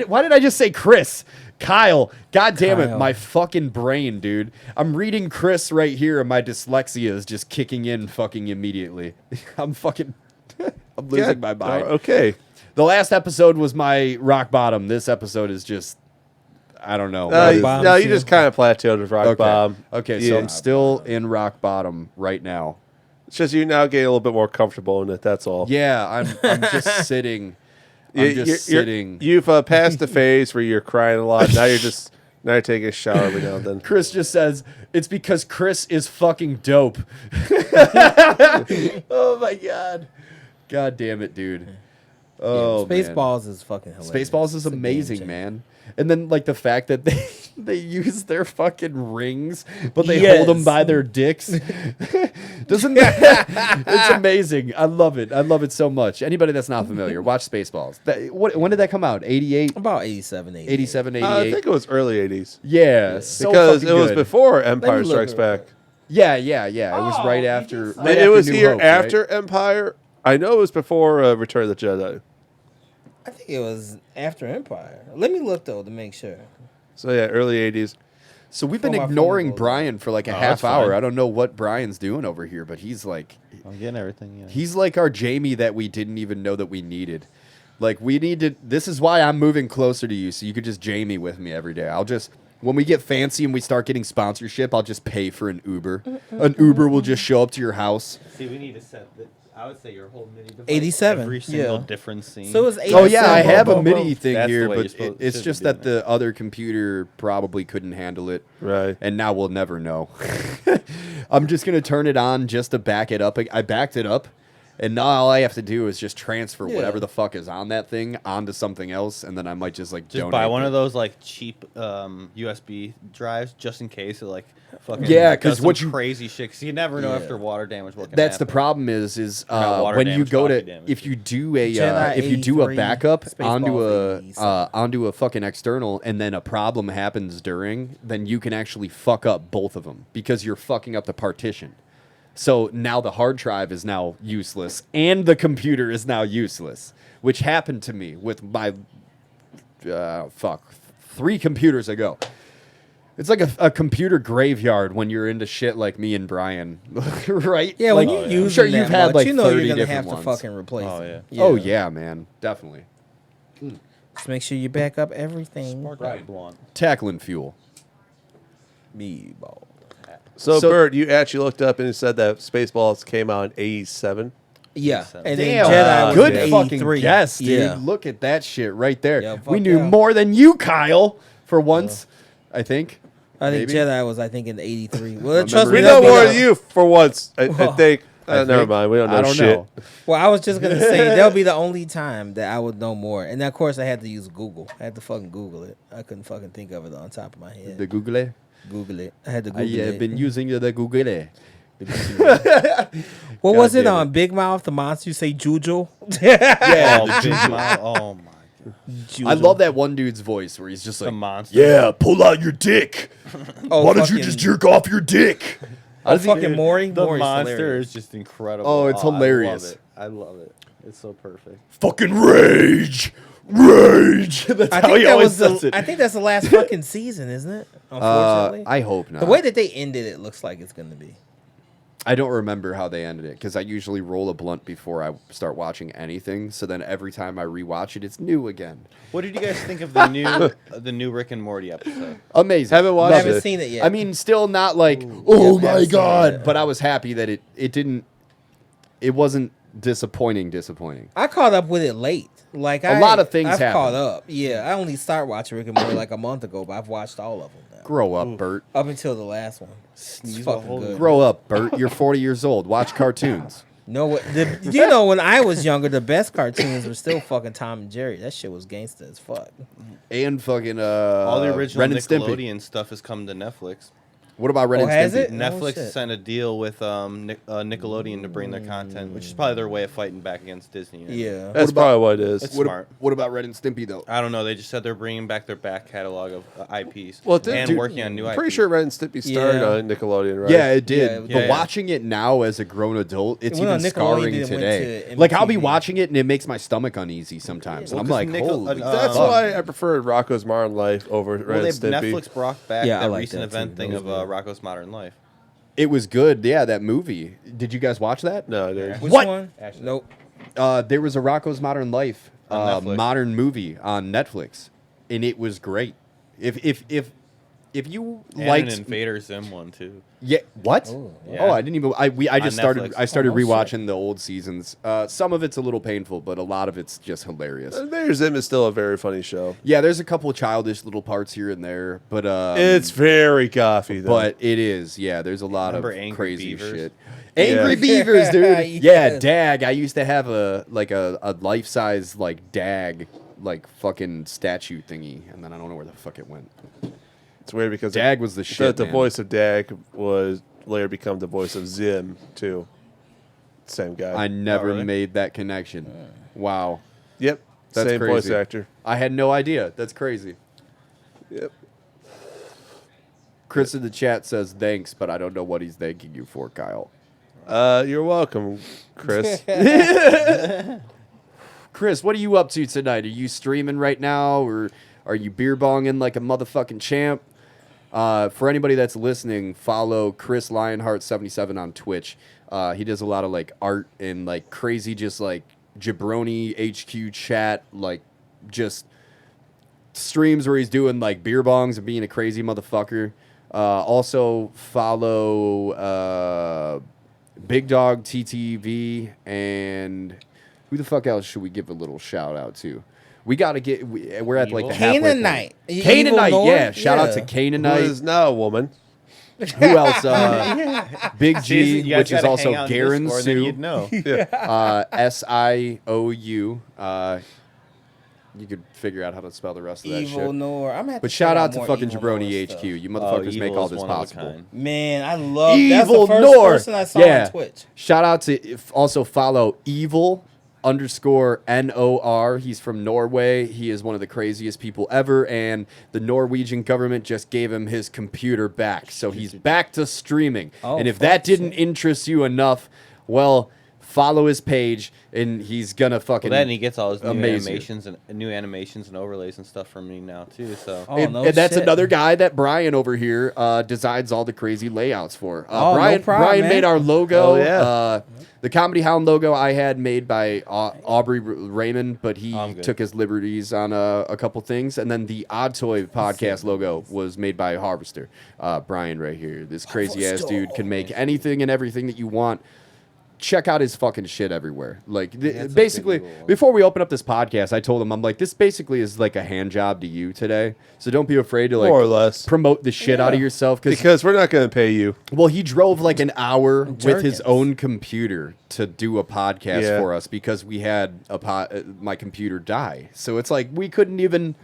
Why did I just say Chris? Kyle. God damn it, Kyle. my fucking brain, dude. I'm reading Chris right here and my dyslexia is just kicking in fucking immediately. I'm fucking. I'm losing my mind. Okay. The last episode was my rock bottom. This episode is just. I don't know. No, Bottom no, you too. just kind of plateaued with Rock Okay. Bomb. Okay, so Yeah. I'm still in rock bottom right now. It's just you now getting a little bit more comfortable in it. That's all. Yeah, I'm just sitting. I'm just sitting. You've passed the phase where you're crying a lot. Now you're taking a shower every now and then. Chris just says it's because Chris is fucking dope. Oh my god. God damn it, dude. Oh, man. Spaceballs is fucking hilarious. Spaceballs is It's a game amazing, changer. man. And then like the fact that they use their fucking rings, but they hold them Yes. by their dicks. Doesn't that? It's amazing. I love it. I love it so much. Anybody that's not familiar, watch Spaceballs. When did that come out? 88, About 87, 88. 87, I 88. think it was early 80s. Yeah, so Because fucking it was good. before Empire look Strikes it Back. Yeah. It was right after. just- Right it after was New here Hope, after right? Empire. I know it was before Return of the Jedi. I think it was after Empire. Let me look though to make sure. So yeah, early 80s. So we've been Before my phone ignoring goes Brian for like a Oh, half that's hour. fine. I don't know what Brian's doing over here, but he's like, I'm getting everything. Yeah. he's like our Jamie that we didn't even know that we needed. Like we need to. This is why I'm moving closer to you, so you could just Jamie with me every day. I'll just. When we get fancy and we start getting sponsorship, I'll just pay for an Uber. An Uber will just show up to your house. See, we need to set. I would say your whole MIDI device. 87, Every single yeah. different scene. So it was 87. Oh yeah, I have a Boom, boom, MIDI boom. thing That's the here, way but you're supposed- it's should just be that doing the other computer probably couldn't handle it. Right. And now we'll never know. I'm just gonna turn it on just to back it up. I backed it up, and now all I have to do is just transfer Yeah. whatever the fuck is on that thing onto something else, and then I might just like just donate buy one it. of those like cheap USB drives just in case it like fucking Yeah, does 'cause some what you- crazy shit. 'Cause you never know Yeah. after water damage what can That's the happen. problem is Not water when you damage, go to coffee damage. if you do a Jedi if you do a 83, backup Spaceballs 87. onto a fucking external and then a problem happens during, then you can actually fuck up both of them because you're fucking up the partition. So now the hard drive is now useless and the computer is now useless, which happened to me with my 3 computers ago. It's like a computer graveyard when you're into shit like me and Brian, right? Yeah, like, when you I'm use sure them you've that had much, like you know 30 you're gonna different have to ones. fucking replace Oh, it. Oh yeah, man, definitely. Just make sure you back up everything. Spark that blunt. Tackling fuel. Me ball. So, So- Bert, you actually looked up and it said that Spaceballs came out in 87. Yeah, and Damn, then Jedi was good in fucking 83. guess, dude. Yeah. Look at that shit right there. Yeah, fuck we knew yeah. more than you, Kyle, for once. I think. I think Maybe? Jedi was, I think, in 83. Well, Remember trust me, We that know that'd be more the- than you for once. I think. I Never think. mind. We don't know I don't shit. know. Well, I was just gonna say that'll be the only time that I would know more, and of course I had to use Google. I had to fucking Google it. I couldn't fucking think of it on top of my head. The Google. Google it. I had to I Google have it. been using the Google. What was God it damn on Big Mouth? The monster you say Jujo? Yeah, Oh, Big Mouth. Oh my god. I love that one dude's voice where he's just The like, monster. "Yeah, pull out your dick. Oh, Why don't you fucking- just jerk off your dick?" Oh, fucking Maury. The Maury's monster hilarious. is just incredible. Oh, it's hilarious. I love it. It's so perfect. Fucking rage. That's I how think he that always was says it. I think that's the last fucking season, isn't it? Unfortunately, I hope not. the way that they ended it looks like it's going to be. I don't remember how they ended it because I usually roll a blunt before I start watching anything. So then every time I rewatch it, it's new again. What did you guys think of the new Rick and Morty episode? Amazing. Haven't watched I Love haven't it. seen it yet. I mean, still not like, yeah, oh I my haven't seen it god, yet. but I was happy that it didn't. It wasn't disappointing. I caught up with it late. Like A lot of things I've happen. caught up. Yeah, I only started watching Rick and Morty like a month ago, but I've watched all of them now. Grow up, Bert. Up until the last one. It's Sneeze a fucking hole. good. Grow up, Bert. You're 40 years old. Watch cartoons. No, you know when I was younger, the best cartoons were still fucking Tom and Jerry. That shit was gangsta as fuck. And fucking All the original Ren and Stimpy. Nickelodeon stuff has come to Netflix. What about Ren Oh, and has Stimpy? it? Oh, Netflix shit. signed a deal with Nickelodeon to bring their content, which is probably their way of fighting back against Disney. Yeah. That's probably what it is. It's What, smart. what about Ren and Stimpy though? I don't know. They just said they're bringing back their back catalog of IPs Well, dude, working on new I'm IPs. pretty sure Ren and Stimpy started Yeah. on Nickelodeon, right? Yeah, it did. Yeah, but yeah. watching it now as a grown adult, it's It went even on Nickelodeon, scarring then it went today. to Like I'll be MTV. watching it and it makes my stomach uneasy sometimes. Well, and I'm 'cause like, holy That's Um, why I preferred Rocco's Modern Life over Well, Ren and Stimpy. Netflix brought back Yeah, I that like recent that too. event thing That of was good. Rocco's Modern Life. It was good. Yeah, that movie. Did you guys watch that? No, dude. Which What? one? Actually. Nope. There was a Rocco's Modern Life On Netflix. modern movie on Netflix, and it was great. If you And liked, an Invader Zim one too. yeah, what? Yeah. Oh, I didn't even. I just On started. Netflix. I started Oh, no shit. rewatching the old seasons. Some of it's a little painful, but a lot of it's just hilarious. Invader Zim is still a very funny show. Yeah, there's a couple of childish little parts here and there, but It's very gothy, though. but it is. Yeah, there's a lot Remember of Angry crazy Beavers? shit. Angry Yeah. Beavers, dude. Yes. Yeah, Dag. I used to have a life size like Dag like fucking statue thingy, and then I don't know where the fuck it went. it's weird because Dag was the shit. the man. voice of Dag was later become the voice of Zim too. Same guy. I never really? made that connection. Wow, Yep. That's Same voice crazy. actor. I had no idea. That's crazy. Yep. Chris in the chat says thanks, but I don't know what he's thanking you for, Kyle. You're welcome, Chris. Chris, what are you up to tonight? Are you streaming right now, or are you beer bonging like a motherfucking champ? For anybody that's listening, follow Chris Lionheart77 on Twitch. He does a lot of like art and like crazy, just like jabroni HQ chat, like just streams where he's doing like beer bongs and being a crazy motherfucker. Also follow Big Dog TTV, and who the fuck else should we give a little shout out to? We got to get. We're at like the halfway point. Canaanite. Canaanite, Evil yeah. North? Shout out to Yeah. Who Canaanite. is now a woman. Who else? Big G, You guys which is gotta also hang out in Garen Discord, then Sue. you'd know. SIOU. You could figure out how to spell the rest of that Evil shit. Nor. I'm gonna have But to shout check out to more fucking Evil Jabroni Nor HQ. stuff. You motherfuckers make Evil all is this one of a possible. kind. Man, I love Evil that's the first Nor. person I saw Yeah. on Twitch. Shout out to also follow evil_NOR. He's from Norway. He is one of the craziest people ever, and the Norwegian government just gave him his computer back. So he's back to streaming. Oh, and if fuck that didn't shit. interest you enough, well, follow his page, and he's gonna fucking Well, then he gets all his new amaze you. animations and overlays and stuff from me now too. So Oh, And, no and that's shit. another guy that Brian over here designs all the crazy layouts for. Oh, no Brian, problem, Brian man. made our logo. Oh, yeah. The Comedy Hound logo I had made by Aubrey Raymond, but he I'm good. took his liberties on a couple things. And then the Odd Toy podcast logo was made by Harvester. Brian right here. This crazy ass dude can make anything and everything that you want. Check out his fucking shit everywhere. Like, That's a basically, big rule. before we open up this podcast, I told him, I'm like, this basically is like a hand job to you today. So don't be afraid to like More or less. promote the shit out of yourself. Because we're not going to pay you. Well, he drove like an hour with his Jerkins. own computer to do a podcast Yeah. for us because we had my computer die. So it's like we couldn't even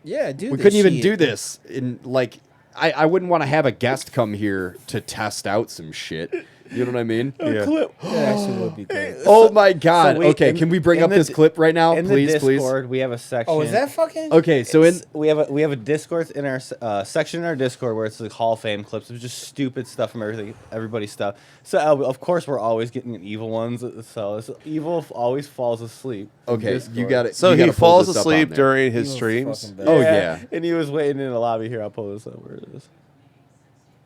Yeah, dude. we couldn't even do this. In like, I wouldn't want to have a guest come here to test out some shit. You know what I mean? Yeah. Clip. That actually would be great. Oh my God. So we- okay, in- can we bring in up the this d- clip right now, In please, the please? Discord, we have a section. Oh, is that fucking? Okay, so in we have a Discord in our section in our Discord where it's like Hall of Fame clips. It's just stupid stuff from everybody's stuff. So of course we're always getting evil ones. So evil always falls asleep. in okay, you Discord. got it. So you he gotta pull falls this up on asleep there. during his He was streams. fucking bad. Oh, yeah. And he was waiting in the lobby here. I'll pull this up where it is.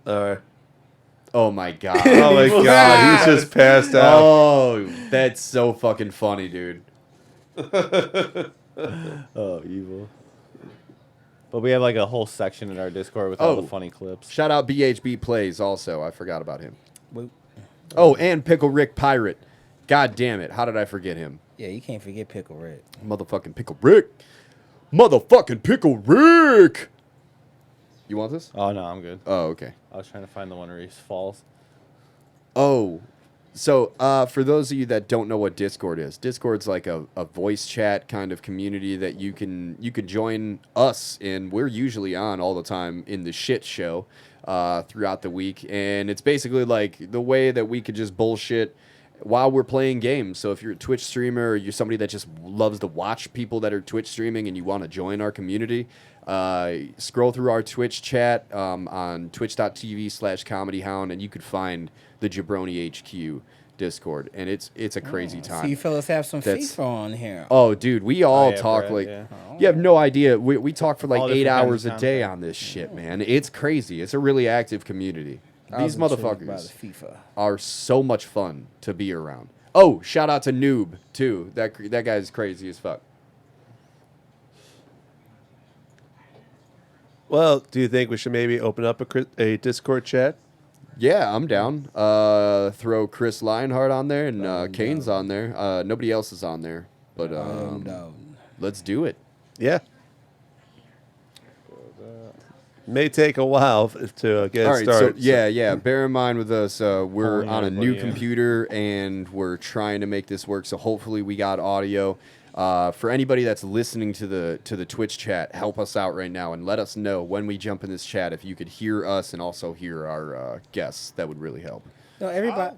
All right. Oh my God. Oh my God, he's just passed out. Oh, that's so fucking funny, dude. Oh, evil. But we have like a whole section in our Discord with all Oh. the funny clips. Shout out BHB Plays also. I forgot about him. Wait. Oh, and Pickle Rick Pirate. God damn it. How did I forget him? Yeah, you can't forget Pickle Rick. Motherfucking Pickle Rick. Motherfucking Pickle Rick. You want this? Oh no, I'm good. Oh, okay. I was trying to find the one where he falls. Oh, so for those of you that don't know what Discord is, Discord's like a voice chat kind of community that you can join us in. We're usually on all the time in the shit show throughout the week, and it's basically like the way that we could just bullshit while we're playing games. So if you're a Twitch streamer or you're somebody that just loves to watch people that are Twitch streaming and you want to join our community, scroll through our Twitch chat on twitch.tv/comedyhound, and you could find the Jabroni HQ Discord, and it's a crazy time. So you fellas have some That's- FIFA on here. Oh, dude, we all yeah, talk Brett, like yeah. you have no idea. We talk for like All 8 different kinds hours of a day content. on this shit, man. It's crazy. It's a really active community. I These was intrigued by motherfuckers the FIFA. are so much fun to be around. Oh, shout out to Noob too. That guy's crazy as fuck. Well, do you think we should maybe open up a Discord chat? Yeah, I'm down. Throw Chris Lionheart on there and Kane's on there. Nobody else is on there, but No. let's do it. Yeah. May take a while to get All it right, started. so yeah. Bear in mind with us, we're Pulling on a new everybody in. computer and we're trying to make this work. So hopefully we got audio. For anybody that's listening to the Twitch chat, help us out right now and let us know when we jump in this chat if you could hear us and also hear our guests. That would really help. No, everybody.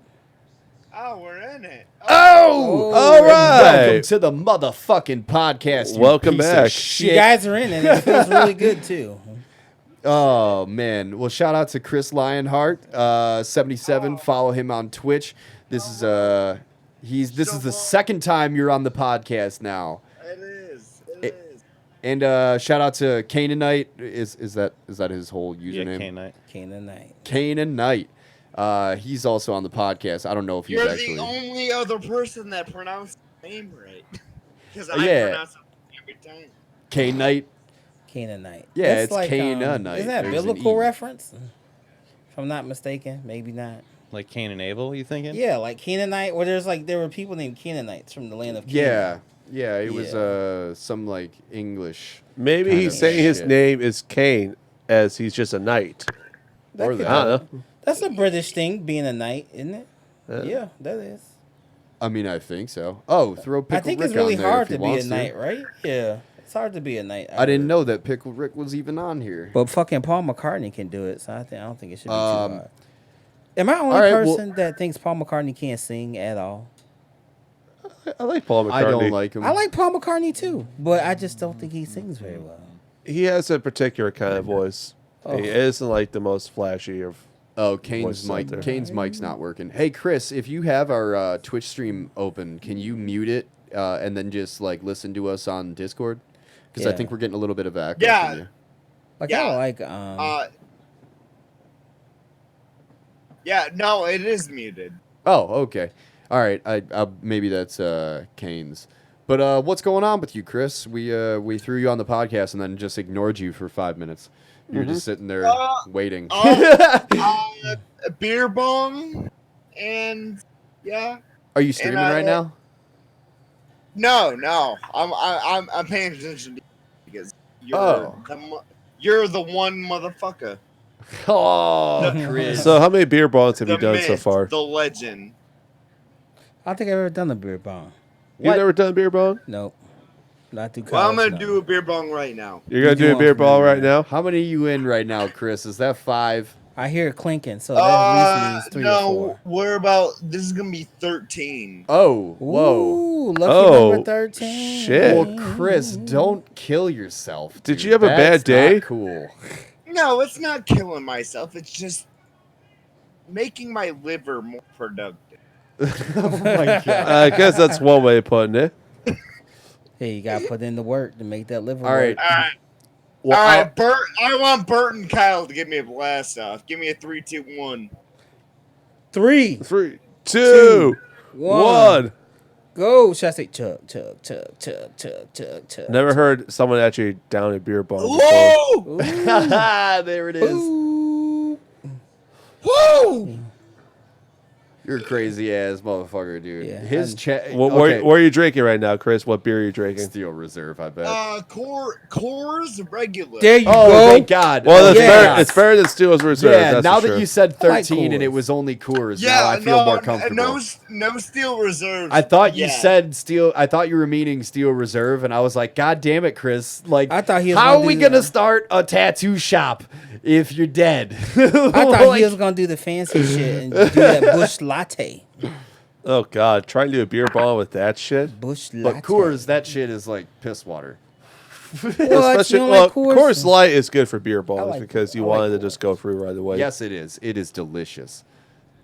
Oh, we're in it. Oh, all right. Welcome to the motherfucking podcast. You Welcome piece of back. You Shit. guys are in, and it feels really good too. Oh man! Well, shout out to Chris Lionheart, 77. Follow him on Twitch. This is this is the second time you're on the podcast now. It is. It is. And shout out to Canaanite. Is that his whole Yeah, username? K-Night. Canaanite. Canaanite. He's also on the podcast. I don't know if he's You're actually. the only other person that pronounced the name right. Because I Yeah. pronounce it every time. Canaanite. Canaanite. Yeah, That's it's like, Canaanite. Is that a There's an biblical E. reference? If I'm not mistaken, maybe not. Like Cain and Abel, you thinking? Yeah, like Canaanite, or there were people named Canaanites from the land of Canaan. Yeah. It was Yeah. some like English. Maybe kind he's of saying his shit. name is Kane as he's just a knight. That Or could that. I be. don't know. That's a British thing, being a knight, isn't it? Yeah. Yeah, that is. I mean, I think so. Oh, throw Pickle I think Rick it's really on there hard if he to be a wants knight, right? Yeah, it's hard to be a knight. I didn't know that Pickle Rick was even on here. But fucking Paul McCartney can do it, so I don't think it should be too Um, hard. Am I the only all right, well- person that thinks Paul McCartney can't sing at all? I like Paul McCartney. I don't like him. I like Paul McCartney too, but I just don't think he sings very well. He has a particular kind of voice. Oh. He isn't like the most flashy of. Oh, Voice out there. Kane's mic's not working. Hey, Chris, if you have our Twitch stream open, can you mute it and then just like listen to us on Discord? Because I Yeah. think we're getting a little bit of echo. Yeah. From you. Like Yeah. I don't like Yeah, no, it is muted. Oh, okay. All right. I maybe that's Kane's. But what's going on with you, Chris? We threw you on the podcast and then just ignored you for 5 minutes. You're just sitting there waiting. A beer bong, and yeah. Are you streaming right now? No, I'm paying attention to you because Oh. you're the one motherfucker. Oh, Chris. So, how many beer bongs have The you done so myth, far? The legend. I don't think I've ever done a beer bong. You've never done a beer bong? Nope. Not through college. Well, I'm gonna no. do a beer bong right now. You're gonna What do do you a beer want from bong me, right man? now? How many are you in right now, Chris? Is that 5? I hear it clinking, so that at least means 3 or no, 4. we're about. This is gonna be 13. Oh, whoa. Ooh, lucky Oh, number 13. shit. Well, Chris, don't kill yourself. Did dude. you have a bad That's day? Not cool. No, it's not killing myself. It's just making my liver more productive. Oh my god. I guess that's one way of putting it. Hey, you gotta put in the work to make that liver All right. work. All right, Well, all right, Bert. I want Bert and Kyle to give me a blast off. Give me a 3, 2, 1. 3, 3, 2, 1. 1. Go. Should I say chug, chug, chug, chug, chug, chug, chug? Never heard someone actually down a beer bong before. Woo! Ooh. there it is. Ooh. Woo! You're a crazy ass motherfucker, dude. Yeah, His chat. What are you drinking right now, Chris? What beer are you drinking? Steel Reserve, I bet. Coors regular. There you Oh, go. thank God. Well, it's, yeah. it's better than Steel's Reserve. Yeah, that's now for that sure. you said I like 13 and it Coors. was only Coors, now Yeah, I feel more comfortable. no steel reserves. I thought you Yeah. said Steel. I thought you were meaning Steel Reserve, and I was like, God damn it, Chris! Like, I thought he was how gonna are we do gonna that. start a tattoo shop if you're dead? I thought Like, he was gonna do the fancy shit and do that bush latte. Oh God, trying to do a beer bong with that shit. Bush latte. But Coors, that shit is like piss water. What? Especially, You don't well, like Coors? Coors Light is good for beer bongs like- because you I like wanted to Coors. just go through right away. Yes, it is. It is delicious.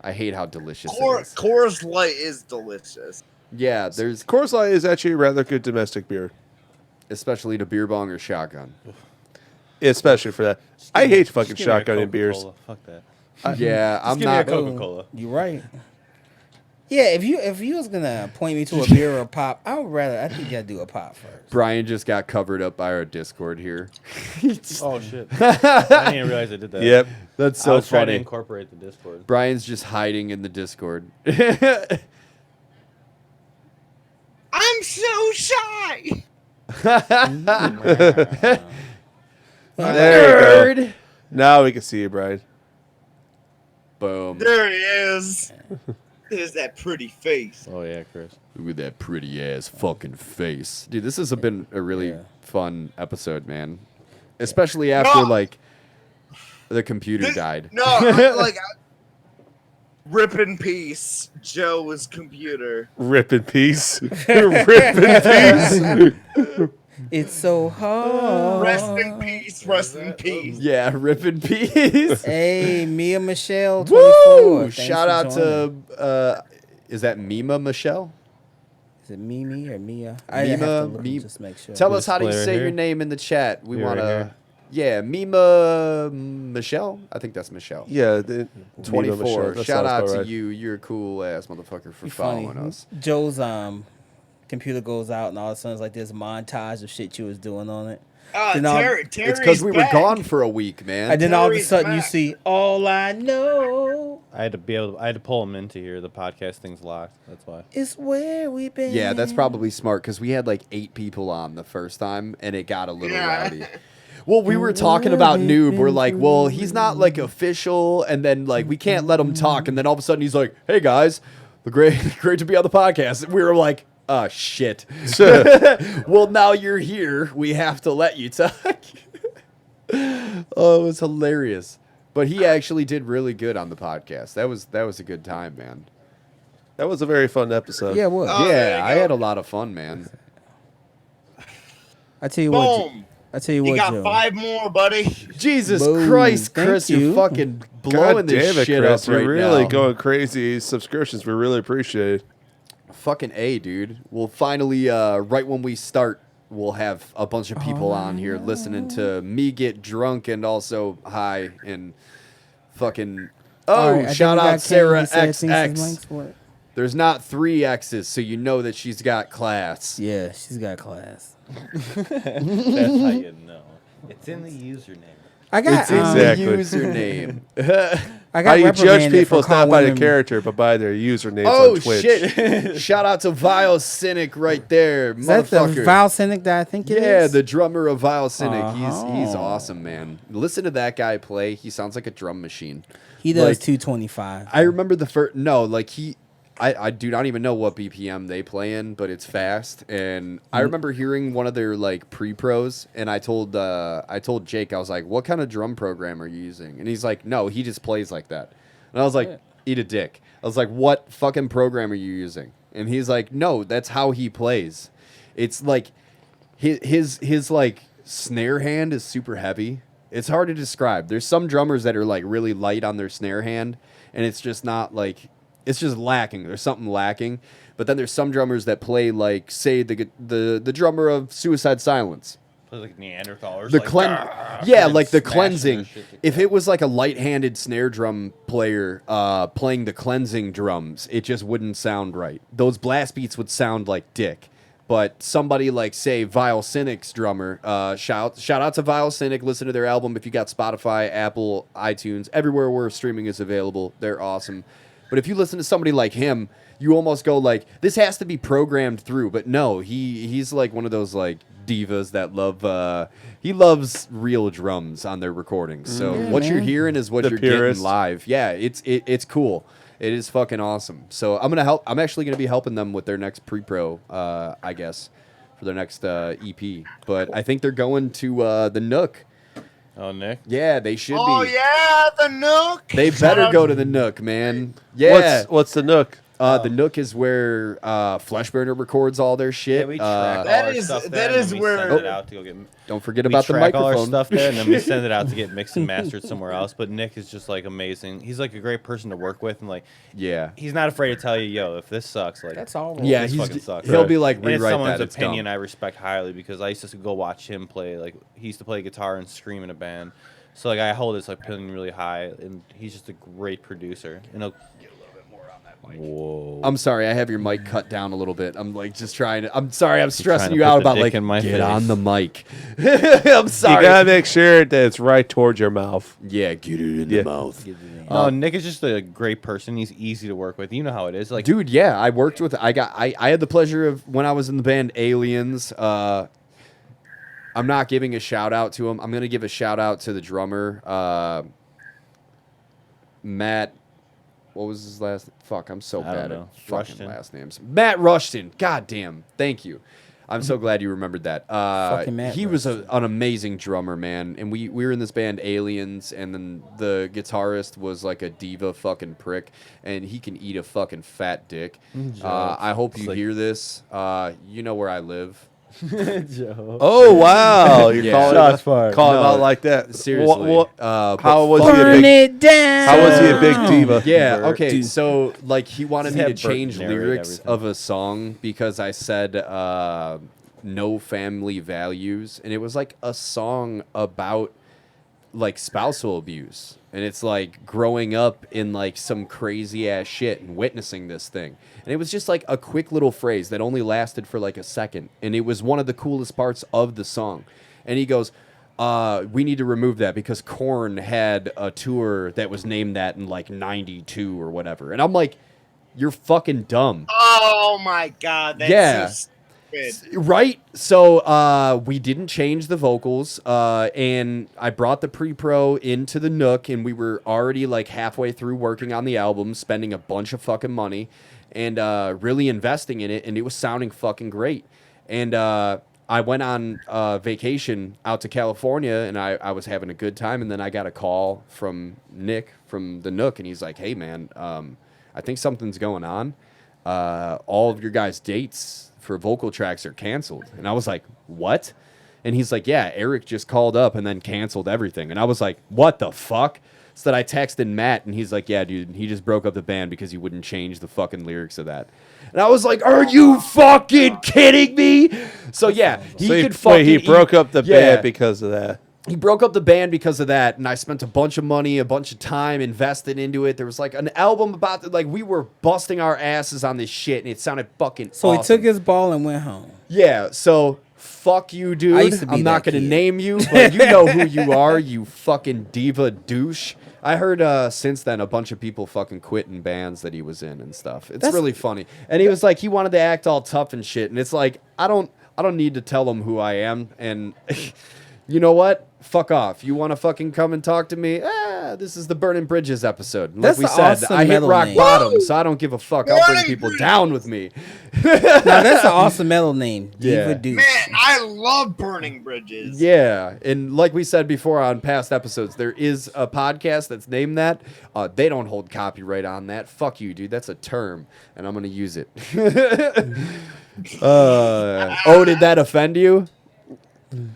I hate how delicious it is. Coors Light is delicious. Yeah, there's Coors Light is actually a rather good domestic beer, especially to beer bong or shotgun. especially for that. I hate fucking Just give me a shotgunning beers. Coca-Cola. Fuck that. Yeah, Just I'm give me a not. Coca-Cola. You right. Yeah, if you was gonna point me to a beer or a pop, I think you gotta do a pop first. Brian just got covered up by our Discord here. Oh shit! I didn't even realize I did that. Yep. That's I so was trying to funny. incorporate the Discord. Brian's just hiding in the Discord. I'm so shy. There you go. Now we can see you, Brian. Boom. There he is. There's that pretty face. Oh yeah, Chris. Look at that pretty ass fucking face. Dude, this has been a really fun episode, man. Especially after, No. like, the computer This- died. No, rip in peace, Joe's computer. Rip in peace. Rip in peace. It's so hard. Rest in peace. Rest in peace. Yeah, rip in peace. Hey, Mia Michelle, 24. Woo! Thanks Shout for out joining. to, is that Mima Michelle? Is it Mimi or Mia? I have to Mima, look and just make sure. Tell us how do you Display right say here. your name in the chat. We Here, want right to. here. Yeah, Mima Michelle? I think that's Michelle. Yeah, the 24. That Shout sounds out about to right. you. You're a cool ass motherfucker for Be funny. following us. Joe's computer goes out and all of a sudden it's like this montage of shit you was doing on it. Then all- Terry's It's because we were back. gone for a week, man. And then all of a Terry's sudden you back. see all I know I had to pull him into here. The podcast thing's locked. That's why. is where we've been. Yeah, that's probably smart because we had like 8 people on the first time and it got a little Yeah. rowdy. Well, we were talking about Noob. We're like, well, he's not like official, and then like we can't let him talk, and then all of a sudden he's like, hey guys, great to be on the podcast. And we were like, oh shit. Well, now you're here. We have to let you talk. Oh, it was hilarious. But he actually did really good on the podcast. That was a good time, man. That was a very fun episode. Yeah, what? Oh, there Yeah, you I go. had a lot of fun, man. I tell you what. Boom. I tell you You what, got Joe. 5 more, buddy. Jesus Boom. Christ, Thank Chris, you. you're fucking blowing God this damn it, shit Chris. up right You're really now. going crazy. Subscriptions, we really appreciate it. Fucking A, dude. We'll finally, right when we start, we'll have a bunch of people on here listening to me get drunk and also high and fucking. Oh, All right, I think shout we got out Sarah Kane. He said things XX. is links. There's not 3 X's, so you know that she's got class. Yeah, she's got class. That's how you know. It's in the username. I got It's in Exactly. the username. I got How you judge reprimanded people for is not by the calling- character, but by their usernames Oh, on Twitch. shit. Shout out to Vile Cynic right there. Is that the Motherfucker. Val Cynic that I think it is? Yeah, the drummer of Vile Cynic. He's Uh-huh. awesome, man. Listen to that guy play. He sounds like a drum machine. He does like- 225. I remember the first. No, like I do not even know what BPM they play in, but it's fast. And I remember hearing one of their like pre-pros, and I told Jake, I was like, "What kind of drum program are you using?" And he's like, "No, he just plays like that." And I was like, "Eat a dick." I was like, "What fucking program are you using?" And he's like, "No, that's how he plays. It's like his like snare hand is super heavy. It's hard to describe. There's some drummers that are like really light on their snare hand, and it's just not like it's just lacking. There's something lacking. But then there's some drummers that play like, say, the drummer of Suicide Silence. Plays like Neanderthals. Like the cleansing. If it was like a light-handed snare drum player playing the cleansing drums, it just wouldn't sound right. Those blast beats would sound like dick. But somebody like, say, Vile Cynic's drummer, shout out to Vile Cynic. Listen to their album if you got Spotify, Apple, iTunes, everywhere where streaming is available. They're awesome. But if you listen to somebody like him, you almost go like, this has to be programmed through. But no, he's like one of those like divas that he loves real drums on their recordings. So what you're hearing is what you're getting live. Yeah, it's cool. It is fucking awesome. So I'm actually gonna be helping them with their next pre-pro, I guess, for their next EP. But I think they're going to the Nook. Oh, Nick? Yeah, they should be. Oh yeah, the Nook. They better go to the Nook, man. Yeah. What's the Nook? The Nook is where Fleshburner records all their shit. Yeah, we track all That our is- stuff that there, and is then we where- send it out to go get. Don't forget We about the track all our microphone. stuff there, and then we send it out to get mixed and mastered somewhere else. But Nick is just like amazing. He's like a great person to work with, and like Yeah. he's not afraid to tell you, "Yo, if this sucks, like That's all. Yeah, this fucking sucks." he'll be like, And it's rewrite someone's that. It's opinion dumb. I respect highly because I used to go watch him play. Like he used to play guitar and scream in a band, so like I hold his opinion really high, and he's just a great producer. And he'll Whoa. I'm sorry, I have your mic cut down a little bit. I'm like just trying to. I'm sorry, I'm stressing trying to you put out the about dick like in my get face. on the mic. I'm sorry. You gotta make sure that it's right towards your mouth. Yeah, get it in the mouth. No, Nick is just a great person. He's easy to work with. You know how it is. Like, Dude, yeah, I worked with. I had the pleasure of when I was in the band Aliens. I'm not giving a shout out to him. I'm gonna give a shout out to the drummer, Matt. What was his last? Fuck, I'm so I don't bad know. at fucking Rushton. last names. Matt Rushton. God damn. Thank you. I'm so glad you remembered that. Fucking Matt He was an amazing drummer, man. And we were in this band Aliens, and then the guitarist was like a diva fucking prick, and he can eat a fucking fat dick. I hope you like- hear this. You know where I live. Oh wow! You're Yeah. calling Shots fired. calling him No, out like that. Seriously. But How was he a Burn big? it down. How was he a big diva? Yeah, Bert. okay. Dude. So, like, he wanted Just me to have Bert change narrate lyrics everything. of a song because I said no family values. And it was like a song about like spousal abuse. And it's like growing up in like some crazy ass shit and witnessing this thing. And it was just like a quick little phrase that only lasted for like a second. And it was one of the coolest parts of the song. And he goes, we need to remove that because Korn had a tour that was named that in like 92 or whatever. And I'm like, you're fucking dumb. Oh my god, that's Yeah. so stupid. Right? So we didn't change the vocals. And I brought the pre-pro into the Nook, and we were already like halfway through working on the album, spending a bunch of fucking money and really investing in it. And it was sounding fucking great. And I went on vacation out to California, and I was having a good time. And then I got a call from Nick from the Nook, and he's like, hey, man, I think something's going on. All of your guys' dates for vocal tracks are canceled. And I was like, what? And he's like, yeah, Eric just called up and then canceled everything. And I was like, what the fuck? So that I texted Matt, and he's like, yeah, dude, he just broke up the band because he wouldn't change the fucking lyrics of that. And I was like, are you fucking kidding me? So yeah, he So could fucking he broke up the yeah. band because of that. He broke up the band because of that, and I spent a bunch of money, a bunch of time invested into it. There was like an album about it, like we were busting our asses on this shit, and it sounded fucking So awesome. he took his ball and went home. Yeah, so fuck you, dude. I used to be I'm not that gonna kid. name you, but you know who you are, you fucking diva douche. I heard since then a bunch of people fucking quit in bands that he was in and stuff. It's really funny. And he was like, he wanted to act all tough and shit, and it's like, I don't need to tell him who I am, and you know what? Fuck off. You want to fucking come and talk to me? This is the Burning Bridges episode. Like That's we the said, awesome I hit metal rock name. bottom, so I don't give a fuck. I'll bring Burning people Bridges. down with me. Now that's an awesome metal name. Yeah. Diva Deuce. Man, I love burning bridges. Yeah, and like we said before on past episodes, there is a podcast that's named that. They don't hold copyright on that. Fuck you, dude. That's a term, and I'm gonna use it. Oh, did that offend you?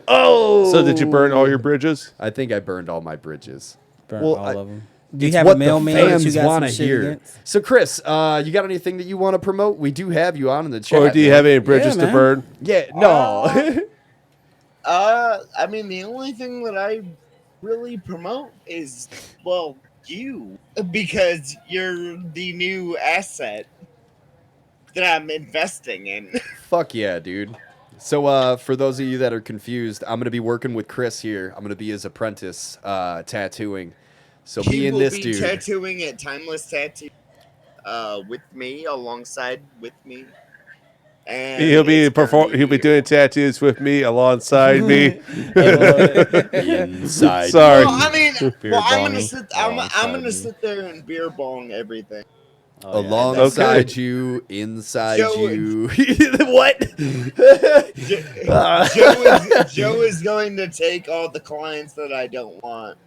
Oh, So did you burn all your bridges? I think I burned all my bridges. Burn Well, all I- of them. Do you It's have what a mailman the that fans you got want some to shit hear. against? So, Chris, you got anything that you want to promote? We do have you on in the chat. Or do you man. have any bridges to man. burn? Yeah, no. I mean, the only thing that I really promote is, well, you. Because you're the new asset that I'm investing in. Fuck yeah, dude. So, for those of you that are confused, I'm gonna be working with Chris here. I'm gonna be his apprentice, tattooing. So, He being will this be dude, tattooing at Timeless Tattoo with me, alongside with me. And He'll be it's gonna He'll be doing tattoos with me alongside me. inside. Sorry. Well, I mean, Beer well, I'm bonging gonna sit. I'm alongside gonna me. sit there and beer bong everything. Oh, yeah. Alongside Okay. you, inside Joe- you. What? Joe is going to take all the clients that I don't want.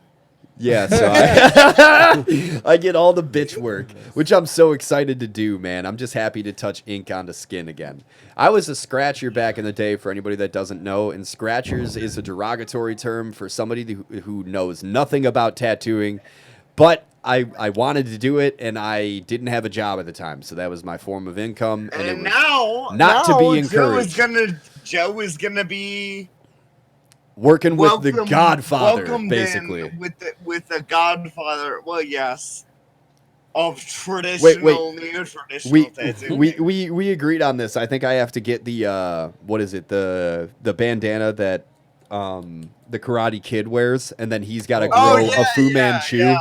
Yeah, so I get all the bitch work, which I'm so excited to do, man. I'm just happy to touch ink onto skin again. I was a scratcher back in the day, for anybody that doesn't know, and scratchers is a derogatory term for somebody who knows nothing about tattooing, but I wanted to do it, and I didn't have a job at the time, so that was my form of income, and it And was now, not to be Joe is encouraged. gonna be working with the welcome- Godfather, welcomed basically. in with the Godfather. Well, yes, of traditional, neo-traditional tattoo. We agreed on this. I think I have to get the what is it, the bandana that the Karate Kid wears, and then he's got to grow a Fu Manchu.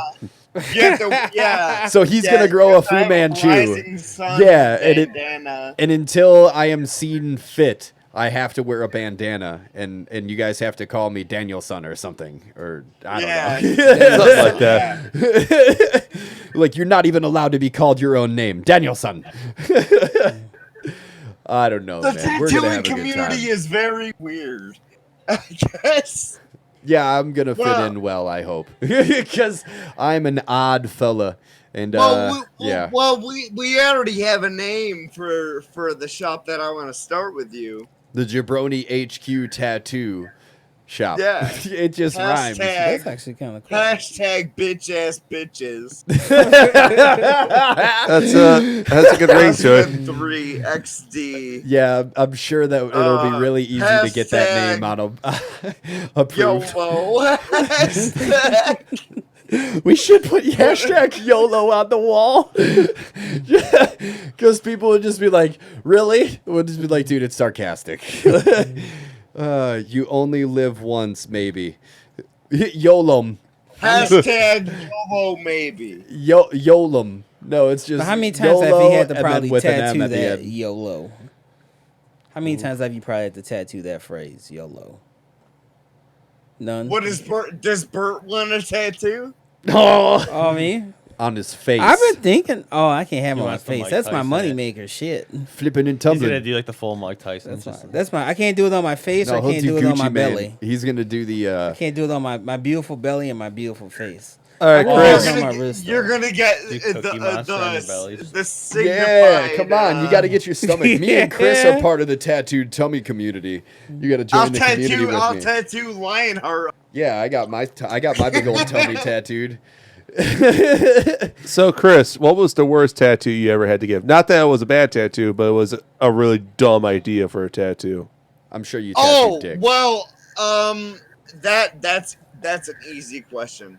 Yeah. So he's Yeah, gonna grow a Fu like Manchu. Rising Sun Yeah, and bandana. And until I am seen fit, I have to wear a bandana, and you guys have to call me Danielson or something, or I don't know. Something like that. Like, you're not even allowed to be called your own name, Danielson. I don't know, The man. We're gonna tattooing have a good time. community is very weird. I guess. Yeah, I'm gonna fit Well- in well, I hope, because I'm an odd fella, and yeah. Well, we already have a name for the shop that I want to start with you. The Jabroni HQ Tattoo Shop. Yeah. It just rhymes. That's Hashtag, actually kind of cool. hashtag bitch ass bitches. That's a good ring to it. 3 XD. Yeah, I'm sure that it'll be really easy to get that hashtag- name out of approved. YOLO. Hashtag. We should put hashtag YOLO on the wall. Because people would just be like, really? Would just be like, dude, it's sarcastic. You only live once, maybe. YOLOM. Hashtag YOLO maybe. YOLOM. No, it's just But how many times have YOLO you had to and then probably with an M tattoo at the that end. YOLO? How many times have you probably had to tattoo that phrase YOLO? None. What is Bert? Does Bert want a tattoo? Oh, Oh, me? on his face. I've been thinking. Oh, I can't have He it on my wants the face. Mike That's my Tyson money it. maker. Shit. flipping and He's gonna tumbling. do like the full Mike Tyson. That's Just- my. That's my. I can't do it on my face. No, I he'll can't do do it on my Gucci Man. belly. He's gonna do the. I can't do it on my beautiful belly and my beautiful face. All right, Oh, Chris. on my wrist, You're though. gonna get Do the Cookie Monster on your bellies. the signified. Yeah, come on. You got to get your stomach. Me and Chris Yeah. are part of the tattooed tummy community. You got to join the community with I'll me. tattoo Lionheart. Yeah, I got my big old tummy tattooed. So, Chris, what was the worst tattoo you ever had to give? Not that it was a bad tattoo, but it was a really dumb idea for a tattoo. I'm sure you Oh tattooed dick. well, that's an easy question.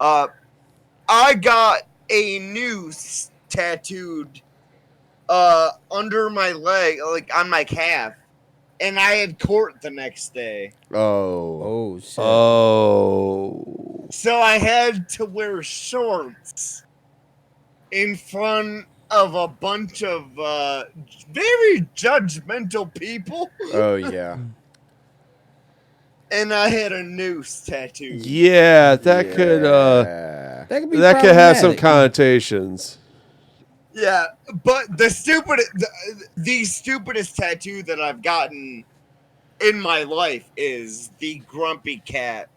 I got a noose tattooed under my leg, like on my calf, and I had court the next day, Oh. Oh shit. Oh. so I had to wear shorts in front of a bunch of very judgmental people. Oh, yeah. and I had a noose tattoo. Yeah, that could Yeah. That could be that could have some problematic. connotations. Yeah, but the stupidest tattoo that I've gotten in my life is the grumpy cat.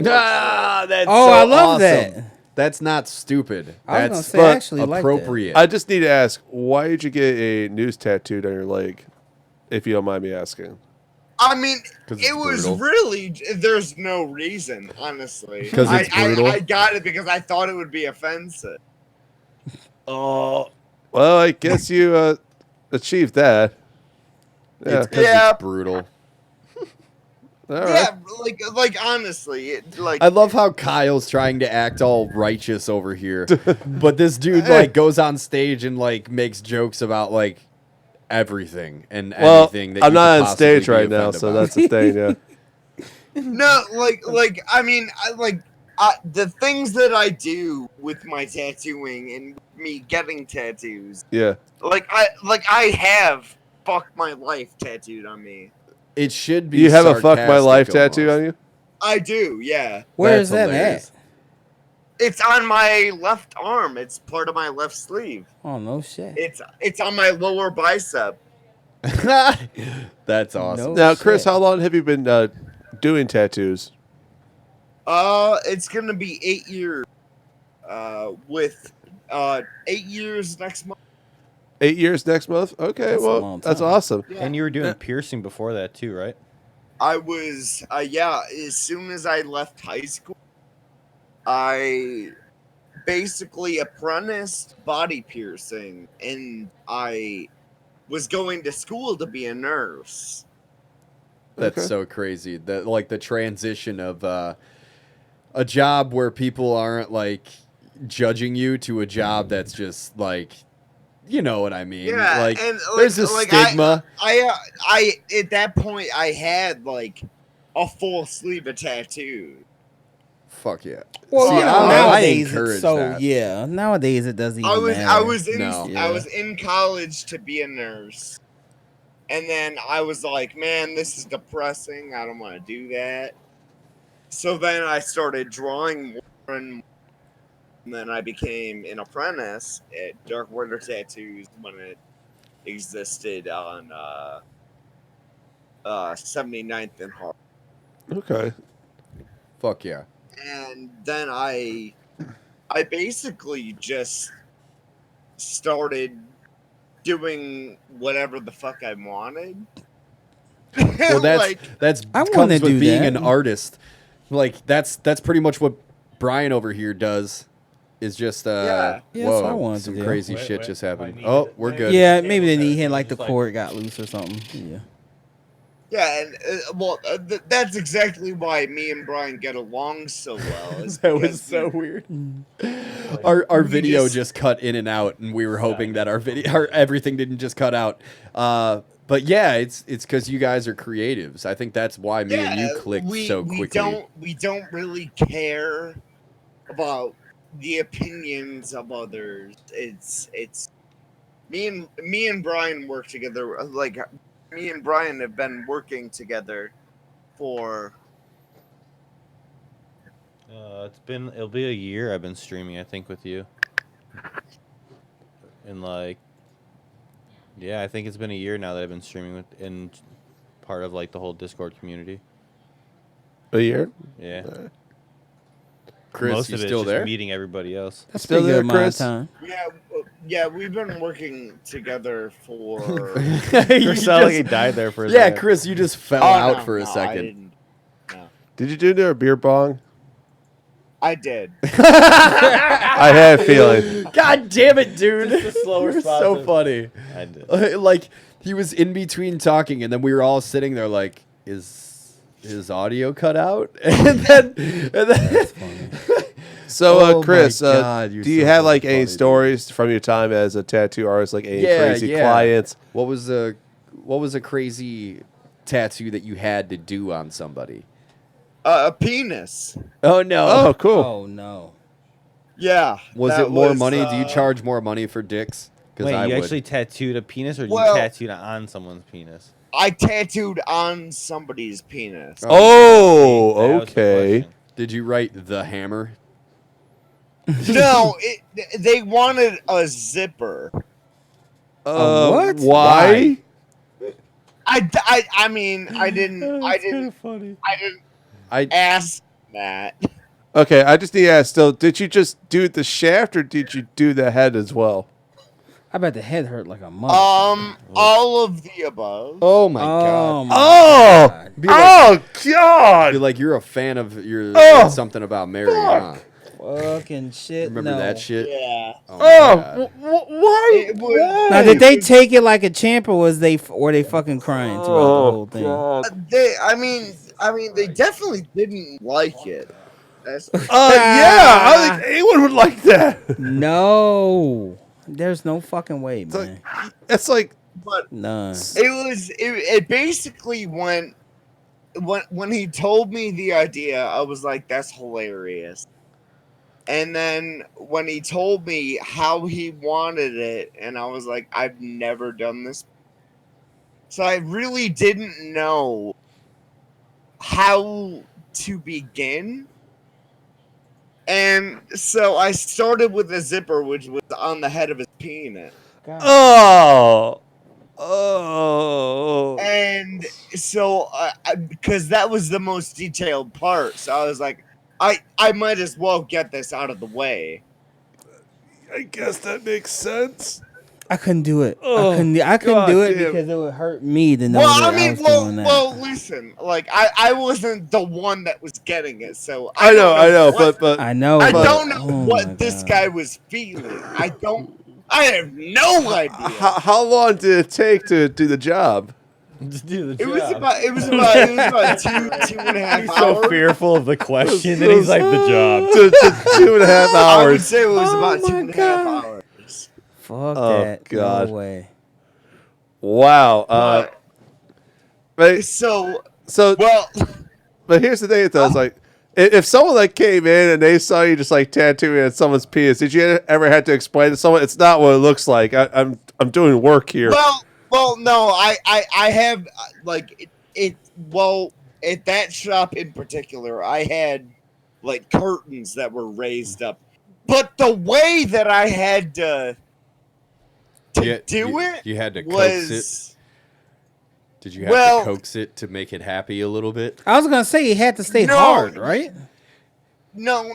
Ah, that's Oh, so I love awesome. that. That's not stupid. I was gonna That's say, I actually like that. appropriate. I just need to ask, why did you get a noose tattooed on your leg? If you don't mind me asking. I mean, 'Cause it's it was brutal. really, there's no reason, honestly. 'Cause it's brutal? I got it because I thought it would be offensive. Oh, well, I guess you achieved that. Yeah. It's 'cause Yeah. it's brutal. All right. Yeah, like honestly, I love how Kyle's trying to act all righteous over here, but this dude like goes on stage and like makes jokes about like everything and Well, anything. That I'm you not could on stage possibly be right now, offended so by. that's the thing. Yeah. no, I mean, the things that I do with my tattooing and me getting tattoos, Yeah. I have "fuck my life" tattooed on me. It should be. You have a "fuck my life" sarcastic tattoo almost. on you? I do, yeah. Where That's is that hilarious. at? It's on my left arm. It's part of my left sleeve. Oh no shit. It's on my lower bicep. That's awesome. No. Now, Chris, shit. how long have you been doing tattoos? It's gonna be 8 years. With 8 years next month. 8 years next month? Okay, That's a well, long that's time. awesome. Yeah. And you were doing piercing before that too, right? I was, as soon as I left high school, I basically apprenticed body piercing, and I was going to school to be a nurse. That's Okay. so crazy. That like the transition of a job where people aren't like judging you to a job that's just like, you know what I mean? Yeah, like and there's a stigma. I at that point I had like a full sleeve of tattoos. Fuck yeah. Well, See, you know, I nowadays encourage it's so that. yeah. Nowadays it doesn't even I matter. was in No. I was in college to be a nurse, and then I was like, man, this is depressing. I don't want to do that. So then I started drawing more and more, and then I became an apprentice at Dark Winter Tattoos when it existed on 79th and Hart. Okay. Fuck yeah. And then I basically just started doing whatever the fuck I wanted. Well, that's I comes wanna with do being that. an artist. Like that's pretty much what Brian over here does. Is just Yeah. Yeah, that's what I whoa, wanted to some do. crazy Wait, shit wait, just my happened. knee- Oh, we're my good. Yeah, Cable maybe the set knee is hit like the just like- cord got loose or something. Yeah. Yeah, and that's exactly why me and Brian get along so well. is That was because so we- weird. Our We video just- just cut in and out, and we were hoping that our everything didn't just cut out. But yeah, it's because you guys are creatives. I think that's why me and you clicked so quickly. We don't really care about the opinions of others. It's me and Brian work together. Like me and Brian have been working together for It'll be a year I've been streaming, I think, with you. And like, yeah, I think it's been a year now that I've been streaming with in part of like the whole Discord community. A year? Yeah. Chris, Most you of it's still just there? meeting everybody else. That's Still pretty there, good amount of Chris? time. yeah. We've been working together for. You Chris sounded like he just- died there for a yeah, second. Chris, you just fell Oh, out no, for a no, I second. didn't. No. Did you do their beer bong? I did. I had a feeling. God damn it, dude! Just a slow You're so responsive. funny. I did. Like he was in between talking, and then we were all sitting there like, is his audio cut out? And then So, Oh my Chris, God, you're do you so have fucking like any funny, dude. stories from your time as a tattoo artist, like any crazy yeah. clients? What was a crazy tattoo that you had to do on somebody? A penis. Oh no! Oh, cool. Oh no. Yeah. was that it more was, money? Do you uh, charge more money for dicks? Because Wait, I you would. actually tattooed a penis, or Well- you tattooed it on someone's penis? I tattooed on somebody's penis. Oh, That was the okay. question. Did you write the hammer? No, they wanted a zipper. what? Why? I mean, I didn't funny. I ask that. Okay, I just need to ask. Still, did you just do the shaft or did you do the head as well? I bet the head hurt like a mother. All of the above. oh my god. my Oh, God. Be like, oh be God! like you're a fan of your Oh, something about Mary, huh? Fucking shit. Remember no. that shit? Yeah. Oh, my God. Why? It was- Now, did they take it like a champ, or were they fucking crying throughout the whole thing? I mean, they definitely didn't like it. That's Yeah, I think anyone would like that. No, there's no fucking way, man. It's like but None. it basically went when he told me the idea, I was like, that's hilarious. And then when he told me how he wanted it, and I was like, I've never done this. So I really didn't know how to begin. And so I started with a zipper, which was on the head of his penis. oh. Oh. And so, because that was the most detailed part, so I was like, I might as well get this out of the way. I guess that makes sense. I couldn't do it. Oh, I couldn't do it goddamn. because it would hurt me to know Well, that I mean, was doing that. well, listen, like I wasn't the one that was getting it, so I know, what- but I know. I but- don't know oh my what this God. guy was feeling. I have no idea. how long did it take to do the job? Just do the It was job. about 2.5 He's hours. so fearful of the question, and he's like, the job. To 2.5 I would hours. say it was about Oh two my and a half God. hours. Fuck Oh, that. God. No way. Wow. But So, so, well, but here's the thing, though. It's like, if someone like came in and they saw you just like tattooing on someone's penis, did you ever have to explain to someone it's not what it looks like? I'm doing work here. well, no, I have like it. Well, at that shop in particular, I had like curtains that were raised up, but the way that I had to do it You had to coax it. was Did you have well- to coax it to make it happy a little bit? I was gonna say it had to stay No. hard, right? no,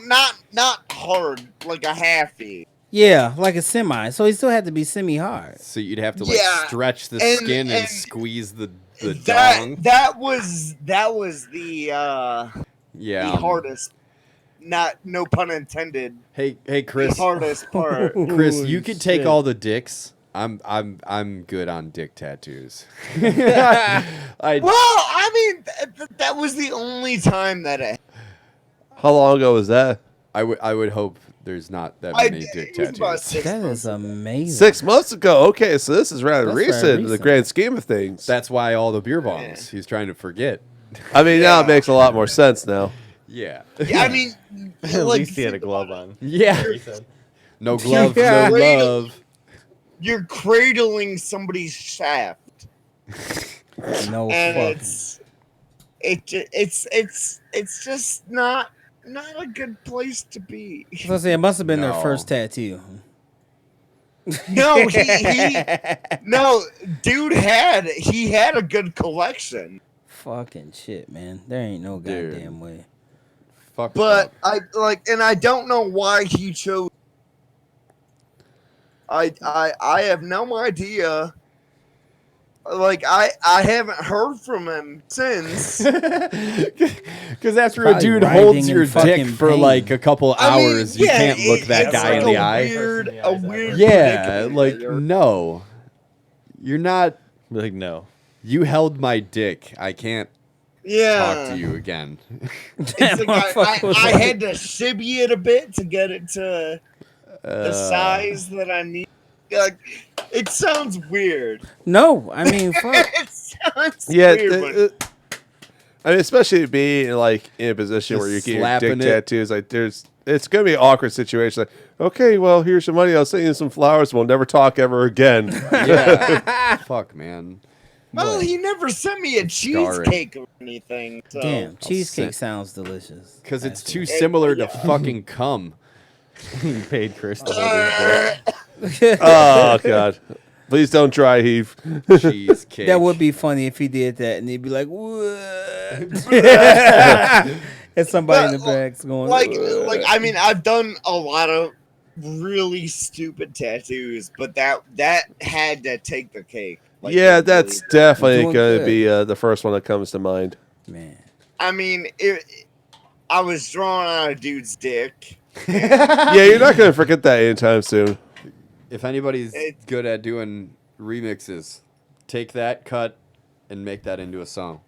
not hard like a halfie. Yeah, like a semi. So he still had to be semi hard. So you'd have to like Yeah, stretch the and- skin and and squeeze the dong. That was the Yeah. the hardest. No pun intended. Hey The Chris. hardest part. Chris, Holy you could take shit. all the dicks. I'm good on dick tattoos. Well, I mean, that was the only time that How long ago was that? I would hope there's not that I many dick it was about tattoos. 6 That months is ago. amazing. 6 months ago. Okay, so this is rather That's very recent in the recent. grand scheme of things. That's why all the beer bongs. He's trying to forget. I mean, now it Yeah. makes a lot more sense now. Yeah. Yeah, I mean, At like, least he had a glove on. Yeah. He said. No gloves, Yeah. no love. you're cradling somebody's shaft, No and fucking. it's just not a good place to be. So I say it must have been their No. first tattoo. No, no, dude he had a good collection, Fucking shit, man. There ain't no Dude. goddamn way. Fuck. but I don't know why he chose. I have no idea. Like I haven't heard from him since. Because after a Probably dude writhing holds in your dick fucking for pain. like a couple I mean, hours, you yeah, can't look that it's guy in like the eye. a weird Yeah, predicament like that you're- no, you're not. Be like, no. You held my dick. I can't yeah. talk to you again. It's That like motherfucker was I like- had to shibby it a bit to get it to the size that I need. Like, it sounds weird. No, I mean, fuck. It sounds Yeah, weird. I mean, especially being like in a position Just where you're getting your slapping dick it. tattoos. Like, it's gonna be an awkward situation. Like, okay, well, here's your money. I'll send you some flowers. We'll never talk ever again. Yeah. Fuck, man. Well, What? he never sent me a Scarring. cheesecake or anything. So. Damn, cheesecake sit. sounds delicious. Because it's too actually. similar to Yeah. fucking cum. You paid Chris to hold his dick. Oh God! Please don't dry heave. Cheesecake. That would be funny if he did that, and he'd be like, "What?" and somebody in the back's going, like I mean, I've done a lot of really stupid tattoos, but that had to take the cake. Like, Yeah, it that's really did. definitely Doing going to good. be the first one that comes to mind. man." I mean, I was drawing on a dude's dick. Yeah, you're not going to forget that anytime soon. If anybody's It's- good at doing remixes, take that cut and make that into a song.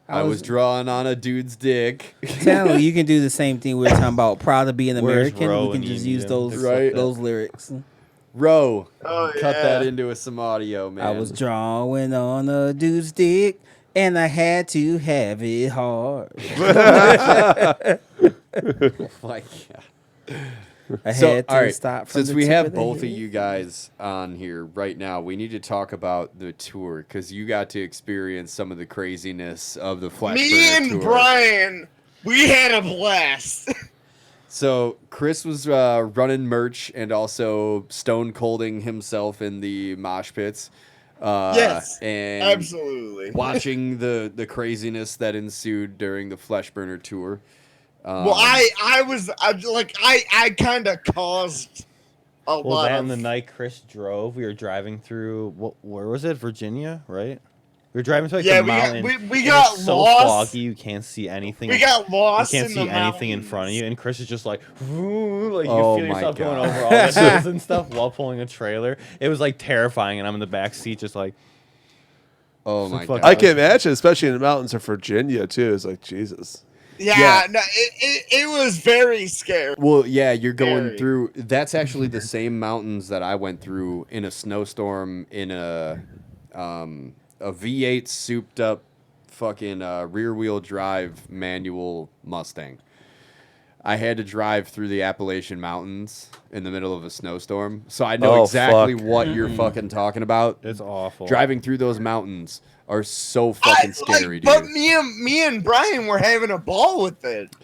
I was drawing on a dude's dick. Tell you can do the same thing we were talking about. Proud to be an Where's American. Ro We can when you just need use him? those Right. those lyrics. Ro, Oh, cut yeah. that into some audio, man. I was drawing on a dude's dick, and I had to have it hard. like, I so, had to all right, stop. From since the we tip have of the both of head. you guys on here right now, we need to talk about the tour because you got to experience some of the craziness of the Fleshburner Me and tour. Brian, we had a blast. So Chris was running merch and also stone colding himself in the mosh pits. Yes, and absolutely. watching the craziness that ensued during the Fleshburner tour. Well, I kind of caused a Well, lot that of. and the night Chris drove, we were driving through, where was it? Virginia, right? We were driving to like Yeah, the mountain. we and got it's so lost. foggy, you can't see anything. We got You lost. can't in see the anything in mountains. front of you, and Chris is just like, "Woo," like you Oh feel my yourself going God. over all the hills and stuff while pulling a trailer. It was like terrifying, and I'm in the back seat, just like, Oh my fuck god! I can imagine, especially in the mountains of Virginia too. It's like Jesus. Yeah, Yeah. no, it was very scary. Well, yeah, you're going Very. through. That's actually the same mountains that I went through in a snowstorm in a V8 souped up fucking rear wheel drive manual Mustang. I had to drive through the Appalachian Mountains in the middle of a snowstorm, so I know Oh, exactly fuck. what you're fucking talking about. it's awful. Driving through those mountains are so fucking scary, But dude. me and Brian were having a ball with it.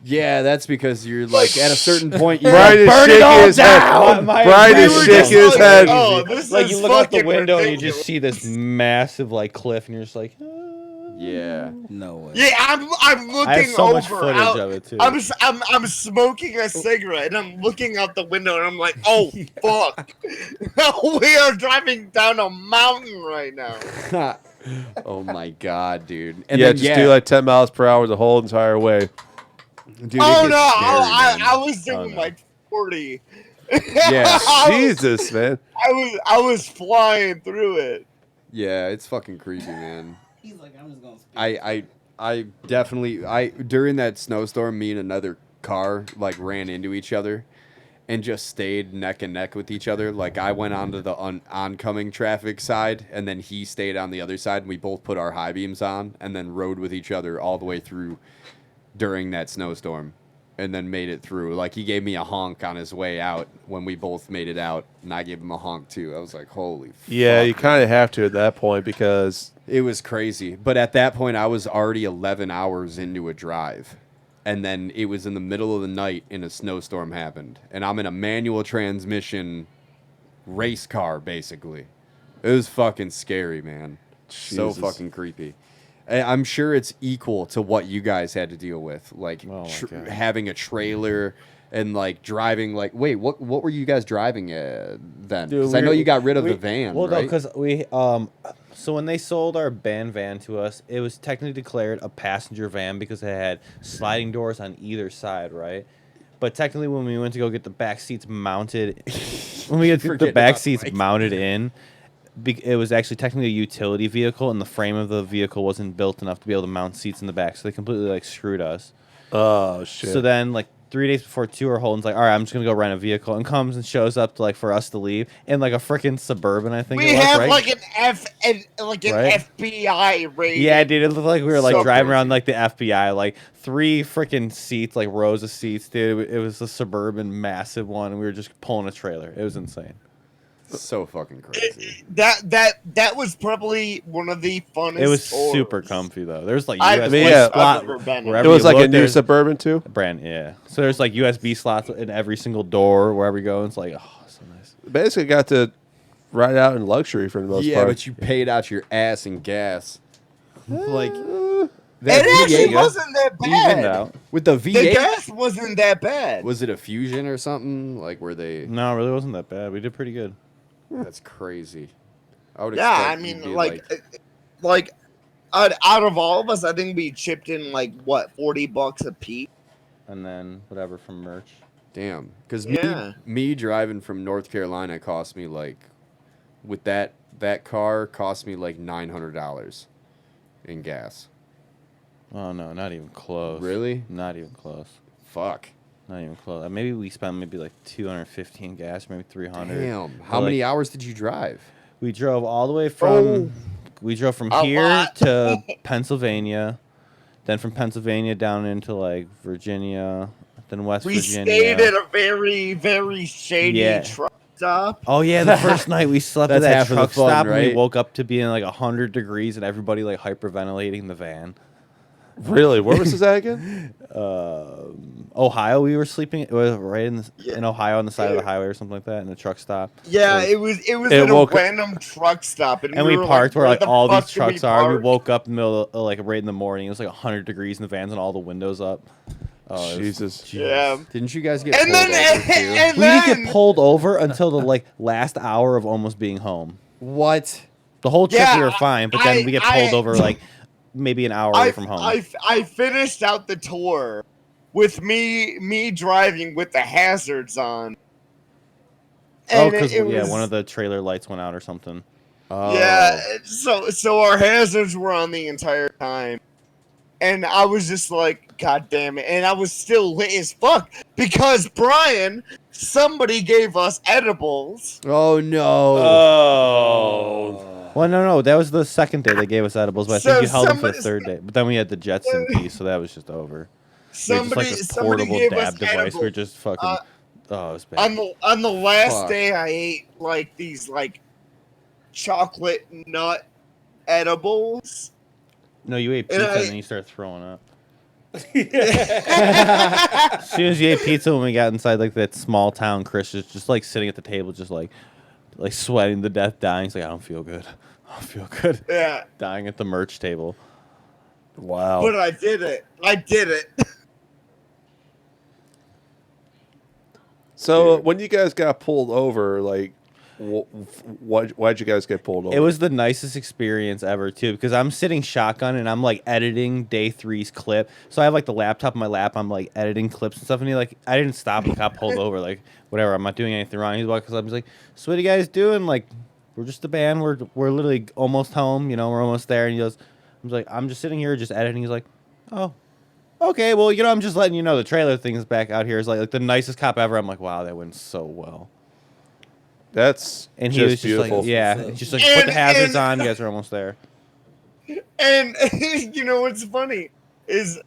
Yeah, that's because you're like at a certain point you Brian is burn it shaking all his head. down. Brian We is were shaking just his like, head. Oh, this Like is you look out the fucking window and you ridiculous. just see this massive like cliff, and you're just like, Yeah. No way. Yeah, I'm looking I have so over. much footage out, of it too. I'm smoking a cigarette and I'm looking out the window and I'm like, oh fuck, we are driving down a mountain right now. Oh my god, dude. And Yeah, then, just do like 10 miles per hour the whole entire way. dude, it Oh gets no, scary, man. I was doing no. like 40. Yeah. Jesus, man. I was flying through it. Yeah, it's fucking creepy, man. He's like, I'm just gonna. I definitely during that snowstorm, me and another car like ran into each other and just stayed neck and neck with each other. Like I went onto the oncoming traffic side and then he stayed on the other side and we both put our high beams on and then rode with each other all the way through during that snowstorm and then made it through. Like he gave me a honk on his way out when we both made it out and I gave him a honk too. I was like, holy Yeah, fuck, you kind of have to at that point because it was crazy. But at that point, I was already 11 hours into a drive. And then it was in the middle of the night and a snowstorm happened. And I'm in a manual transmission race car, basically. It was fucking scary, man. So Jesus. fucking creepy. I'm sure it's equal to what you guys had to deal with. Like Oh my God. having a trailer and like driving like wait, what were you guys driving then? Dude, Because I know you got rid of the van, Well, no, right? because we so when they sold our band van to us, it was technically declared a passenger van because it had sliding doors on either side, right? But technically, when we went to go get the back seats mounted, when we get the Forgetting back about seats bikes. mounted in, it was actually technically a utility vehicle, and the frame of the vehicle wasn't built enough to be able to mount seats in the back, so they completely like screwed us. oh shit. So then, like 3 days before tour, Holden's like, "All right, I'm just gonna go rent a vehicle," and comes and shows up to like for us to leave in like a freaking Suburban, I think We it was, had right? like an Right? FBI rating. Yeah, dude, it looked like we were like So driving crazy. around like the FBI, like 3 freaking seats, like rows of seats, dude. It was a Suburban, massive one, and we were just pulling a trailer. It was insane. So fucking crazy. That was probably one of the funnest. It was tours super comfy though. There's like I've, USB yeah. I've slot ever been in. wherever It was you like a look, new there's- Suburban too. brand, yeah. So there's like USB slots in every single door wherever you go. It's like, oh, so nice. Basically, got to ride out in luxury for the most Yeah, part. but you paid out your ass in gas. Like It that actually V8 wasn't that Evened bad. out. with the The V8. gas wasn't that bad. Was it a Fusion or something? Like where they? No, it really wasn't that bad. We did pretty good. That's crazy. I would Yeah, I expect you'd mean, be like out of all of us, I think we chipped in like what $40 a piece. And then whatever from merch. damn, because Yeah. me driving from North Carolina cost me like, with that car cost me like $900 in gas. Oh no, not even close. Really? Not even close. Fuck. Not even close. Maybe we spent maybe like 250 in gas, maybe 300. Damn. But, How many hours did you drive? We drove all the way from. Oh. We drove from A here lot. to Pennsylvania, then from Pennsylvania down into like Virginia, then West We Virginia. stayed at a very, very shady Yeah. truck stop. Oh yeah, the first night we slept at That's that half of the truck fun, stop, and we right? woke up to being like 100 degrees and everybody like hyperventilating in the van. Really, where was this at again? Ohio, we were sleeping. It was right in Yeah. in Ohio on the side of the highway or something like that, in a truck stop. Yeah, it was It at a woke up- random truck stop, And we were parked where like the all fuck these do we trucks are. We park? woke up in the middle of, like right in the morning. It was like 100 degrees in the vans and all the windows up. Oh, it was- Jesus. Yeah. Didn't you guys get And pulled then, over too? and We didn't then, get pulled over until the like last hour of almost being home. What? The whole trip Yeah, we were fine, but then we get pulled I- over like maybe an hour away I, from home. I finished out the tour with me driving with the hazards on. Oh, And because it yeah, was- one of the trailer lights went out or something. Oh. Yeah, so our hazards were on the entire time. And I was just like, God damn it. And I was still lit as fuck because Brian, somebody gave us edibles. Oh no. Oh. Well, no, that was the second day they gave us edibles, but I So think you held them for the somebody- third day. But then we had the Jetson piece, so that was just over. We were just Somebody, like this somebody portable gave dab us device. We were edibles. just fucking. Uh, oh, it was bad. On the last Fuck. day, I ate like these like chocolate nut edibles. No, you ate and pizza I- and then you started throwing up. As soon as you ate pizza, when we got inside like that small town, Chris is just like sitting at the table, just like sweating to death, dying. He's like, I don't feel good. I don't feel good. Yeah, Dying at the merch table. Wow. but I did it. I did it. So Dude. when you guys got pulled over, like, why'd you guys get pulled over? It was the nicest experience ever too, because I'm sitting shotgun and I'm like editing day 3's clip. So I have like the laptop in my lap. I'm like editing clips and stuff. And he like, I didn't stop and got pulled over. Like whatever, I'm not doing anything wrong. He's walking up. He's like, so what are you guys doing? Like, we're just a band. We're literally almost home. You know, we're almost there. And he goes, I was like, I'm just sitting here just editing. He's like, oh. Okay, well, you know, I'm just letting you know the trailer thing is back out here. Is like the nicest cop ever. I'm like, wow, that went so well. That's And he just was just beautiful. like, yeah, it's just like put the hazards on. You guys are almost there. And you know what's funny is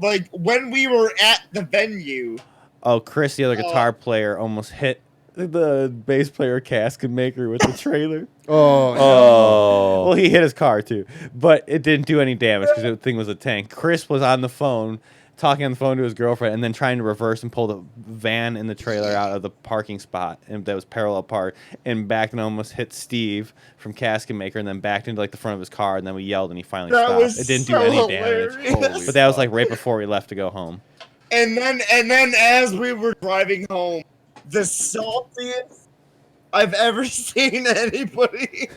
like when we were at the venue. Oh, Chris, the other guitar player, almost hit the bass player casket maker with the trailer. Oh. Oh. Well, he hit his car too, but it didn't do any damage because the thing was a tank. Chris was on the phone, talking on the phone to his girlfriend, and then trying to reverse and pull the van and the trailer out of the parking spot, and that was parallel park, and backed and almost hit Steve from Casket Maker, and then backed into like the front of his car, and then we yelled, and he finally That stopped. was It didn't do so any hilarious. damage, Holy but that was like right before we left to go home. And then as we were driving home, the saltiest I've ever seen anybody.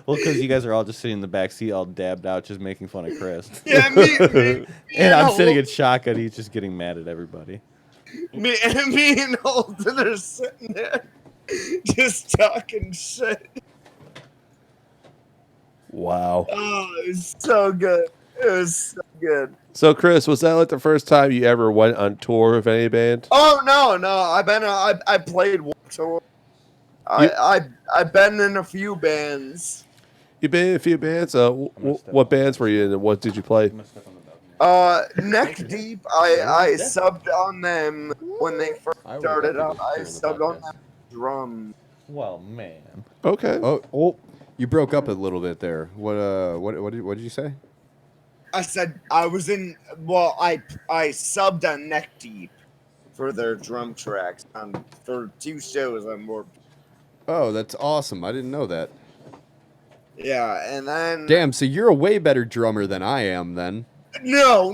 Well, because you guys are all just sitting in the back seat, all dabbed out, just making fun of Chris. Yeah, me And I'm Holt- sitting in shotgun. He's just getting mad at everybody. me and Holden are sitting there just talking shit. Wow. Oh, it was so good. It was so good. So, Chris, was that like the first time you ever went on tour with any band? Oh no, I played one tour. I've been in a few bands. You've been in a few bands. What bands were you in, and what did you play? Neck Deep. I subbed on them when they first I would started love out. to I hear the subbed on podcast. them drum. Well, man. Okay. Oh, you broke up a little bit there. What did you say? I said I was in. Well, I subbed on Neck Deep for their drum tracks for 2 shows on more. Oh, that's awesome. I didn't know that. Yeah, and then Damn, so you're a way better drummer than I am then. no,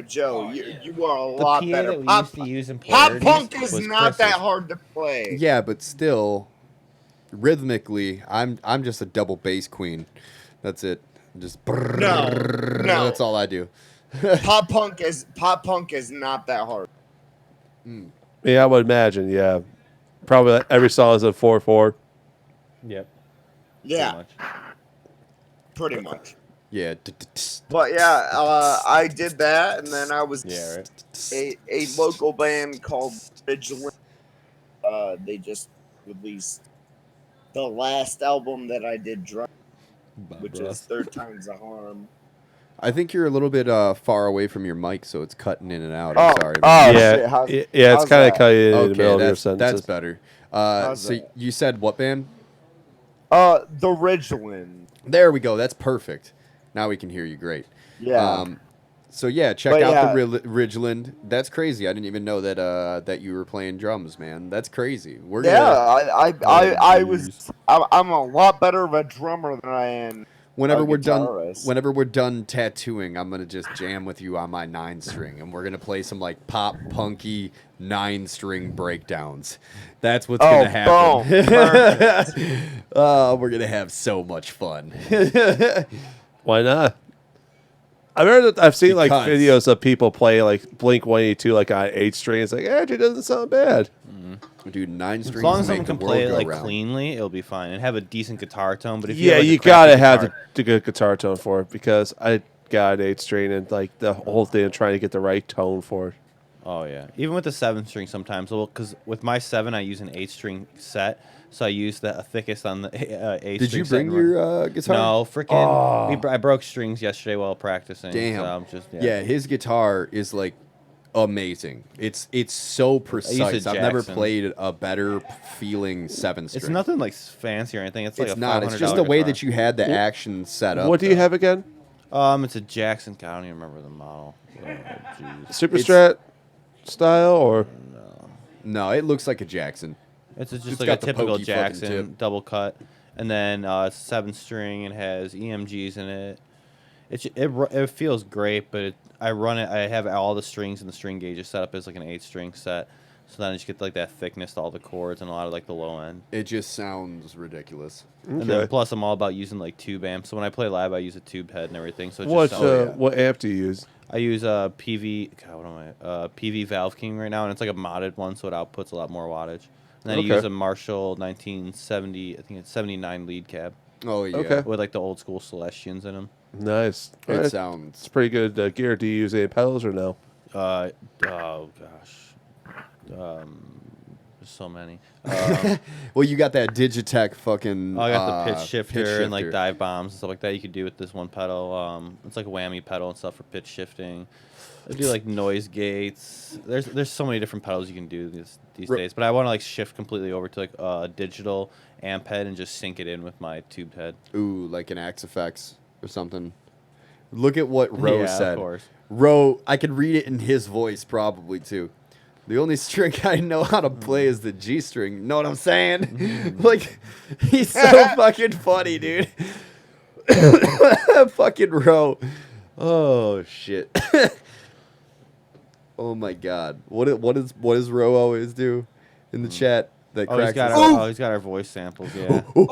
Joe, Oh, you are a The lot PA better. that we Pop, used to use in pop polarities punk is was not that Chris's. hard to play. Yeah, but still, rhythmically, I'm just a double bass queen. That's it. Just No. That's all I do. Pop punk is not that hard. Yeah, I would imagine. Yeah, probably every song is a 4/4. Yep. Yeah, pretty much. Yeah. But yeah, I did that, and then I was Yeah, right. a local band called Vigilant. They just released the last album that I did drum, which is Third Time's the Harm. I think you're a little bit far away from your mic, so it's cutting in and out. Oh, I'm sorry. oh, man. yeah, shit, how's- it's how's kind of that? cut in the Okay, middle of your that's sentences. better. How's So that? you said what band? The Ridgeland. There we go. That's perfect. Now we can hear you great. Yeah. So yeah, check But out yeah. the Ridgeland. That's crazy. I didn't even know that that you were playing drums, man. That's crazy. We're Yeah, gonna I'm a lot better of a drummer than I am. whenever a we're done guitarist. whenever we're done tattooing, I'm gonna just jam with you on my 9-string, and we're gonna play some like pop punky 9-string breakdowns. That's what's gonna happen. boom. Perfect. We're gonna have so much fun. Why not? I've seen like Because- videos of people play like Blink 182 like on 8-string. It's like actually it doesn't sound bad. Dude, 9 strings. As long as make someone the can play it world go like round. cleanly, it'll be fine and have a decent guitar tone. But if Yeah, have, like, you a crappy gotta have guitar- the good guitar tone for it because I got 8-string and like the whole thing of trying to get the right tone for it. Oh yeah, even with the 7-string sometimes. Well, because with my 7, I use an 8-string set, so I use the thickest on the 8-string. Did you set bring and run- your guitar? No, freaking. I broke strings yesterday while practicing. Damn. So I'm just Yeah, his guitar is like amazing. It's so precise. I've never Jackson. played a better feeling 7-string. It's nothing like fancy or anything. It's like It's a not. It's $500 just the way guitar. that you had the action set up. What do you have again? It's a Jackson. God, I don't even remember the model. Oh, jeez. Super Strat style or No, it looks like a Jackson. It's just It's like got a the typical pokey fucking Jackson tip. double cut, and then it's 7-string and has EMGs in it. It feels great, but I run it. I have all the strings and the string gauges set up as like an 8-string set, so then I just get like that thickness to all the chords and a lot of like the low end. It just sounds ridiculous. And then plus I'm all about using like tube amps. So when I play live, I use a tube head and everything. So it what? just sounds, What amp do you use? I use a PV. God, what am I? PV Valve King right now, and it's like a modded one, so it outputs a lot more wattage. And then Okay. I use a Marshall 1970, I think it's 79 lead cab Oh yeah. Okay. with like the old school Celestians in them. Nice. It Alright. sounds. It's pretty good gear. Do you use any pedals or no? Oh gosh, there's so many. Well, you got that Digitech fucking. I got the pitch shifter and like shifter. dive bombs and stuff like that. You could do with this one pedal. It's like a whammy pedal and stuff for pitch shifting. I do like noise gates. There's so many different pedals you can do these days. But I want to like shift completely over to like a digital amp head and just sync it in with my tube head. Ooh, like an Axe FX or something. Look at what Ro Yeah, said. of course. Ro, I could read it in his voice probably too. The only string I know how to play is the G string. You know what I'm saying? Like, he's so fucking funny, dude. Fucking Ro. Oh shit. Oh my god. What does Ro always do in the chat? That Oh, he's cracks got us our, up? he's got our voice samples. Yeah. He's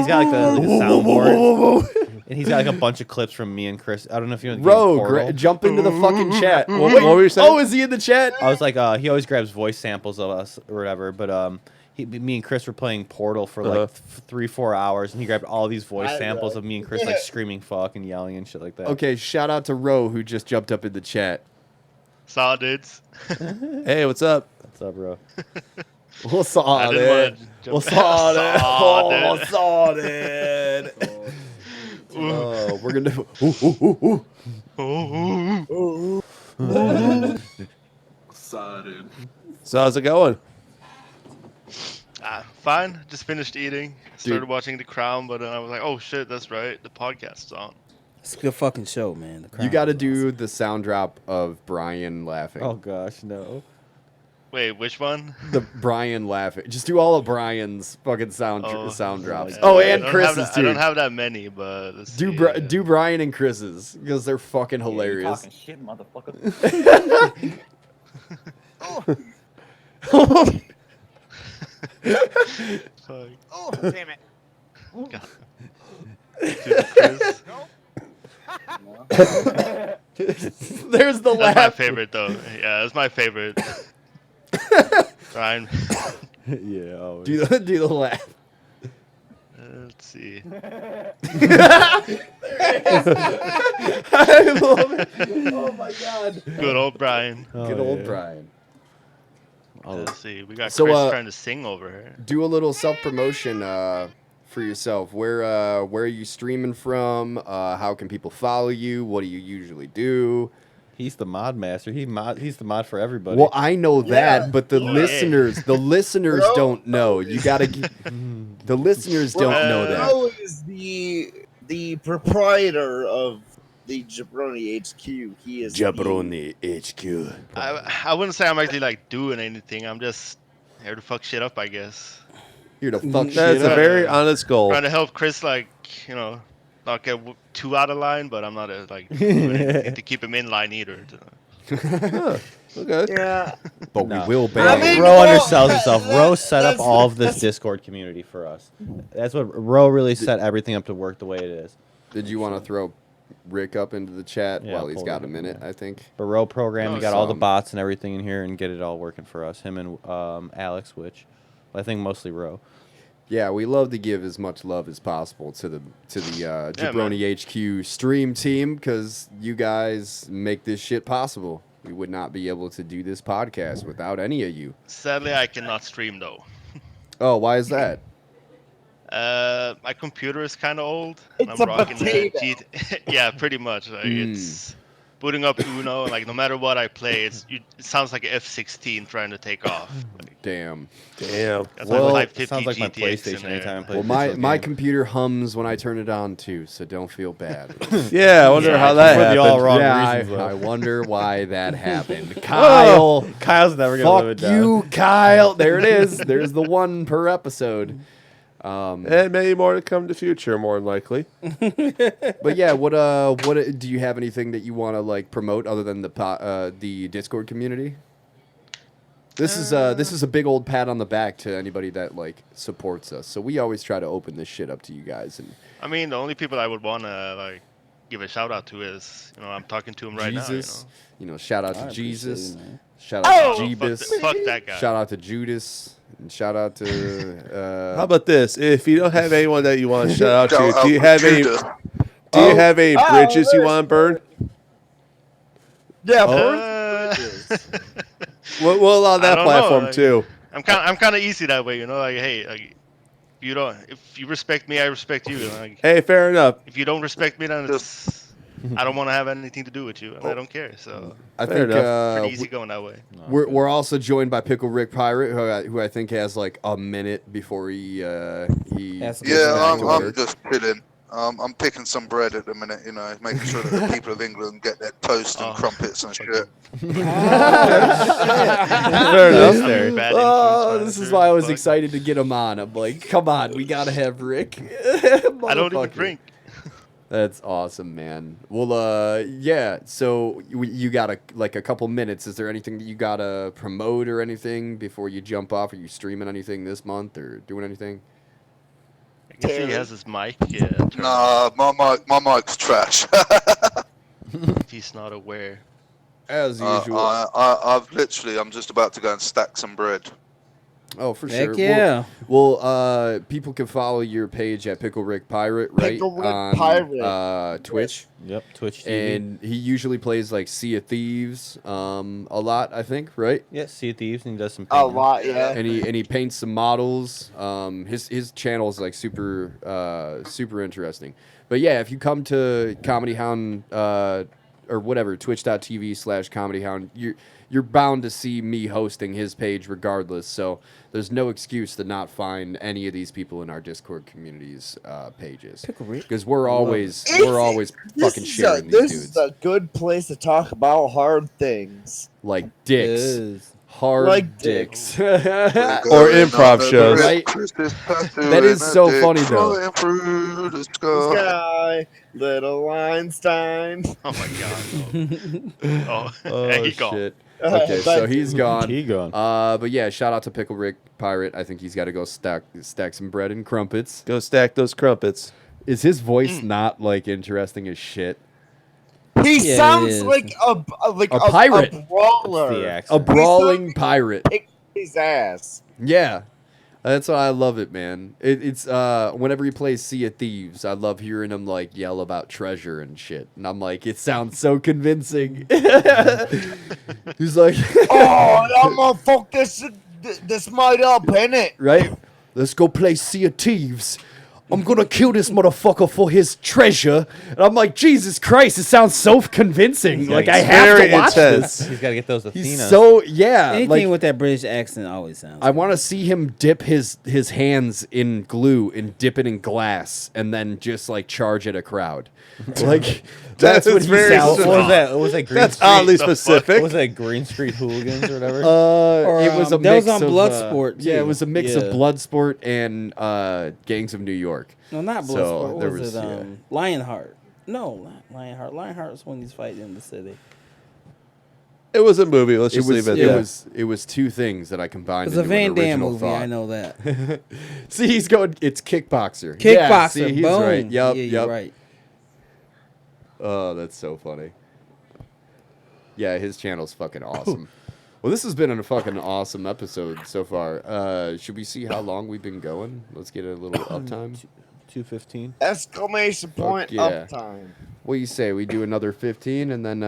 got like the soundboard, and he's got like a bunch of clips from me and Chris. I don't know if you know. the game Ro, Portal. jump into the fucking chat. What were you saying? Oh, is he in the chat? I was like, he always grabs voice samples of us or whatever. But me and Chris were playing Portal for like 3-4 hours, and he grabbed all these voice samples of me and Chris like screaming "fuck" and yelling and shit like that. Okay, shout out to Ro who just jumped up in the chat. Saw dudes. Hey, what's up? What's up, bro? What's on I didn't it? wanna jump What's in. on it? Saw Oh, it. what's on it? Oh, we're gonna. Ooh, ooh, ooh. Saw dude. So how's it going? Fine. Just finished eating. Started watching The Crown, but then I was like, oh shit, that's right. The podcast's on. It's a good fucking show, man. The Crown You got to is do awesome. the sound drop of Brian laughing. Oh gosh, no. Wait, which one? The Brian laughing. Just do all of Brian's fucking sound drops. I Oh, don't and have Chris's that- too. I don't have that many, but let's Do see, do Brian and Chris's because they're fucking Yeah, you hilarious. talking shit, motherfucker. Fuck. Oh, damn it. God. Dude, Chris, There's the that's laugh. my favorite though. Yeah, that's my favorite. Ryan. Yeah. Oh, Do the laugh. Let's see. I love it. Oh my god. Good old Brian. Good old Brian. Let's see. We got So, Chris trying to sing over here. Do a little self promotion for yourself. Where are you streaming from? How can people follow you? What do you usually do? he's the mod master. He's the mod for everybody. Well, I know that, Yeah. but the Yeah. listeners Bro, don't know. You gotta. The listeners don't know that. Bro is the proprietor of the Jabroni HQ. He is Jabroni HQ. I wouldn't say I'm actually like doing anything. I'm just here to fuck shit up, I guess. Here to fuck That's shit a up. very honest goal. Trying to help Chris, like, not get too out of line, but I'm not like doing anything to keep him in line either. Okay. Yeah. But No. we will I ban. mean, Ro well, undersells himself. Ro set up that's- all of this that's- Discord community for us. That's what Ro really set everything up to work the way it is. Did you want to throw Rick up into the chat Yeah, while he's pull got a him, minute? yeah. I think. But Ro programmed, Oh, got all the some. bots and everything in here and get it all working for us. Him and Alex, which I think mostly Ro. Yeah, we love to give as much love as possible to the Jabroni HQ stream team because you guys make this shit possible. We would not be able to do this podcast without any of you. Sadly, I cannot stream though. Oh, why is that? My computer is kind of old. And It's I'm a rocking potato. Yeah, pretty much. Like, It's booting up Uno, and like no matter what I play, it sounds like F-16 trying to take off. Like, Damn. Damn. got Well, like It 550 sounds like my GTX in PlayStation there. anytime I play. Well, a my digital my game. computer hums when I turn it on too, so don't feel bad. Yeah, I wonder Yeah, how that for the happened. all wrong yeah, reasons, though. I wonder why that happened. Kyle, Kyle's never gonna live it fuck down. you, Kyle. There it is. There's the one per episode. And many more to come in the future, more than likely. But yeah, what do you have anything that you want to like promote other than the Discord community? This is a big old pat on the back to anybody that like supports us. So we always try to open this shit up to you guys and I mean, the only people I would want to like give a shout out to is, I'm talking to him right Jesus. now. Shout out I to appreciate Jesus. it, man. Shout out Oh! to Fuck, Jeebus. fuck that guy. Shout out to Judas. And shout out to How about this? If you don't have anyone that you want to shout out Shout to, out do you to have any? Judas. Do you have any Oh, bridges you there's- want to burn? Yeah, Uh, We'll allow that don't know, platform like- too. I'm kind of easy that way, like, hey, like, if you respect me, I respect you. Like, Hey, fair enough. if you don't respect me, then I don't want to have anything to do with you, and I don't care. So I Fair think enough. pretty easy going that way. we're also joined by Pickle Rick Pirate, who I think has like a minute before he That's gets Yeah, back to I'm work. just chilling. I'm picking some bread at the minute, making sure that the people of England get their toast and Oh. crumpets and shit. Fair enough. I'm a bad Oh, influence this is manager, why I was fuck. excited to get him on. I'm like, come on, we gotta have Rick. I don't even Motherfucker. drink. That's awesome, man. Well, yeah. So you got a couple minutes. Is there anything that you gotta promote or anything before you jump off? Are you streaming anything this month or doing anything? I can see he has his mic. Yeah, turned Nah, my mic's trash. if he's not aware. As usual. I'm just about to go and stack some bread. Oh, for Heck sure. yeah. Well, people can follow your page at Pickle Rick Pirate, right? Pickle Rick on Pirate. Twitch. Yep, Twitch TV. And he usually plays like Sea of Thieves a lot, I think, right? Yeah, Sea of Thieves, and he does some a painting. lot, yeah. And he paints some models. His channel is like super interesting. But yeah, if you come to Comedy Hound or whatever, twitch.tv/comedyhound, you're bound to see me hosting his page regardless. So there's no excuse to not find any of these people in our Discord community's pages, because we're always fucking sharing these This dudes is a good place to talk about hard things. like dicks. Is. Hard Like dicks. Or improv shows. Right? That is so funny, though. Flying through the sky. Sky, little Einstein. Oh my god. No. Oh, there Oh you go. shit. Okay, so Thank he's you. gone. He gone. But yeah, shout out to Pickle Rick Pirate. I think he's got to go stack some bread and crumpets. Go stack those crumpets. Is his voice not like interesting as shit? He Yeah, it sounds is. like a pirate. a brawler. The A accent. brawling pirate. Kick his ass. Yeah. That's why I love it, man. It's whenever he plays Sea of Thieves, I love hearing him like yell about treasure and shit. And I'm like, it sounds so convincing. He's like, Oh, I'm gonna fuck this might up, innit? right? Let's go play Sea of Thieves. I'm gonna kill this motherfucker for his treasure. And I'm like, Jesus Christ, it sounds so convincing. Like, I have Very to watch intense. this. He's got to get those Athena. He's so, yeah. Anything like, with that British accent always sounds. I want to see him dip his hands in glue and dip it in glass and then just like charge at a crowd. Like, that's That what is he very sounds What like. was that? What was that? Green That's Street? oddly the fuck? What specific. was that? Green Street Hooligans or whatever. It was a that was mix on of, Bloodsport, yeah, it too. was a mix Yeah. of Bloodsport and Gangs of New York. No, not So, Bloodsport. What there was, was- it? yeah. Lionheart. No, not Lionheart. Lionheart's when he's fighting in the city. It was a movie. Let's It just was, leave it it there. was two things that I combined It's a into Van an Damme original movie. thought. I know that. See, he's going. It's Kickboxer. Yeah, Kickboxer. see, he's boom. right. Yep. Yeah, yep. you're right. Oh, that's so funny. Yeah, his channel's fucking awesome. Well, this has been a fucking awesome episode so far. Should we see how long we've been going? Let's get a little uptime. 2:15. Exclamation point yeah. uptime. What do you say? We do another 15 and then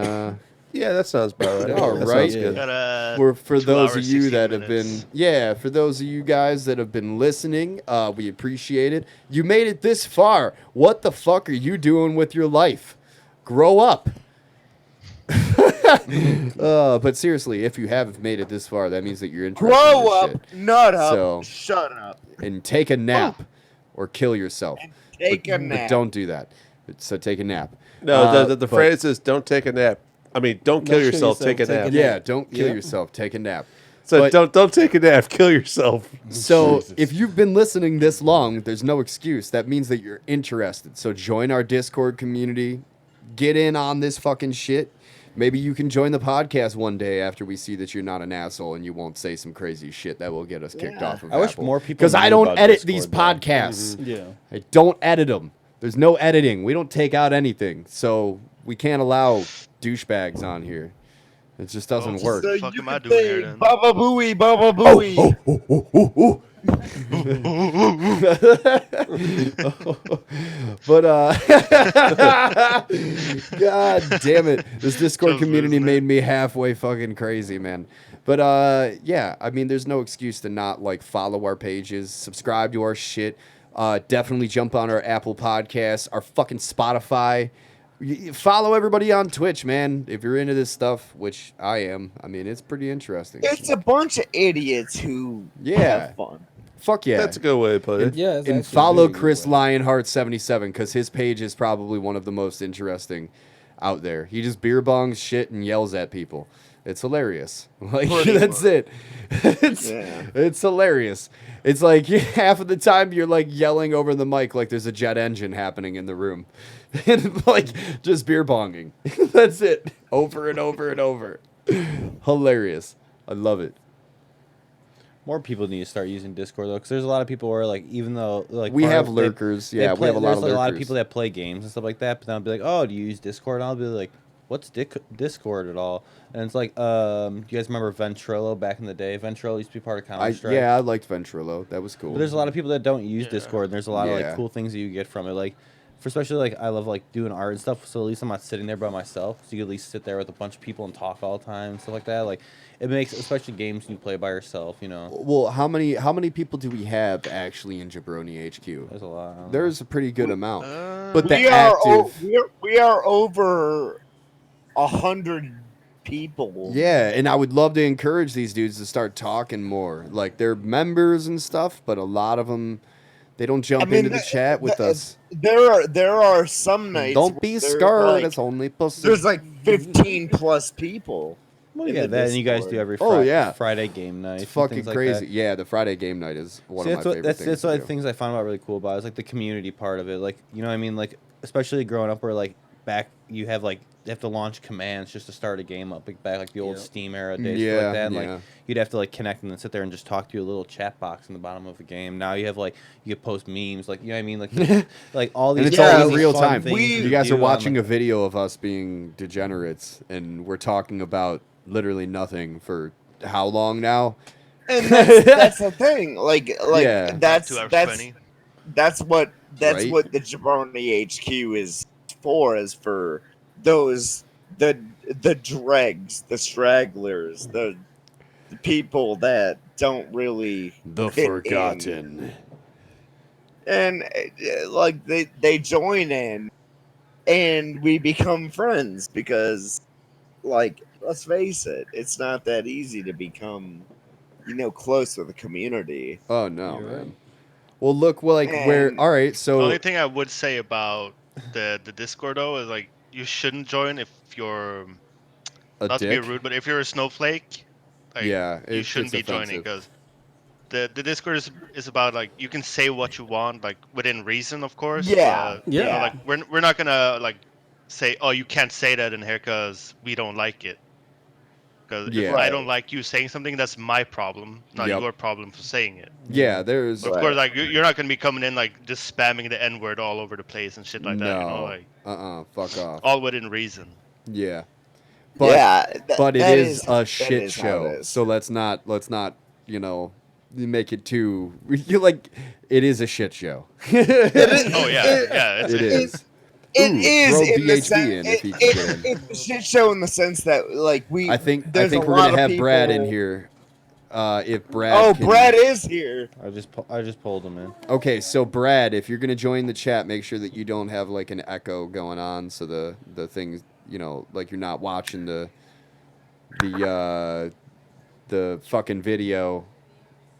Yeah, that sounds about right. All That right. sounds good. Got for 2 those of hours, you 16 that have minutes. been for those of you guys that have been listening, we appreciate it. You made it this far. What the fuck are you doing with your life? Grow up. But seriously, if you have made it this far, that means that you're interested in Grow this up, shit. nut up, So- shut up, And take a nap or kill yourself. take a But nap. don't do that. So take a nap. No, the but- phrase is "Don't take a nap." I mean, don't kill yourself. Take a nap. Yeah, don't kill Yeah. yourself. Take a nap. So But- don't take a nap. Kill yourself. So if you've been listening this long, there's no excuse. That means that you're interested. So join our Discord community. Get in on this fucking shit. Maybe you can join the podcast one day after we see that you're not an asshole and you won't say some crazy shit that will get us kicked Yeah. off of I wish Apple. more people Because I knew don't about edit Discord, these though. podcasts. Yeah. I don't edit them. There's no editing. We don't take out anything. So we can't allow douchebags on here. It just doesn't Oh. work. So fuck you am I can doing say, here, then? Baba Booey, Baba Booey. But God damn it, this Discord Just community listening. made me halfway fucking crazy, man. But yeah, I mean, there's no excuse to not like follow our pages, subscribe to our shit. Definitely jump on our Apple Podcasts, our fucking Spotify. Follow everybody on Twitch, man. If you're into this stuff, which I am, I mean, it's pretty interesting. It's a bunch of idiots who Yeah. have fun. Fuck yeah. That's a good way to put it. Yeah. It's And actually follow a really good Chris way. Lionheart 77 because his page is probably one of the most interesting out there. He just beer bongs shit and yells at people. It's hilarious. Like Pretty that's much. it. It's hilarious. It's like half of the time you're like yelling over the mic like there's a jet engine happening in the room. And like just beer bonging. That's it. Over and over and over. Hilarious. I love it. More people need to start using Discord though, because there's a lot of people where like even though like We part have of- they- lurkers. they Yeah, play- we have a lot there's of like, lurkers. a lot of people that play games and stuff like that. But then I'll be like, oh, do you use Discord? And I'll be like, what's Discord at all? And it's like, do you guys remember Ventrilo back in the day? Ventrilo used to be part of Counter Strike. Yeah, I liked Ventrilo. That was cool. But there's a lot of people that don't use Yeah. Discord, and there's a lot of Yeah. like cool things that you get from it. Like, for especially like I love like doing art and stuff. So at least I'm not sitting there by myself. So you can at least sit there with a bunch of people and talk all the time and stuff like that. Like, it makes especially games you play by yourself. You know, Well, how many people do we have actually in Jabroni HQ? there's a lot. I don't know. There's a pretty good amount. Uh, But the We are active, we are over 100 people. Yeah, and I would love to encourage these dudes to start talking more. Like they're members and stuff, but a lot of them they don't jump into the chat with us. There are some nights. Don't be where scared. like, It's only pussy. there's like 15 plus people. Well, in yeah, the that and you guys Discord. do every Oh, yeah. Friday game night. It's fucking crazy. Yeah, the Friday game night is one of my favorite things. That's to one of do. the things I found out really cool about. Is like the community part of it. Like you know what I mean. Like especially growing up where like back you have to launch commands just to start a game up like back like the old Steam era days Yeah, like that. And, yeah. like you'd have to like connect and then sit there and just talk to your little chat box in the bottom of a game. Now you have like you could post memes like you know what I mean like like all these And it's all in crazy real fun time. things You to guys do are on, watching like, a video of us being degenerates, and we're talking about literally nothing for how long now? And that's the thing. Like Yeah. that's 2 hours that's 20. that's what Right? what the Jabroni HQ is for those the dregs, the stragglers, the people that don't really The fit Forgotten. and like they join in and we become friends because like let's face it, it's not that easy to become close with a community. Oh no, You're man. right. Well, look, well, like where? And- All right, The so only thing I would say about the Discord though is like you shouldn't join if you're a not to be dick. rude, but if you're a snowflake, like, Yeah, you shouldn't be it's joining offensive. because the Discord is about like you can say what you want like within reason, of course. Yeah, but, you know, yeah. like we're not gonna like say, oh, you can't say that in here because we don't like it. Because Yeah. if I Right. don't like you saying something, that's my problem, not Yep. your problem for saying it. Yeah, there's But of Right. course, like you're not gonna be coming in like just spamming the N word all over the place and shit like that. You know, no, like fuck off. all within reason. Yeah, but yeah, but it that is a that shit is how show. it is. So let's not make it too. You like it is a shit show. Oh yeah, yeah. It is. It Ooh, is throw in the BHB sense, in if he can get in. it's a shit show in the sense that like I think there's a we're lot gonna of have Brad in people- here. If Brad. Oh, can- Brad is here. I just pulled him in. Okay, so Brad, if you're gonna join the chat, make sure that you don't have like an echo going on, so the things like you're not watching the fucking video,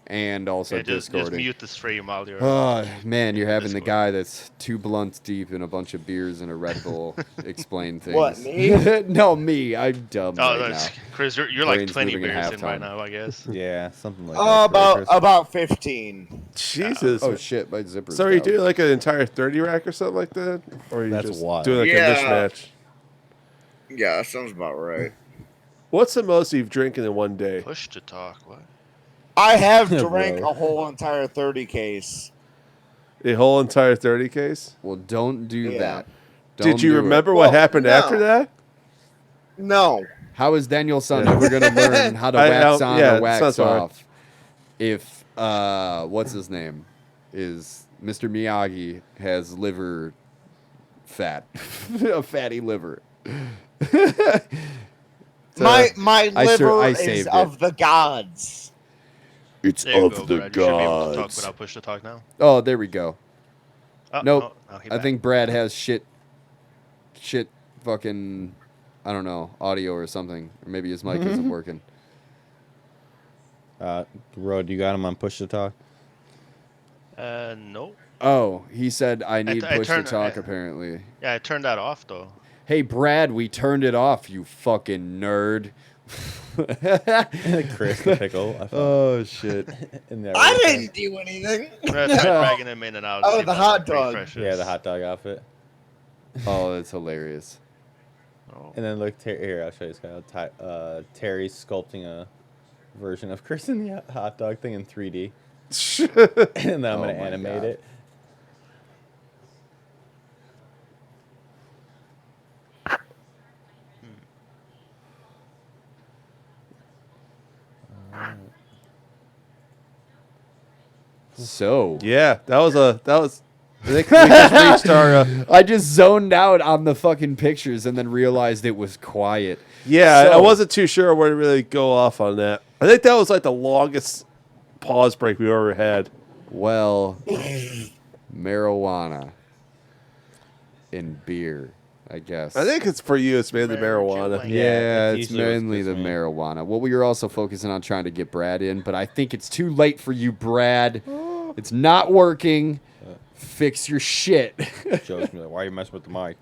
and also Yeah, just Discording. mute the stream while you're. Oh man, you're having the Discord. guy that's 2 blunts deep in a bunch of beers and a Red Bull explain things. What, me? No, me. I'm dumb Oh, right that's now. Chris. You're like Brain's 20 moving in beers in by halftime. now, I guess. Yeah, something like that. About 15. Jesus. Oh shit, my zipper's So are you down. doing like an entire 30 rack or something like that? Or are you That's just wild. doing like Yeah. a mismatch? Yeah, that sounds about right. What's the most you've drinking in one day? Push to talk. What? I have drank Bro. a whole entire 30 case. A whole entire 30 case? Well, don't do Yeah. that. Did Don't you do it. remember what Well, happened no. after that? No. How is Daniel Son ever going to learn how to I- wax I- on yeah, or wax sounds hard. off if what's his name is Mr. Miyagi has liver fat, a fatty liver. My I liver saved is it. of the gods. It's There you go, Brad. You should be able to talk without push to talk now. Oh, there we go. Oh, Nope. no, he I back. think Brad has shit, fucking, I don't know, audio or something, or maybe his mic isn't working. Rod, you got him on push to talk. No. Oh, he said I need I push to turned- talk. I- Apparently. Yeah, I turned that off though. Hey, Brad, we turned it off, you fucking nerd. Chris the pickle. I found Oh, shit. in there. I didn't do anything. I'm gonna try dragging him in and out. Oh, see if the that hot dog. refreshes. Yeah, the hot dog outfit. Oh, that's hilarious. Oh. And then look here, I'll show you this guy. Terry's sculpting a version of Chris in the hot dog thing in 3D. And then I'm Oh gonna my animate God. it. So, Yeah, that was. I think we just reached our. I just zoned out on the fucking pictures and then realized it was quiet. Yeah, I So- wasn't too sure where to really go off on that. I think that was like the longest pause break we've ever had. Well, marijuana and beer. I guess. I think it's for you. It's mainly marijuana. Yeah, that's it's usually what's mainly good the for me. marijuana. Well, we were also focusing on trying to get Brad in, but I think it's too late for you, Brad. It's not working. Fix your shit. Joe's gonna be like, why are you messing with the mic?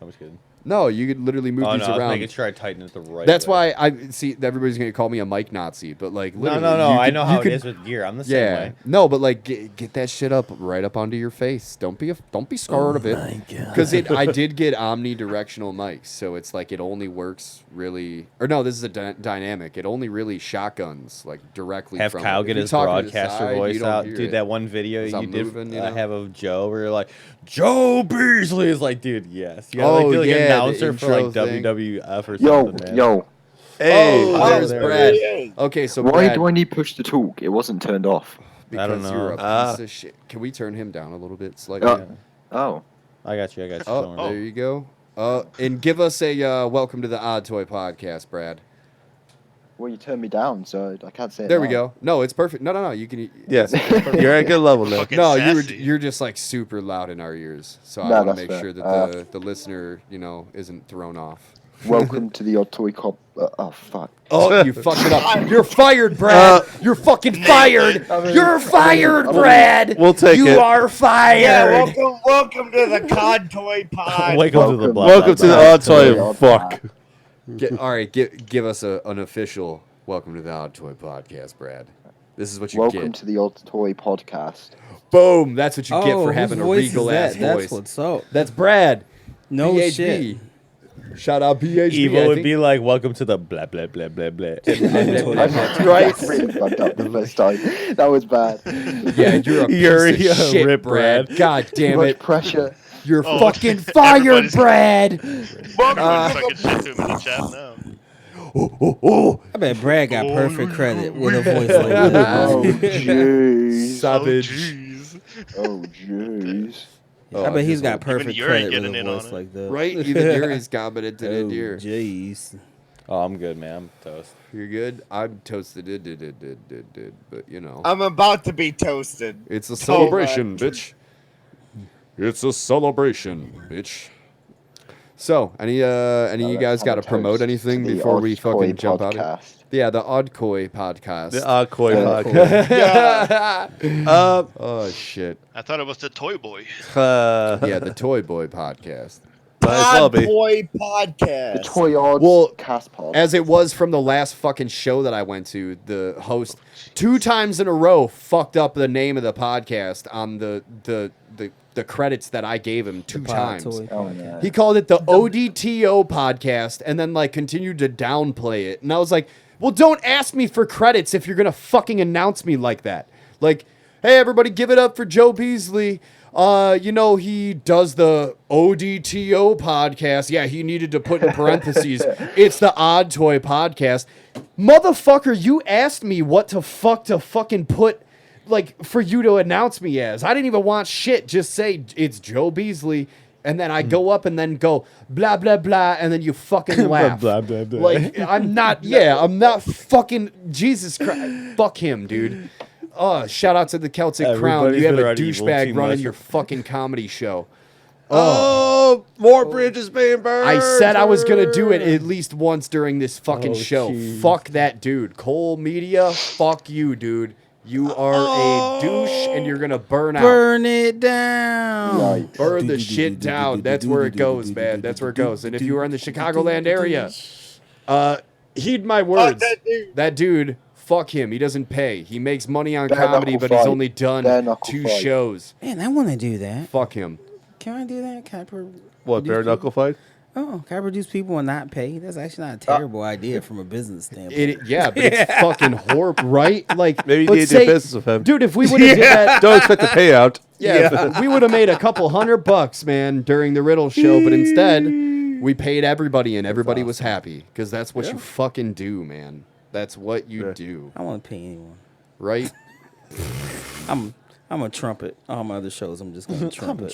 I'm just kidding. No, you could literally move Oh these no, I was around. making sure I tighten it the right That's way. why I see everybody's gonna call me a mic Nazi, but like No, literally, no, no. you I could- know you how could- it is with gear. I'm the same Yeah, way. no, but like get that shit up right up onto your face. Don't be scared of it, because I did get omnidirectional mics, so it's like it only works really. Or no, this is a dynamic. It only really shotguns like directly. Have from Kyle it. If get you his talk to the broadcaster side, you voice don't out, hear dude. it. That one video As you I'm did moving, you know? have of Joe, where you're like, Joe Beasley is like, dude, yes. You gotta like, Oh, do like yeah, an the announcer for like intro thing. WWF or Yo, something. Man. yo. Hey, Oh, Oh, there's there Brad. it is. Okay, so Why Brad, do I need push to talk? It wasn't turned off. because I don't you're know. a piece of shit. Can we turn him down a little bit slightly? Oh. I got you. Don't Oh, worry. there you go. And give us a welcome to the Odd Toy Podcast, Brad. Well, you turned me down, so I can't say it There we now. go. No, it's perfect. No. You can. yes, you're at a good level now. Fucking No, sassy. you're just like super loud in our ears. So I No, want to that's make fair. sure that the listener, isn't thrown off. Welcome to the Odd Toy Cop. Oh, fuck. Oh, you fucked it up. You're fired, Brad. You're fucking fired. You're fired, Brad. We'll take you it. You are fired. Yeah, welcome to the Cod Toy Pod. Welcome to the blah, Welcome to the blah, Odd Toy. Fuck. All right, give us an official welcome to the Odd Toy Podcast, Brad. This is what you Welcome get. to the Odd Toy Podcast. Boom. That's what you get Oh, for whose having a voice is regal ass that? That's voice. what's up. That's Brad. No BHB. shit. Shout out BHB. Evil I would think. be like, welcome to the blah, blah, blah, blah, blah. Right? I really fucked up the first time. That was bad. Yeah, you're a piece You're of a shit, rip, Brad. Brad. God Too damn much it. pressure. You're Oh, fucking fired, everybody's- Brad. Everybody's fucking shit to him in the chat now. I bet Brad got perfect credit with a voice like that. Oh, jeez. Savage. Oh, jeez. Oh, jeez. I bet he's got Even perfect Yuri credit getting with a in on voice it. like that. Right? Even Yuri's competent in Oh, it, dear. jeez. Oh, I'm good, man. I'm toast. You're good? I'm toasted, but I'm about to be toasted. It's a celebration, bitch. It's a celebration, bitch. So, any of you guys got to promote anything before we fucking jump out? Yeah, the Odd Koi podcast. The Odd Toy Podcast. Oh shit. I thought it was the Toy Boy. Yeah, the Toy Boy podcast. Might as well Pod be. Boy Podcast. The Toy Odds Well, Cast Pod. As it was from the last fucking show that I went to, the host 2 times in a row fucked up the name of the podcast on the credits that I gave him 2 times. Oh, no. He called it the ODTO podcast and then like continued to downplay it. And I was like, well, don't ask me for credits if you're going to fucking announce me like that. Like, hey, everybody, give it up for Joe Beasley. He does the ODTO podcast. Yeah, he needed to put in parentheses, it's the Odd Toy podcast. Motherfucker, you asked me what to fucking put, like, for you to announce me as. I didn't even want shit. Just say, it's Joe Beasley. And then I go up and then go, blah, blah, blah, and then you fucking laugh. Blah, blah, blah. Like, I'm not fucking, Jesus Christ. Fuck him, dude. Oh, shout out to the Celtic Crown. Everybody's You have been a around Evil douchebag Team running West. your fucking comedy show. Oh, more bridges being burned. I said I was going to do it at least once during this fucking Oh, show. jeez. Fuck that dude. Cole Media, fuck you, dude. You are a douche and you're going to burn out. Burn it down. Yikes. Burn the shit down. That's where it goes, man. That's where it goes. And if you are in the Chicagoland area, heed my words. that dude. That dude, fuck him. He doesn't pay. He makes money on Bare comedy, knuckle but he's fight. only done Bare knuckle 2 fight. shows. Man, I want to do that. Fuck him. Can I do that? Can I What, bare knuckle fight? Oh, can I produce people and not pay? That's actually not a terrible idea from a business standpoint. Yeah, but it's fucking horrible, right? Like, Maybe you let's need to do say- business with him. Dude, if we would have did that, Don't expect the payout. yeah, we would have made a couple $100, man, during the Riddle show, but instead, we paid everybody and everybody was happy because that's what you fucking do, man. That's what you do, I don't want to pay anyone. right? I'm a trumpet. All my other shows, I'm just going to trumpet.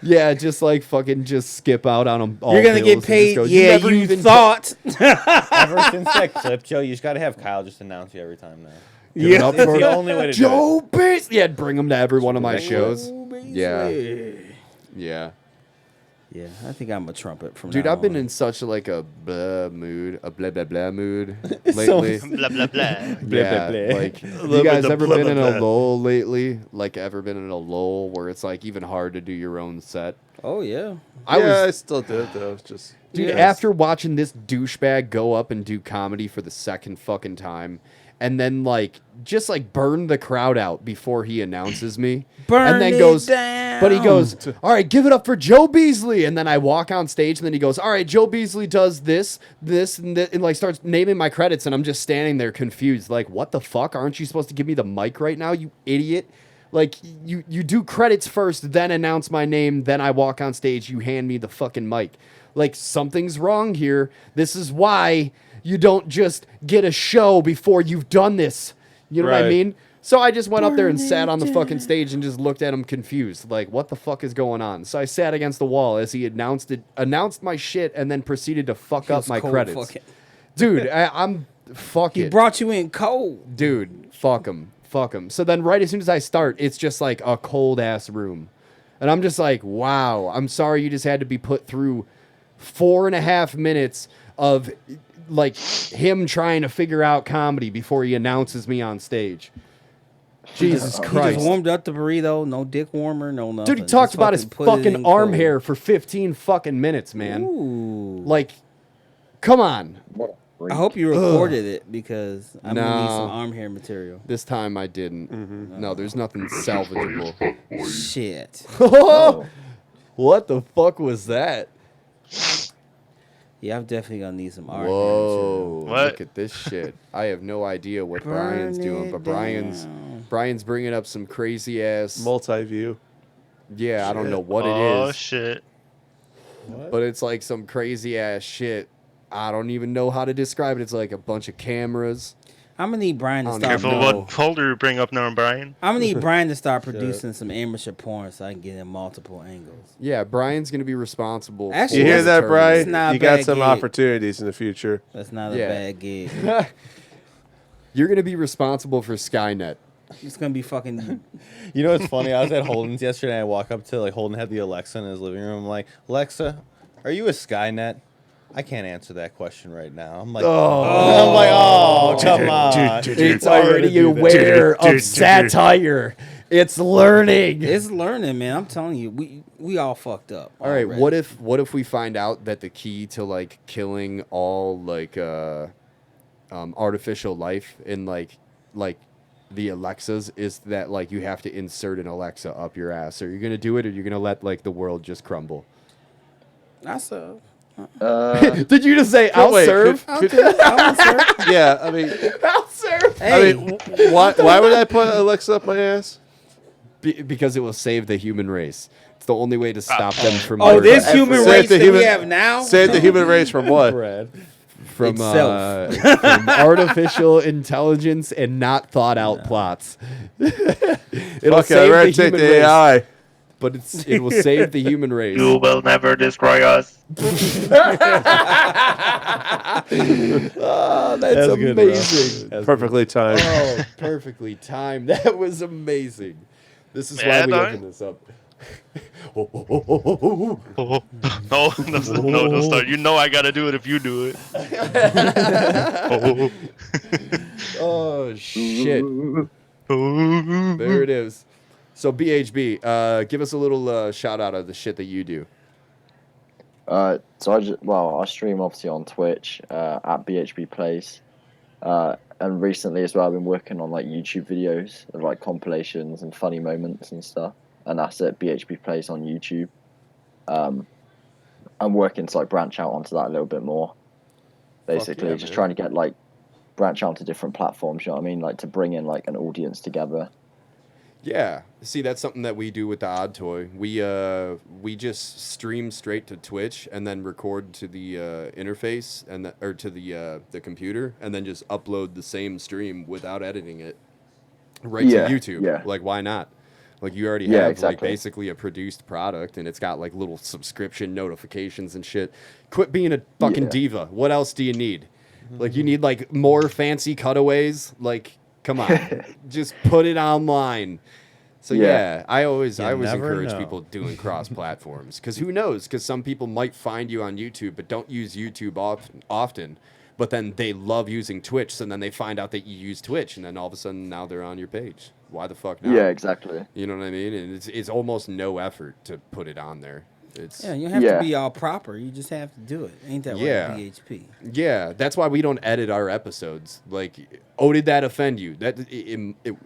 Yeah, just like fucking just skip out on them. You're going to get paid. Yeah, you thought. Ever since that clip, Joe, you just got to have Kyle just announce you every time now. Give it up It's for the only way to do Joe Beasley. Yeah, bring him to every one of my shows. Joe Beasley. Yeah. Yeah. Yeah, I think I'm a trumpet from Dude, now I've been on. in such like a blah mood, a blah blah blah mood So- lately. Blah blah blah. Yeah, blah. like little you guys bit of ever blah, been blah, in a blah. lull lately? Like ever been in a lull where it's like even hard to do your own set? Oh yeah. I still did though. Just Dude, Yes. after watching this douchebag go up and do comedy for the second fucking time, and then like just like burn the crowd out before he announces me, Burn and then it goes, down. but he goes, all right, give it up for Joe Beasley, and then I walk on stage, and then he goes, all right, Joe Beasley does this, and like starts naming my credits, and I'm just standing there confused, like, what the fuck? Aren't you supposed to give me the mic right now, you idiot? Like, you do credits first, then announce my name, then I walk on stage, you hand me the fucking mic. Like, something's wrong here. This is why you don't just get a show before you've done this. You know what I Right. mean? So I just went up there and sat on the fucking stage and just looked at him confused. Like, what the fuck is going on? So I sat against the wall as he announced my shit, and then proceeded to fuck He up was my cold credits. fucking- Dude, I'm... Fuck He it. brought you in cold. Dude, fuck him. Fuck him. So then right as soon as I start, it's just like a cold-ass room. And I'm just like, wow, I'm sorry you just had to be put through 4.5 minutes of like him trying to figure out comedy before he announces me on stage. Jesus He Christ. just warmed up the burrito. No dick warmer. No nothing. Dude, he talked Just about his put it fucking in arm cold. hair for 15 fucking minutes, man. Ooh. Like, come on. What a I hope you recorded it because I'm gonna need No. some arm hair material. This time I didn't. No, there's nothing salvageable. Shit. What the fuck was that? Yeah, I'm definitely gonna need some arm hair Whoa! What? Look at this shit. I have no idea what Brian's Burn doing, it but down. Brian's bringing up some crazy ass. multi-view. Yeah, I don't know shit. what Oh it is, shit. but it's like some crazy ass shit. I don't even know how to describe it. It's like a bunch of cameras. I'm gonna need Brian to Oh, start. Careful no. what folder you bring up now, Brian. I'm gonna need Brian to start producing some amateur porn so I can get in multiple angles. Yeah, Brian's gonna be responsible. Actually, You for hear the that, It's Brian? not a You got bad some gig. opportunities in the future. That's not a Yeah. bad gig. You're gonna be responsible for Skynet. It's gonna be fucking. You know what's funny? I was at Holden's yesterday and I walk up to like Holden had the Alexa in his living room. I'm like, Alexa, are you a Skynet? I can't answer that question right now. I'm like, oh, come on. It's Why you already gotta do that? aware of satire. It's learning. It's learning, man. I'm telling you, we all fucked up. All right, already. what if we find out that the key to like killing all like artificial life in like the Alexas is that like you have to insert an Alexa up your ass? Are you gonna do it, or are you gonna let like the world just crumble? That's a. Did you just say I'll wait, serve? I'll do it. I'll answer. Yeah, I mean, I'll serve. Hey, I mean, why would I put Alexa up my ass? Because it will save the human race. It's the only way to stop them from. oh, murder. this human Save race the that human- we have now. Save the human race from what? Brad. from itself. from artificial intelligence and not thought out plots. It'll Okay, I'd save rather the take human the race, AI. but it will save the human race. You will never destroy us. Oh, that's That's good, bro. amazing. That's Perfectly timed. Oh, perfectly timed. That was amazing. This is Yeah, why we darn. open this up. Oh, no, don't start. You know I gotta do it if you do it. Oh shit! There it is. So BHB, give us a little shout out of the shit that you do. So I stream obviously on Twitch at BHB Plays, and recently as well I've been working on like YouTube videos of like compilations and funny moments and stuff, and that's at BHB Plays on YouTube. I'm working to like branch out onto that a little bit more. Basically, yeah, just man. trying to get like branch out onto different platforms. You know what I mean? Like to bring in like an audience together. Yeah, see, that's something that we do with the Odd Toy. We just stream straight to Twitch and then record to the interface or to the computer, and then just upload the same stream without editing it right Yeah, to YouTube. yeah. Like, why not? Like, you already Yeah, have exactly. like basically a produced product, and it's got like little subscription notifications and shit. Quit being a fucking Yeah. diva. What else do you need? Like, you need like more fancy cutaways. Like, come on, just put it online. So Yeah. I always never encourage know. people doing cross platforms because who knows? Because some people might find you on YouTube but don't use YouTube often, but then they love using Twitch. So then they find out that you use Twitch, and then all of a sudden now they're on your page. Why the fuck not? Yeah, exactly. You know what I mean? And it's almost no effort to put it on there. It's Yeah, you don't have Yeah. to be all proper. You just have to do it. Ain't that Yeah. right, BHP? Yeah, that's why we don't edit our episodes. Like, oh, did that offend you?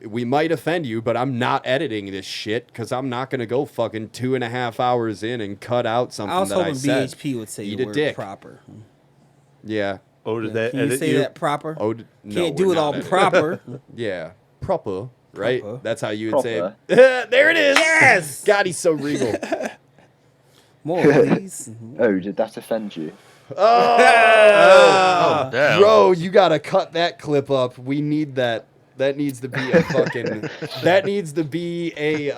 We might offend you, but I'm not editing this shit because I'm not gonna go fucking 2.5 hours in and cut out I something was that I hoping said. BHP would say Eat the a word dick. proper. Yeah. Oh, did that Can you edit say you? that proper? Oh, no, Can't we're do it not all editing. proper. Yeah, proper, right? Proper. That's how you would Proper. say. There it is. Yes! God, he's so regal. More, please. Oh, did that offend you? Oh, damn. Bro, you gotta cut that clip up. We need that. That needs to be a fucking. That needs to be a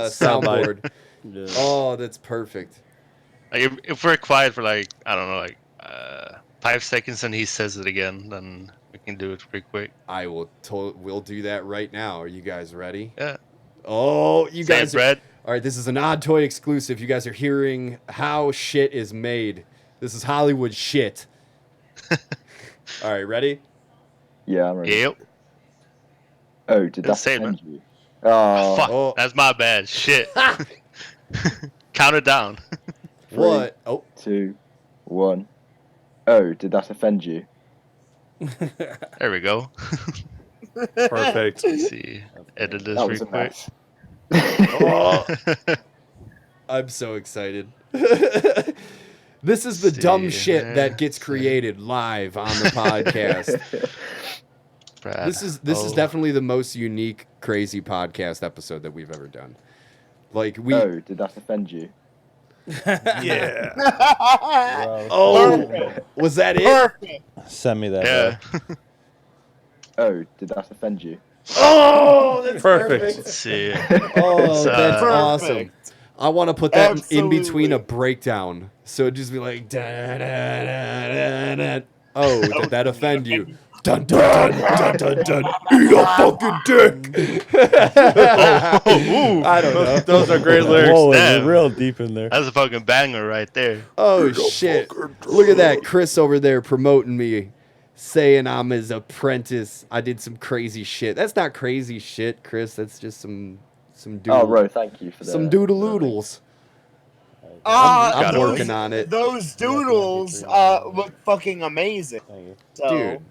Soundbite. soundboard. Oh, that's perfect. Like, if we're quiet for like, I don't know, like 5 seconds and he says it again, then we can do it pretty quick. I will. We'll do that right now. Are you guys ready? Yeah. Oh, you Say it, guys. Brett. All right, this is an Odd Toy exclusive. You guys are hearing how shit is made. This is Hollywood shit. All right, ready? Yeah, I'm ready. Yep. Oh, did that Say it, offend you? Oh, Fuck. Oh. That's my bad. Shit. Count it down. What? Oh, 2, 1. Oh, did that offend you? There we go. Perfect. Let's see. Edit this That real was a quick. mess. oh. I'm so excited. This is the dumb See, shit there. that gets created live on the podcast. Brad. This is definitely the most unique, crazy podcast episode that we've ever done. Like Oh, did that offend you? Yeah. oh, was that it? Perfect. Send me that. Yeah. bro. Oh, did that offend you? Oh, that's Perfect. Let's see. Oh, that's Perfect. awesome. I want to put that in between Absolutely. a breakdown, so it'd just be like, da, da, da, da, da. Oh, did that offend you? Dun dun dun dun dun dun. Eat a fucking dick. I don't know. Those are great lyrics. Whoa, Damn. we're real deep in there. That's a fucking banger right there. Oh shit! Look at that, Chris over there promoting me, saying I'm his apprentice. I did some crazy shit. That's not crazy shit, Chris. That's just some doodle, Oh, bro, thank you for that. some doodle-oodles. I'm Got it. working on it. Those doodles look fucking amazing. Thank you. So, Dude.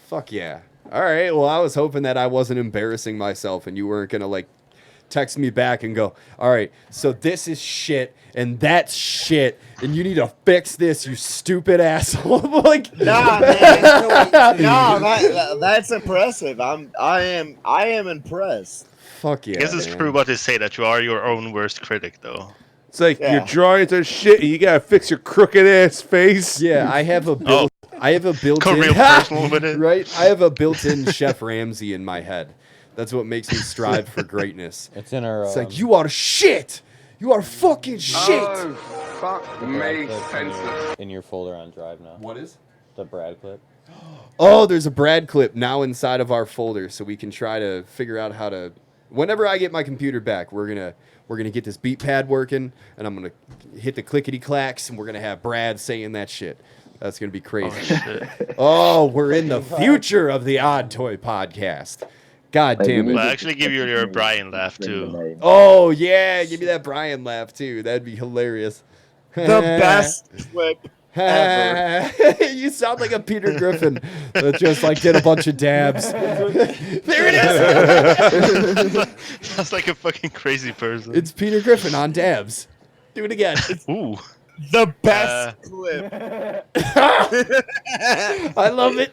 Fuck yeah. All right. Well, I was hoping that I wasn't embarrassing myself and you weren't going to like text me back and go, all right, so this is shit and that's shit and you need to fix this, you stupid asshole. I'm like, nah, man. That's impressive. I am impressed. fuck yeah. I guess it's man. true what they say that you are your own worst critic, though. It's like Yeah. your drawings are shit and you gotta fix your crooked ass face. Yeah, I have a built Go in real personal with it. right? I have a built-in Chef Ramsay in my head. That's what makes me strive for greatness. It's in our. It's like you are shit. You are fucking shit. Fuck me, senseless. in your folder on Drive now. What is? The Brad clip. Oh, there's a Brad clip now inside of our folder, so we can try to figure out how to. Whenever I get my computer back, we're gonna get this beat pad working, and I'm gonna hit the clickety clacks, and we're gonna have Brad saying that shit. That's gonna be Oh, crazy. shit. Oh, we're in the future of the Odd Toy podcast. God Maybe damn we it. Well, need actually to give you your continue Brian laugh, bring the too. name. Oh yeah, give me that Brian laugh too. That'd be hilarious. The best clip ever. You sound like a Peter Griffin that just like did a bunch of dabs. There it is. That's like a fucking crazy person. It's Peter Griffin on dabs. Do it again. Ooh. The best clip. I love it.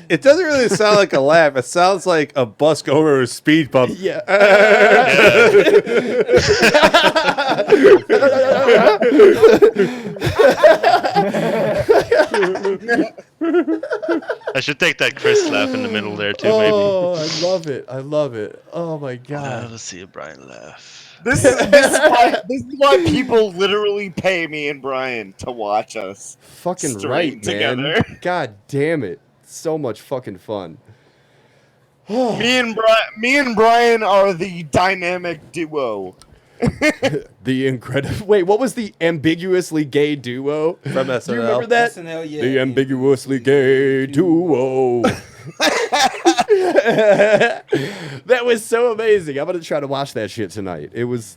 It doesn't really sound like a laugh. It sounds like a bus going over a speed bump. Yeah. I should take that Chris laugh in the middle there, too, maybe. Oh, I love it. I love it. Oh my Uh, god. let's see a Brian laugh. This is why people literally pay me and Brian to watch us. Fucking Straight right, man. together. God damn it. So much fucking fun. Me and Brian are the dynamic duo. The incredible. Wait, what was the ambiguously gay duo From SNL. Do you remember that? SNL, yeah. The ambiguously gay duo. That was so amazing. I'm gonna try to watch that shit tonight. It was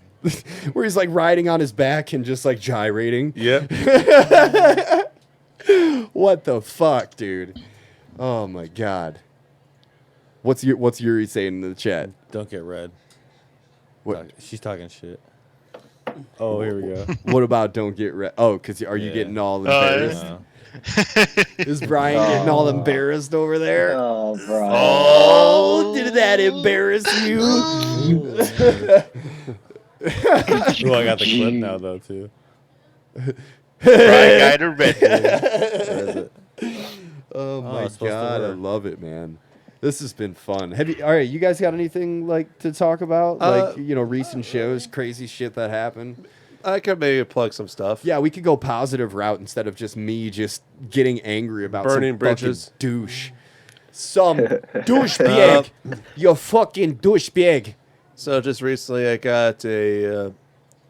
where he's like riding on his back and just like gyrating. Yep. What the fuck, dude? Oh my god. What's Yuri saying in the chat? Don't get red. What? She's talking shit. Oh, here we go. What about don't get red? Oh, because are you getting all embarrassed? Is Brian getting all embarrassed over there? Oh, Brian. Oh, did that embarrass you? Oh, I got the clip now though too. Brian Guider Red Bull. Where is it? Oh my it's supposed to god, I work. love it, man. This has been fun. All right, you guys got anything like to talk about? Like, recent shows, crazy shit that happened? I could maybe plug some stuff. Yeah, we could go positive route instead of just me just getting angry about Burning some bridges. fucking douche. Some douchebag. You fucking douchebag. So just recently, I got a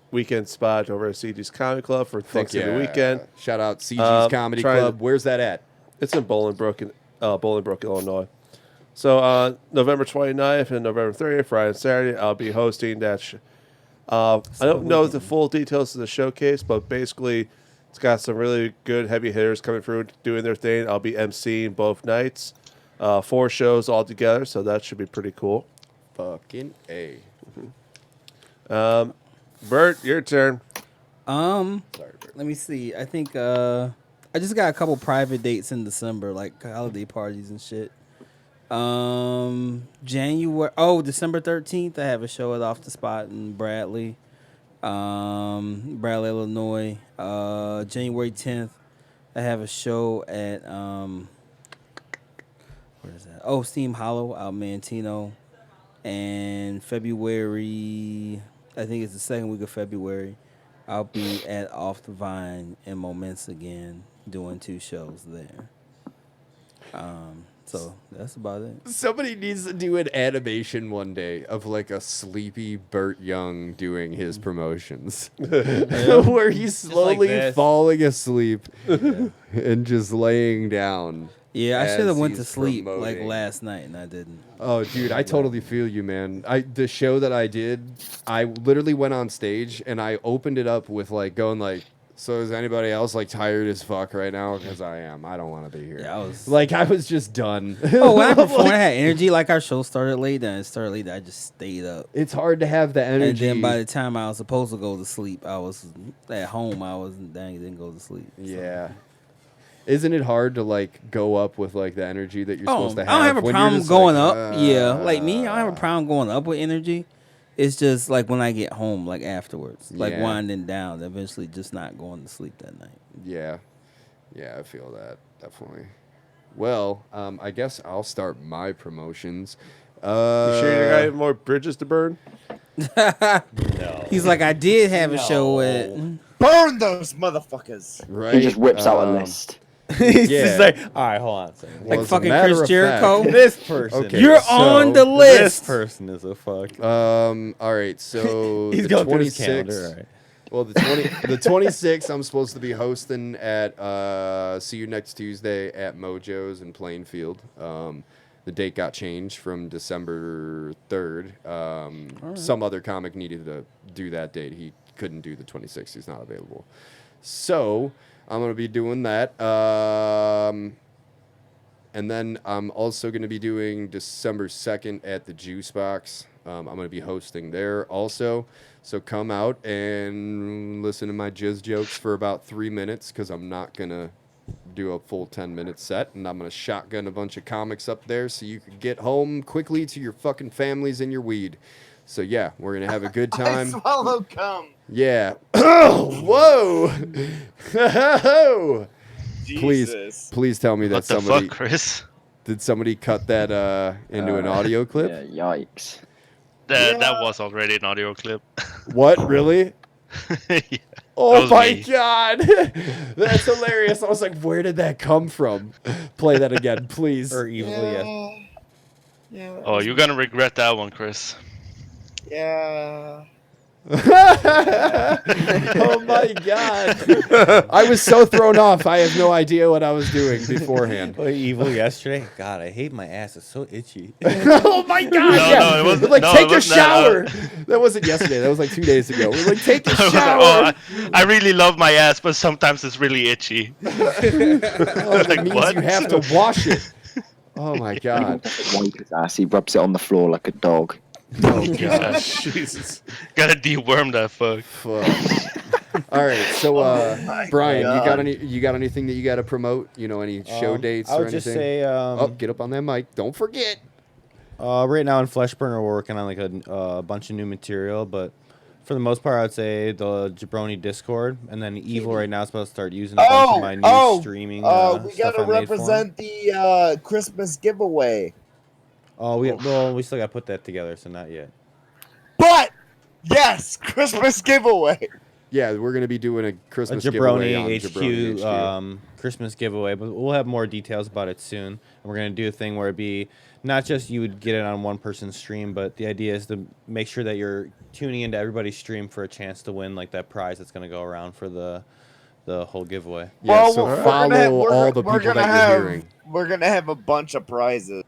weekend spot over at CG's Comedy Club for Thanksgiving weekend. Shout out CG's Comedy Club. Where's that at? It's in Bolingbrook, Illinois. So November 29th and November 30th, Friday and Saturday, I'll be hosting that. I don't know the full details of the showcase, but basically it's got some really good heavy hitters coming through doing their thing. I'll be emceeing both nights, 4 shows all together, so that should be pretty cool. Fucking A. Bert, your turn. Sorry, Bert. Let me see. I think I just got a couple private dates in December, like holiday parties and shit. December 13th, I have a show at Off the Spot in Bradley, Illinois. January 10th, I have a show at where is that? Oh, Steam Hollow out in Mantino. And February, I think it's the second week of February, I'll be at Off the Vine in Moments again, doing 2 shows there. So that's about it. Somebody needs to do an animation one day of like a sleepy Burt Young doing his promotions, where he's slowly this. falling asleep and just laying down. Yeah, I should have as went to he's sleep like promoting. last night and I didn't. Oh, dude, I totally feel you, man. The show that I did, I literally went on stage and I opened it up with like going like, so is anybody else like tired as fuck right now? Because I am. I don't want to be here. Yeah, I was just done. Oh, when I performed, I had energy. Like our show started late, and it started late. I just stayed up. It's hard to have the energy. And then by the time I was supposed to go to sleep, I was at home. I didn't go to sleep. So. Yeah. Isn't it hard to like go up with like the energy that you're supposed to have? I don't have a when you're problem just going like, up. Yeah, like me, I don't have a problem going up with energy. It's just like when I get home, like afterwards, like Yeah. winding down, eventually just not going to sleep that night. Yeah. Yeah, I feel that. Definitely. Well, I guess I'll start my promotions. You sure you got any more bridges to burn? No. He's like, I did have a show at. Burn those motherfuckers. Right? He just whips out a list. He's Yeah. just like, All right, hold on a second. Well, like as a fucking matter Chris of Jericho. fact- This person. Okay. You're so- on the This list. person is a fuck. All right, so He's the going through his 26th. calendar. All right. Well, the 26th, I'm supposed to be hosting at See You Next Tuesday at Mojo's in Plainfield. The date got changed from December 3rd. Some other comic needed to do that date. He couldn't do the 26th. He's not available. So I'm going to be doing that. And then I'm also going to be doing December 2nd at the Juice Box. I'm going to be hosting there also. So come out and listen to my jizz jokes for about 3 minutes because I'm not going to do a full 10-minute set. And I'm going to shotgun a bunch of comics up there so you can get home quickly to your fucking families and your weed. So, yeah, we're going to have a good I time. swallow cum. Yeah. Whoa. Jesus. Please tell me that What the somebody fuck, Chris? did somebody cut that into an audio clip? Yeah, yikes. That was already an audio clip. What? Really? Yeah. Oh That was my me. god. That's hilarious. I was like, where did that come from? Play that again, please. Or evilly, yes. Yeah. that Oh, was you're me. gonna regret that one, Chris. Yeah. Oh my god! I was so thrown off. I have no idea what I was doing beforehand. Oh, evil yesterday. God, I hate my ass. It's so itchy. Oh my god! No, yeah, no, it wasn't- We're like no, take it a wasn't that, shower. That wasn't yesterday. That was like 2 days ago. We're like take a I was like, shower. oh, I really love my ass, but sometimes it's really itchy. Oh, that Like, means what? you have to wash it. Oh my He god! doesn't wipe his ass. He rubs it on the floor like a dog. Oh god! Jesus. Gotta deworm that fuck. Fuck. All right, so Brian, God. you got anything that you got to promote? You know, any show dates I or would just anything? say, Oh, get up on that mic! Don't forget. right now in Fleshburner, we're working on like a bunch of new material, but for the most part, I'd say the Jabroni Discord, and then Evil right now is supposed to start using a bunch of my new streaming we stuff gotta I made for him. represent the Christmas giveaway. Oh, we still got to put that together, so not yet. But yes, Christmas giveaway. Yeah, we're gonna be doing a A Christmas giveaway on Jabroni Jabroni HQ Christmas giveaway, but we'll have more details about it soon. And we're gonna do a thing where it'd be not just you would get it on one person's stream, but the idea is to make sure that you're tuning into everybody's stream for a chance to win like that prize that's gonna go around for the whole giveaway. Yeah, Well, so we're follow gonna have- we're- all the we're people gonna that you're have- hearing. We're gonna have a bunch of prizes.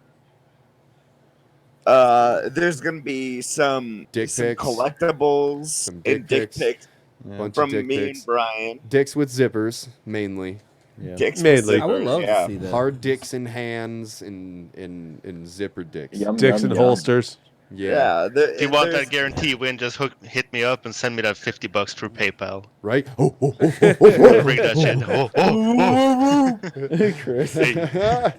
There's gonna be some Dick pics. collectibles, Some dick and dick pics. pics Yeah. Bunch from of dick me pics. and Brian. Dicks with zippers, mainly. Yeah. Dicks Mainly. with I would zippers, love yeah. to see that. Hard dicks in hands and zipper dicks. Yum, Dicks yum, and yum. holsters. Yeah. If you want that guarantee win, just hit me up and send me that $50 through PayPal. Right? Bring that shit. Chris. Hey,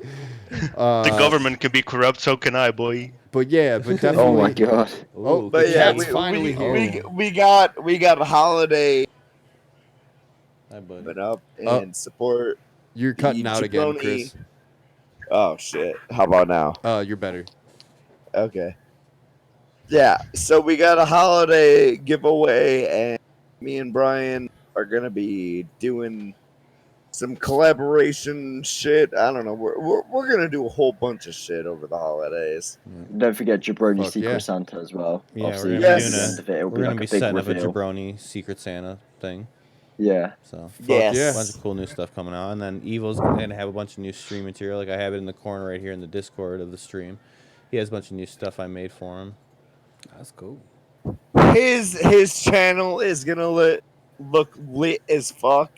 Uh, the government can be corrupt, so can I, boy. But yeah, but definitely. Oh my god. Oh, But the yeah, cat's finally here. we got a holiday Hi, bud. coming up Oh. and support. You're cutting out again, Jabroni. Chris. Oh shit! How about now? You're better. Okay. Yeah, so we got a holiday giveaway, and me and Brian are gonna be doing some collaboration shit. I don't know. We're gonna do a whole bunch of shit over the holidays. Don't forget Jabroni Fuck Secret yeah. Santa as well. Yeah, we're Obviously, gonna be at doing the a- end of it, it'll We're be gonna like be a big setting up a reveal. Jabroni Secret Santa thing. Yeah. So Yes. yeah. a bunch of cool new stuff coming out, and then Evil's gonna have a bunch of new stream material. Like I have it in the corner right here in the Discord of the stream. He has a bunch of new stuff I made for him. That's cool. His channel is gonna look lit as fuck.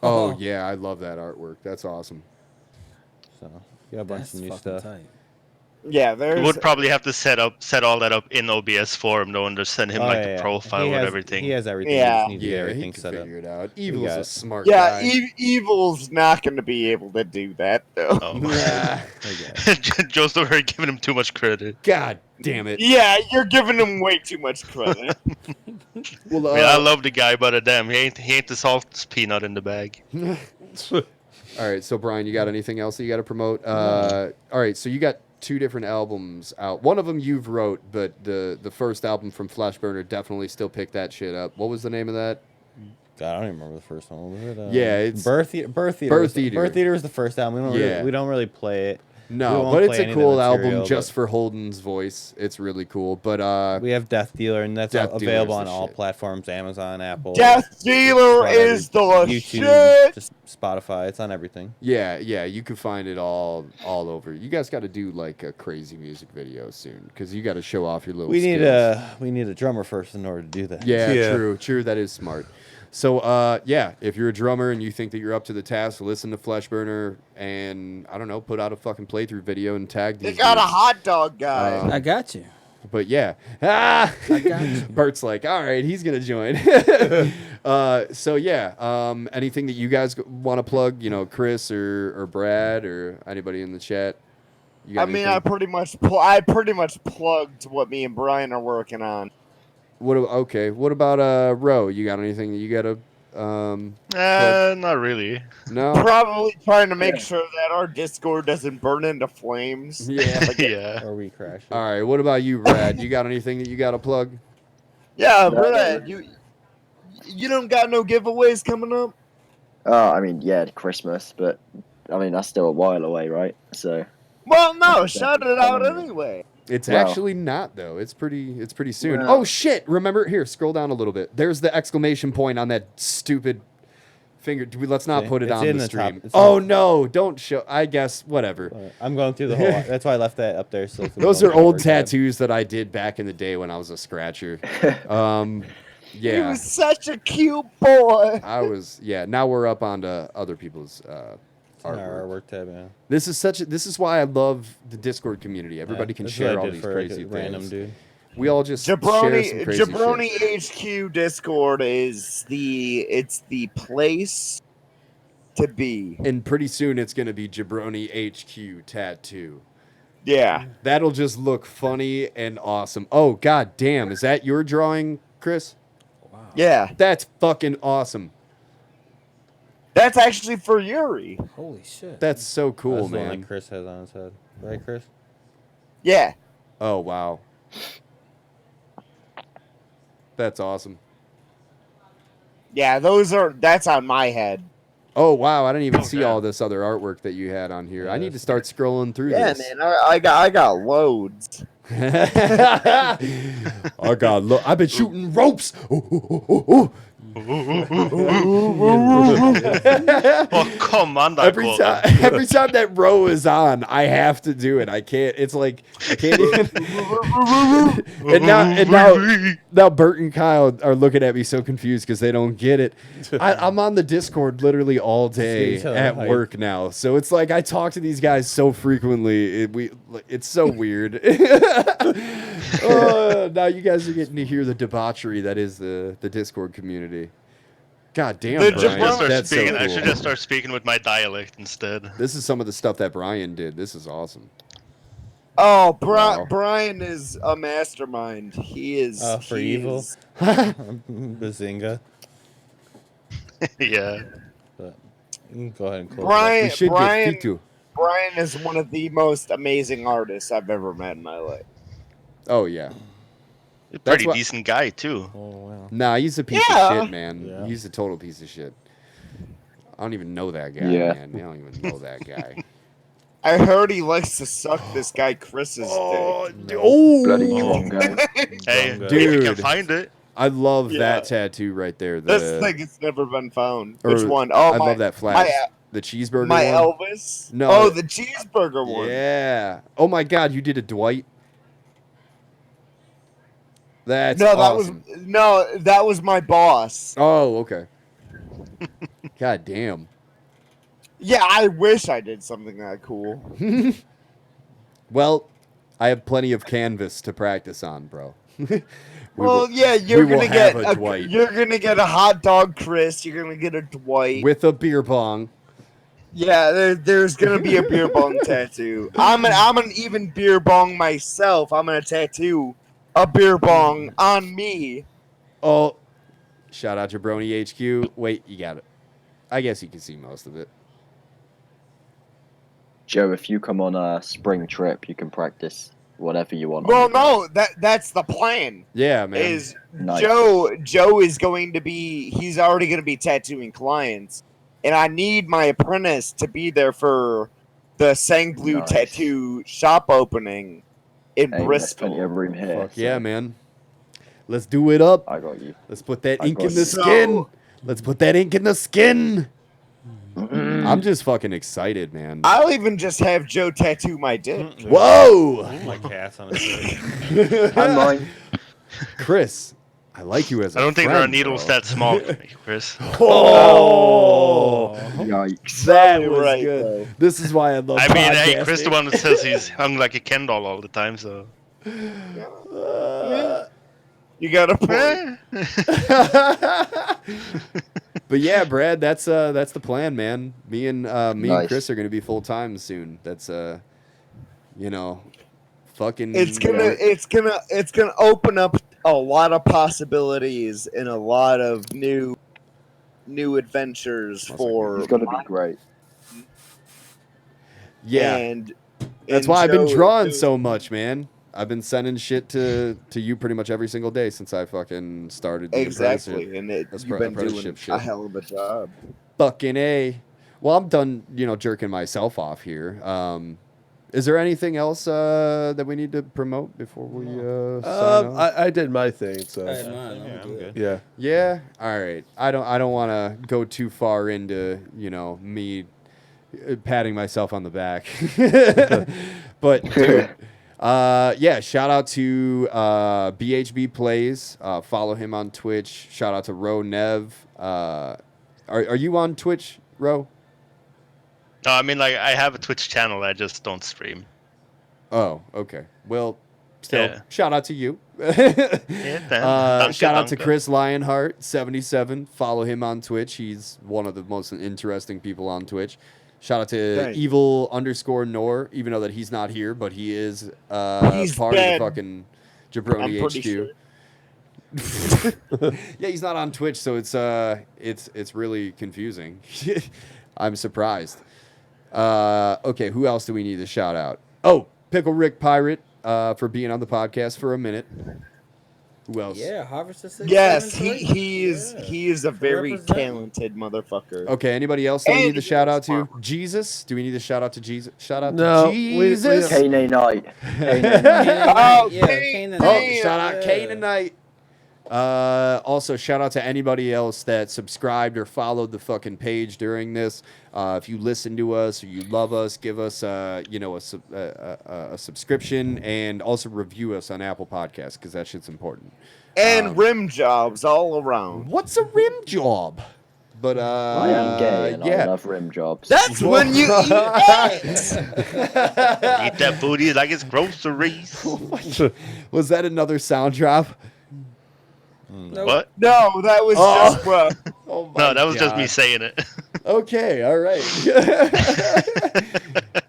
Oh yeah, I love that artwork. That's awesome. So got a bunch That's of new fucking stuff. tight. Yeah, We there's would probably have to set all that up in OBS for him, though, and just send him Oh, like yeah, the yeah. profile He with has- everything. He has everything. Yeah. He just needs to get Yeah, he everything can set up. figure it out. Evil's got a it. smart yeah. guy. Evil's not gonna be able to do that though. Oh. Yeah. Joe's over here giving him too much credit. God damn it. Yeah, you're giving him way too much credit. Well, I mean, I love the guy, but damn, he ain't the salt peanut in the bag. all right, so Brian, you got anything else that you got to promote? All right, so you got 2 different albums out. One of them you've wrote, but the first album from Fleshburner definitely still pick that shit up. What was the name of that? God, I don't even remember the first one. What was it? Yeah, it's- Birth Eater. Birth Eater. Birth Eater was the first album. Yeah. We don't really play it. We No, won't but it's play a any of the cool material, album just but- for Holden's voice. It's really cool. But We have Death Dealer, and that's Death Dealer's available the on all shit. platforms: Amazon, Apple, Death Dealer whatever, is the YouTube, shit. just Spotify. It's on everything. yeah, you can find it all over. You guys got to do like a crazy music video soon because you got to show off your little. We need skills. a drummer first in order to do that. Yeah, Yeah. true. That is smart. So, yeah, if you're a drummer and you think that you're up to the task, listen to Fleshburner and, I don't know, put out a fucking playthrough video and tag They these got a dudes. hot dog guy. Um, I got you. But yeah. Ah! I got you. Bert's like, all right, he's going to join. So, yeah, anything that you guys want to plug, you know, Chris or Brad or anybody in the chat? You got I mean, anything? I pretty much plugged what me and Brian are working on. Okay, what about Ro? You got anything that you got to... Not really. No? Probably trying to make sure that our Discord doesn't burn into flames. Yeah. Yeah. Or we crash. it. All right, what about you, Brad? You got anything that you got to plug? Yeah, No, Brad, you don't got no giveaways coming up? I mean, yeah, Christmas, but I mean that's still a while away, right? So Well, no, shout it out anyway. It's Wow. actually not though. It's pretty soon. Well- Oh shit! Remember here. Scroll down a little bit. There's the exclamation point on that stupid finger. Let's not Okay, put it it's on in the the top. stream. It's Oh in- no! Don't show. I guess whatever. I'm going through the whole. That's why I left that up there. So it can Those go are on the old cover tab. tattoos that I did back in the day when I was a scratcher. He Yeah, was such a cute boy. I was. Yeah, now we're up onto other people's It's in our artwork. artwork tab, yeah. This is why I love the Discord community. Everybody can That's what I share all did these for, like, crazy a random things. dude. We all just share some Jabroni crazy shit. Jabroni HQ Discord is the place to be. And pretty soon it's gonna be Jabroni HQ tattoo. Yeah. That'll just look funny and awesome. Oh god damn, is that your drawing, Chris? Yeah. That's fucking awesome. That's actually for Yuri. Holy shit. That's so That's cool, the one man. that Chris has on his head. Right, Chris? Yeah. Oh wow. That's awesome. Yeah, that's on my head. Oh wow, I didn't even see Okay. all this other artwork that you had on here. Yeah, I need to that's start scrolling through Yeah, this. man. I got loads. I've been shooting ropes. Oh, come on, that Every quote. every time that row is on, I have to do it. I can't. It's like I can't even. now Bert and Kyle are looking at me so confused because they don't get it. I'm on the Discord literally all day each other at hype. work now, so it's like I talk to these guys so frequently. It's so weird. Now you guys are getting to hear the debauchery that is the Discord community. God damn, The Brian, Jabroni- that's so I should cool. just start speaking with my dialect instead. This is some of the stuff that Brian did. This is awesome. Oh, Wow. Brian is a mastermind. He is For he evil? is- Bazinga. Yeah. But you can go ahead and close Brian We should Brian get Fitu. Brian is one of the most amazing artists I've ever met in my life. Oh yeah. You're a That's pretty what- decent guy, too. it. Oh, wow. Nah, he's a piece Yeah. of shit, man. Yeah. He's a total piece of shit. I don't even know that guy, Yeah. man. I don't even know that guy. I heard he likes to suck this guy Chris's dick. Bloody drum guy. Hey, Drum if you can Dude. find it. I love Yeah. that tattoo right there. This thing has never been found. Which or- one? Oh, I my, love that flash. my- The cheeseburger my one. Elvis? No. Oh, the cheeseburger one. Yeah. Oh my God, you did a Dwight. That's No, that awesome. was my boss. Oh, okay. God damn. Yeah, I wish I did something that cool. Well, I have plenty of canvas to practice on, bro. Well, yeah, we you're will gonna get have a Dwight. you're gonna get a hot dog, Chris. You're gonna get a Dwight. with a beer bong. Yeah, there's gonna be a beer bong tattoo. I'm an even beer bong myself. I'm gonna tattoo a beer bong on me. Oh, shout out Jabroni HQ. Wait, you got it. I guess you can see most of it. Joe, if you come on a spring trip, you can practice whatever you want. Well, on no, that's the plan. Yeah, man. Is Nice. Joe is going to be he's already going to be tattooing clients, and I need my apprentice to be there for the Sang Blue Nice. tattoo shop opening in Hey, there's plenty Bristol. of room here. Fuck so yeah, man. Let's do it up. I got you. Let's put that I ink got in the you. skin. Let's put that ink in the skin. I'm just fucking excited, man. I'll even just have Joe tattoo my dick. Whoa! Like cats on his shirt. And mine. Chris, I like you as a I don't think there are friend, needles bro. that small for me, Chris. Oh! Yikes. That Probably was right, good. though. This is why I love I mean, hey, Chris the podcasting. one that says he's hung like a Ken doll all the time, so. You got a point. But yeah, Brad, that's the plan, man. Me and Nice. Chris are gonna be full time soon. That's fucking. It's gonna open up a lot of possibilities and a lot of new adventures for It's gonna be great. Yeah, and that's and why I've been Joe- drawing so much, man. I've been sending shit to you pretty much every single day since I fucking started. The apprenticeship. Exactly, and That's you've been doing apprenticeship shit. a hell of a job. Fucking A. Well, I'm done, jerking myself off here. Is there anything else that we need to promote before we sign off? I did my thing, so I had mine. I'm Yeah, I'm good. good. yeah. Yeah. All right. I don't want to go too far into me patting myself on the back, but dude, yeah. Shout out to BHB Plays. Follow him on Twitch. Shout out to Ro Nev. Are you on Twitch, Ro? No, I mean, like, I have a Twitch channel. I just don't stream. Oh, okay. Well, still, Yeah. shout out to you. Yeah, Shout out to Chris Lionheart 77. Follow him on Twitch. He's one of the most interesting people on Twitch. Shout out to Thanks. evil_Nor, even though that he's not here, but he is He's part dead. of the fucking Jabroni I'm pretty HQ. sure. Yeah, he's not on Twitch, so it's really confusing. I'm surprised. Okay, who else do we need to shout out? Oh, Pickle Rick Pirate for being on the podcast for a minute. Who else? Yeah, Harvester 6. Yes, 7, 3. he is a very Represent. talented motherfucker. Okay, anybody else that we And need to shout out to? farmer. Jesus? Do we need to shout out to Jesus? Shout out No, to we Jesus? don't. Kane Knight. Oh, Yeah, Kane- Kane Oh, Damn. shout out Canaanite. Also, shout out to anybody else that subscribed or followed the fucking page during this. If you listen to us or you love us, give us a subscription and also review us on Apple Podcasts because that shit's important. And rim jobs all around. What's a rim job? But I am gay and I yeah. love rim jobs. That's when you eat eggs. Eat that booty like it's groceries. Was that another sound drop? Nope. What? No, that was just bro. Oh my No, that was just God. me saying it. Okay, all right.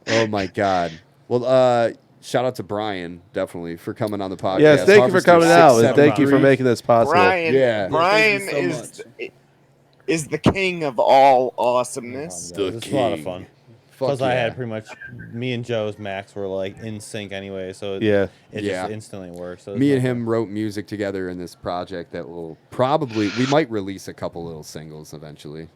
Oh my God. Well, shout out to Brian definitely for coming on the podcast. Yes, thank you for Harvester coming out, and 673. thank you for making this possible. Brian, Yeah. Brian Yeah, thank you is the king of all awesomeness. The This was a lot of king. fun. Fuck Plus, I yeah. had pretty much me and Joe's Max were like in sync anyway, so it Yeah. Yeah. just instantly worked. So it was Me and fun. him wrote music together in this project that will we might release a couple little singles eventually,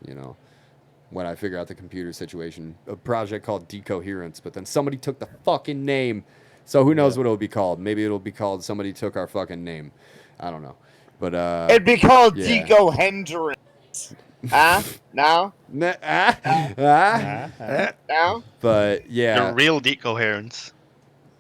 when I figure out the computer situation. A project called Decoherence, but then somebody took the fucking name. So who knows what it'll be called? Maybe it'll be called Somebody Took Our Fucking Name. I don't know. But It'd be called yeah. Deco Hendrix. Now? Now? But yeah. The real decoherence.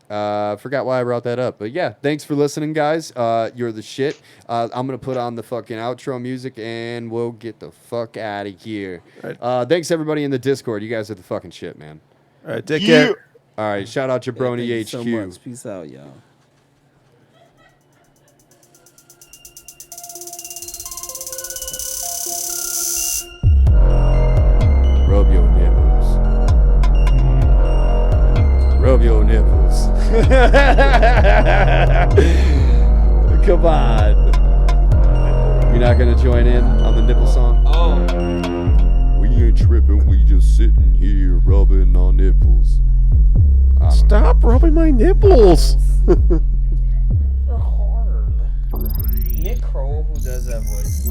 Forgot why I brought that up, but yeah, thanks for listening, guys. You're the shit. I'm gonna put on the fucking outro music and we'll get the fuck out of here. Thanks everybody in the Discord. You guys are the fucking shit, man. All right, take care. All right, shout out Jabroni Thank you HQ. so much. Peace out, y'all. Rub your nipples. Rub your nipples. Come on. You're not gonna join in on the nipple song? Oh. We ain't tripping, we just sitting here rubbing our nipples. I don't know. Stop rubbing my nipples. They're hard. Nick Kroll, who does that voice?